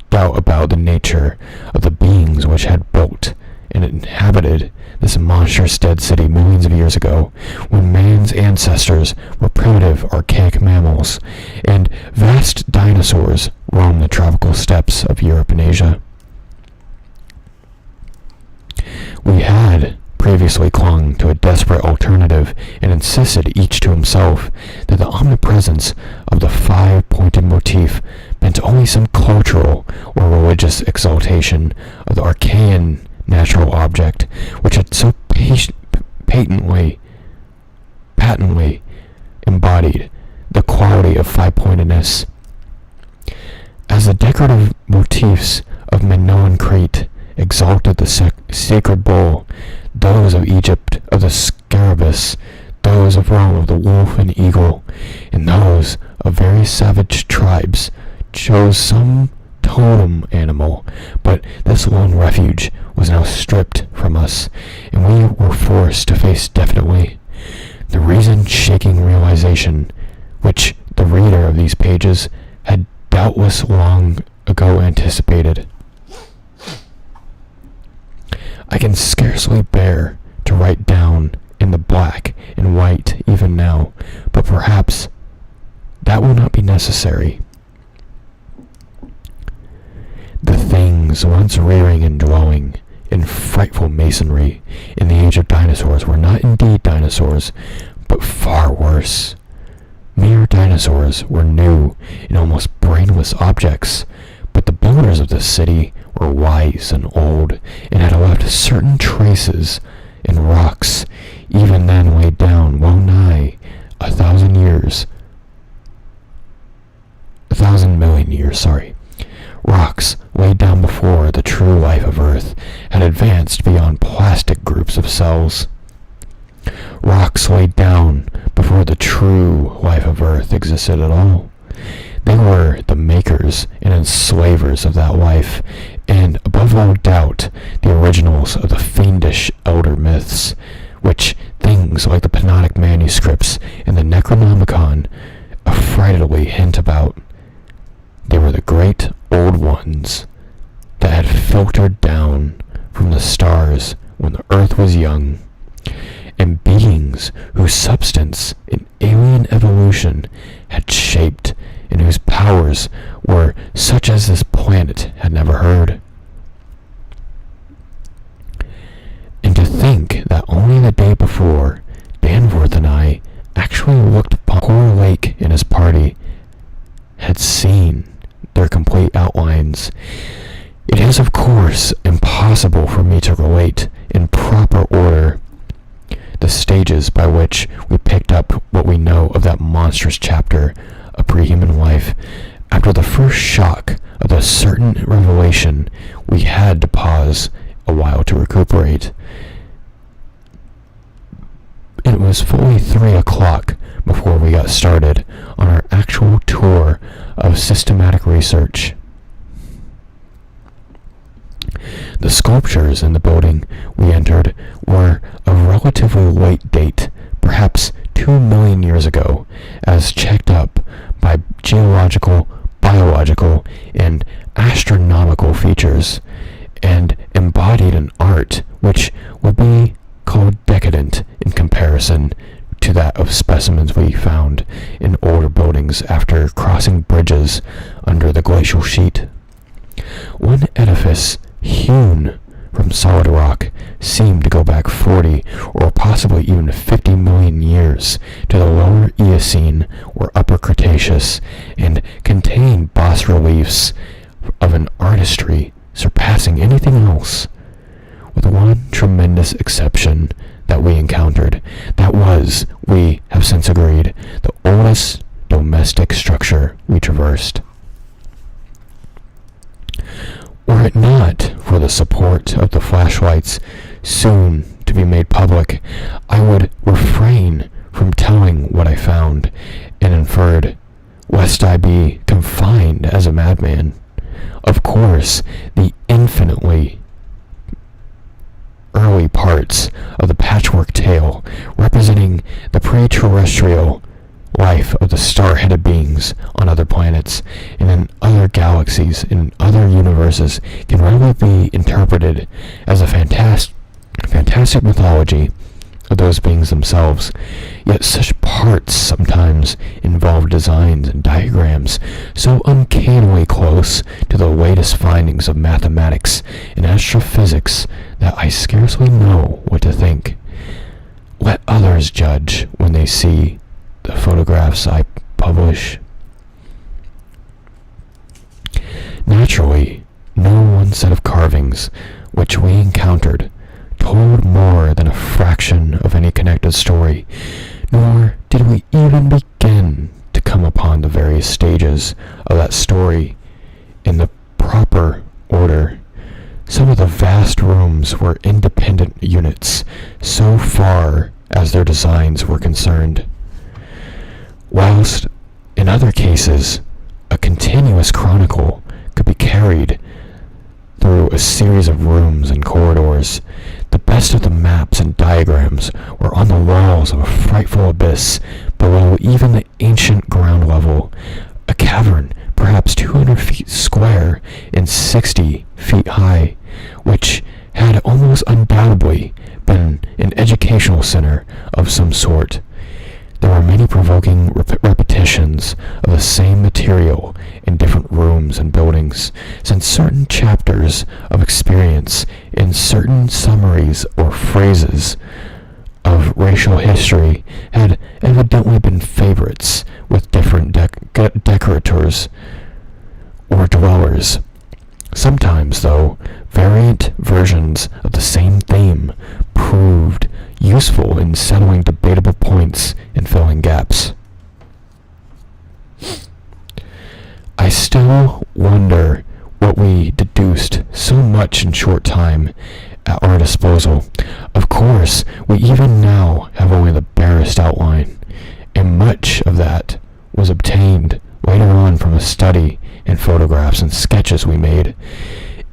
doubt about the nature of the beings which had built and inhabited this monstrous dead city millions of years ago, when man's ancestors were primitive archaic mammals, and vast dinosaurs roamed the tropical steppes of Europe and Asia. We had previously clung to a desperate alternative and insisted, each to himself, that the omnipresence of the five-pointed motif meant only some cultural or religious exaltation of the archaean natural object, which had so patently embodied the quality of five-pointedness. As the decorative motifs of Minoan Crete exalted the sacred bull, those of Egypt of the scarabus, those of Rome of the wolf and eagle, and those of very savage tribes chose some totem animal, but this lone refuge was now stripped from us, and we were forced to face definitely the reason-shaking realization which the reader of these pages had doubtless long ago anticipated. I can scarcely bear to write down in the black and white even now, but perhaps that will not be necessary. The things once rearing and dwelling in frightful masonry in the age of dinosaurs were not indeed dinosaurs, but far worse. Mere dinosaurs were new and almost brainless objects, but the builders of this city were wise and old, and had left certain traces in rocks, even then laid down well nigh 1,000 million years, Rocks laid down before the true life of Earth had advanced beyond plastic groups of cells. Rocks laid down before the true life of Earth existed at all. They were the makers and enslavers of that life, and above all doubt, the originals of the fiendish elder myths, which things like the Pentateuch manuscripts and the Necronomicon affrightedly hint about. They were the great old ones that had filtered down from the stars when the earth was young, and beings whose substance in alien evolution had shaped, and whose powers were such as this planet had never heard. And to think that only the day before, Danforth and I actually looked upon poor Lake and his party, had seen their complete outlines. It is, of course, impossible for me to relate in proper order the stages by which we picked up what we know of that monstrous chapter of pre-human life. After the first shock of the certain revelation, we had to pause a while to recuperate. It was fully 3 o'clock before we got started on our actual tour of systematic research. The sculptures in the building we entered were of relatively late date, perhaps 2 million years ago, as checked up by geological, biological, and astronomical features, and embodied an art which would be called decadent in comparison to that of specimens we found in older buildings after crossing bridges under the glacial sheet. One edifice, hewn from solid rock, seemed to go back 40 or possibly even 50 million years to the lower Eocene or Upper Cretaceous, and contained bas-reliefs of an artistry surpassing anything else, with one tremendous exception that we encountered. That was, we have since agreed, the oldest domestic structure we traversed. Were it not for the support of the flashlights soon to be made public, I would refrain from telling what I found and inferred, lest I be confined as a madman. Of course, the infinitely early parts of the patchwork tale, representing the pre-terrestrial life of the star-headed beings on other planets and in other galaxies and other universes, can readily be interpreted as a fantastic mythology of those beings themselves. Yet such parts sometimes involve designs and diagrams so uncannily close to the latest findings of mathematics and astrophysics that I scarcely know what to think. Let others judge when they see the photographs I publish. Naturally, no one set of carvings which we encountered told more than a fraction of any connected story, nor did we even begin to come upon the various stages of that story in the proper order. Some of the vast rooms were independent units so far as their designs were concerned, whilst in other cases a continuous chronicle could be carried through a series of rooms and corridors. The best of the maps and diagrams were on the walls of a frightful abyss below even the ancient ground level, a cavern perhaps 200 feet square and 60 feet high, which had almost undoubtedly been an educational center of some sort. There were many provoking repetitions of the same material in different rooms and buildings, since certain chapters of experience in certain summaries or phrases of racial history had evidently been favorites with different decorators or dwellers. Sometimes, though, variant versions of the same theme proved useful in settling debatable points and filling gaps. I still wonder what we deduced so much in short time at our disposal. Of course, we even now have only the barest outline, and much of that was obtained later on from a study and photographs and sketches we made.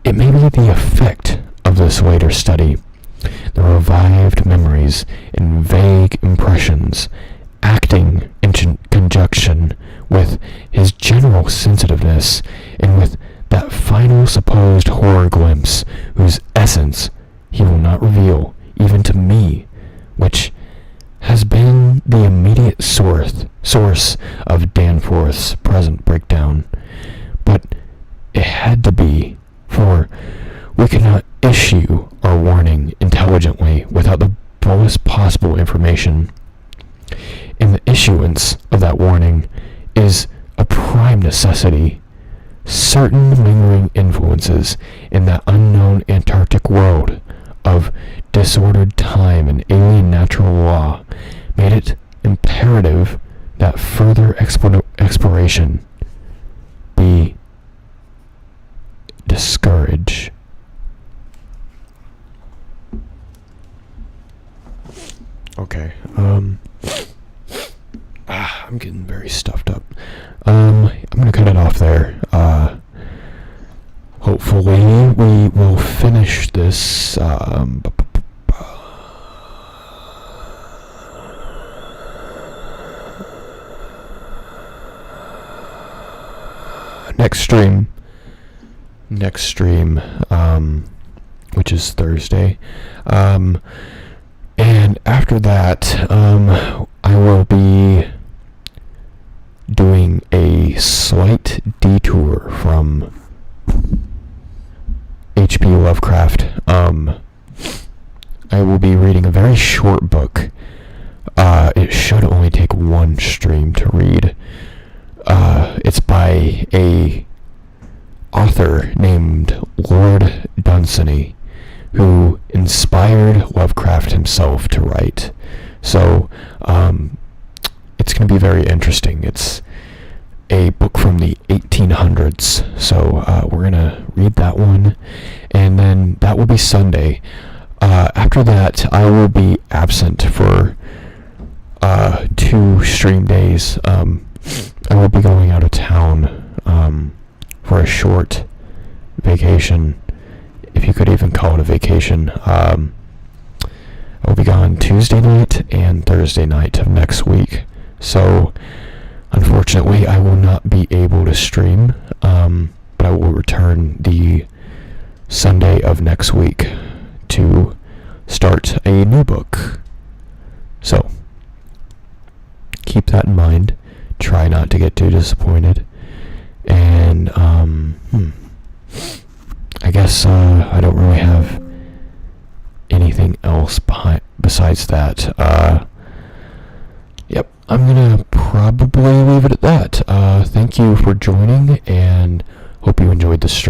It may be the effect of this later study, the revived memories and vague impressions, acting in conjunction with his general sensitiveness and with that final supposed horror glimpse whose essence he will not reveal even to me, which has been the immediate source of Danforth's present breakdown. But it had to be, for we could not issue our warning intelligently without the fullest possible information. And the issuance of that warning is a prime necessity. Certain lingering influences in that unknown Antarctic world of disordered time and alien natural law made it imperative that further exploration be discouraged. Okay, I'm getting very stuffed up. I'm gonna cut it off there. Hopefully we will finish this, next stream, which is Thursday. And after that, I will be doing a slight detour from H.P. Lovecraft. I will be reading a very short book. It should only take one stream to read. It's by a author named Lord Dunsany, who inspired Lovecraft himself to write. So it's going to be very interesting. It's a book from the 1800s, so we're going to read that one, and then that will be Sunday. After that, I will be absent for 2 stream days. I will be going out of town for a short vacation, if you could even call it a vacation. I will be gone Tuesday night and Thursday night of next week, so unfortunately I will not be able to stream, but I will return the Sunday of next week to start a new book. So keep that in mind. Try not to get too disappointed. And I guess I don't really have anything else besides that. Yep, I'm gonna probably leave it at that. Thank you for joining, and hope you enjoyed the stream.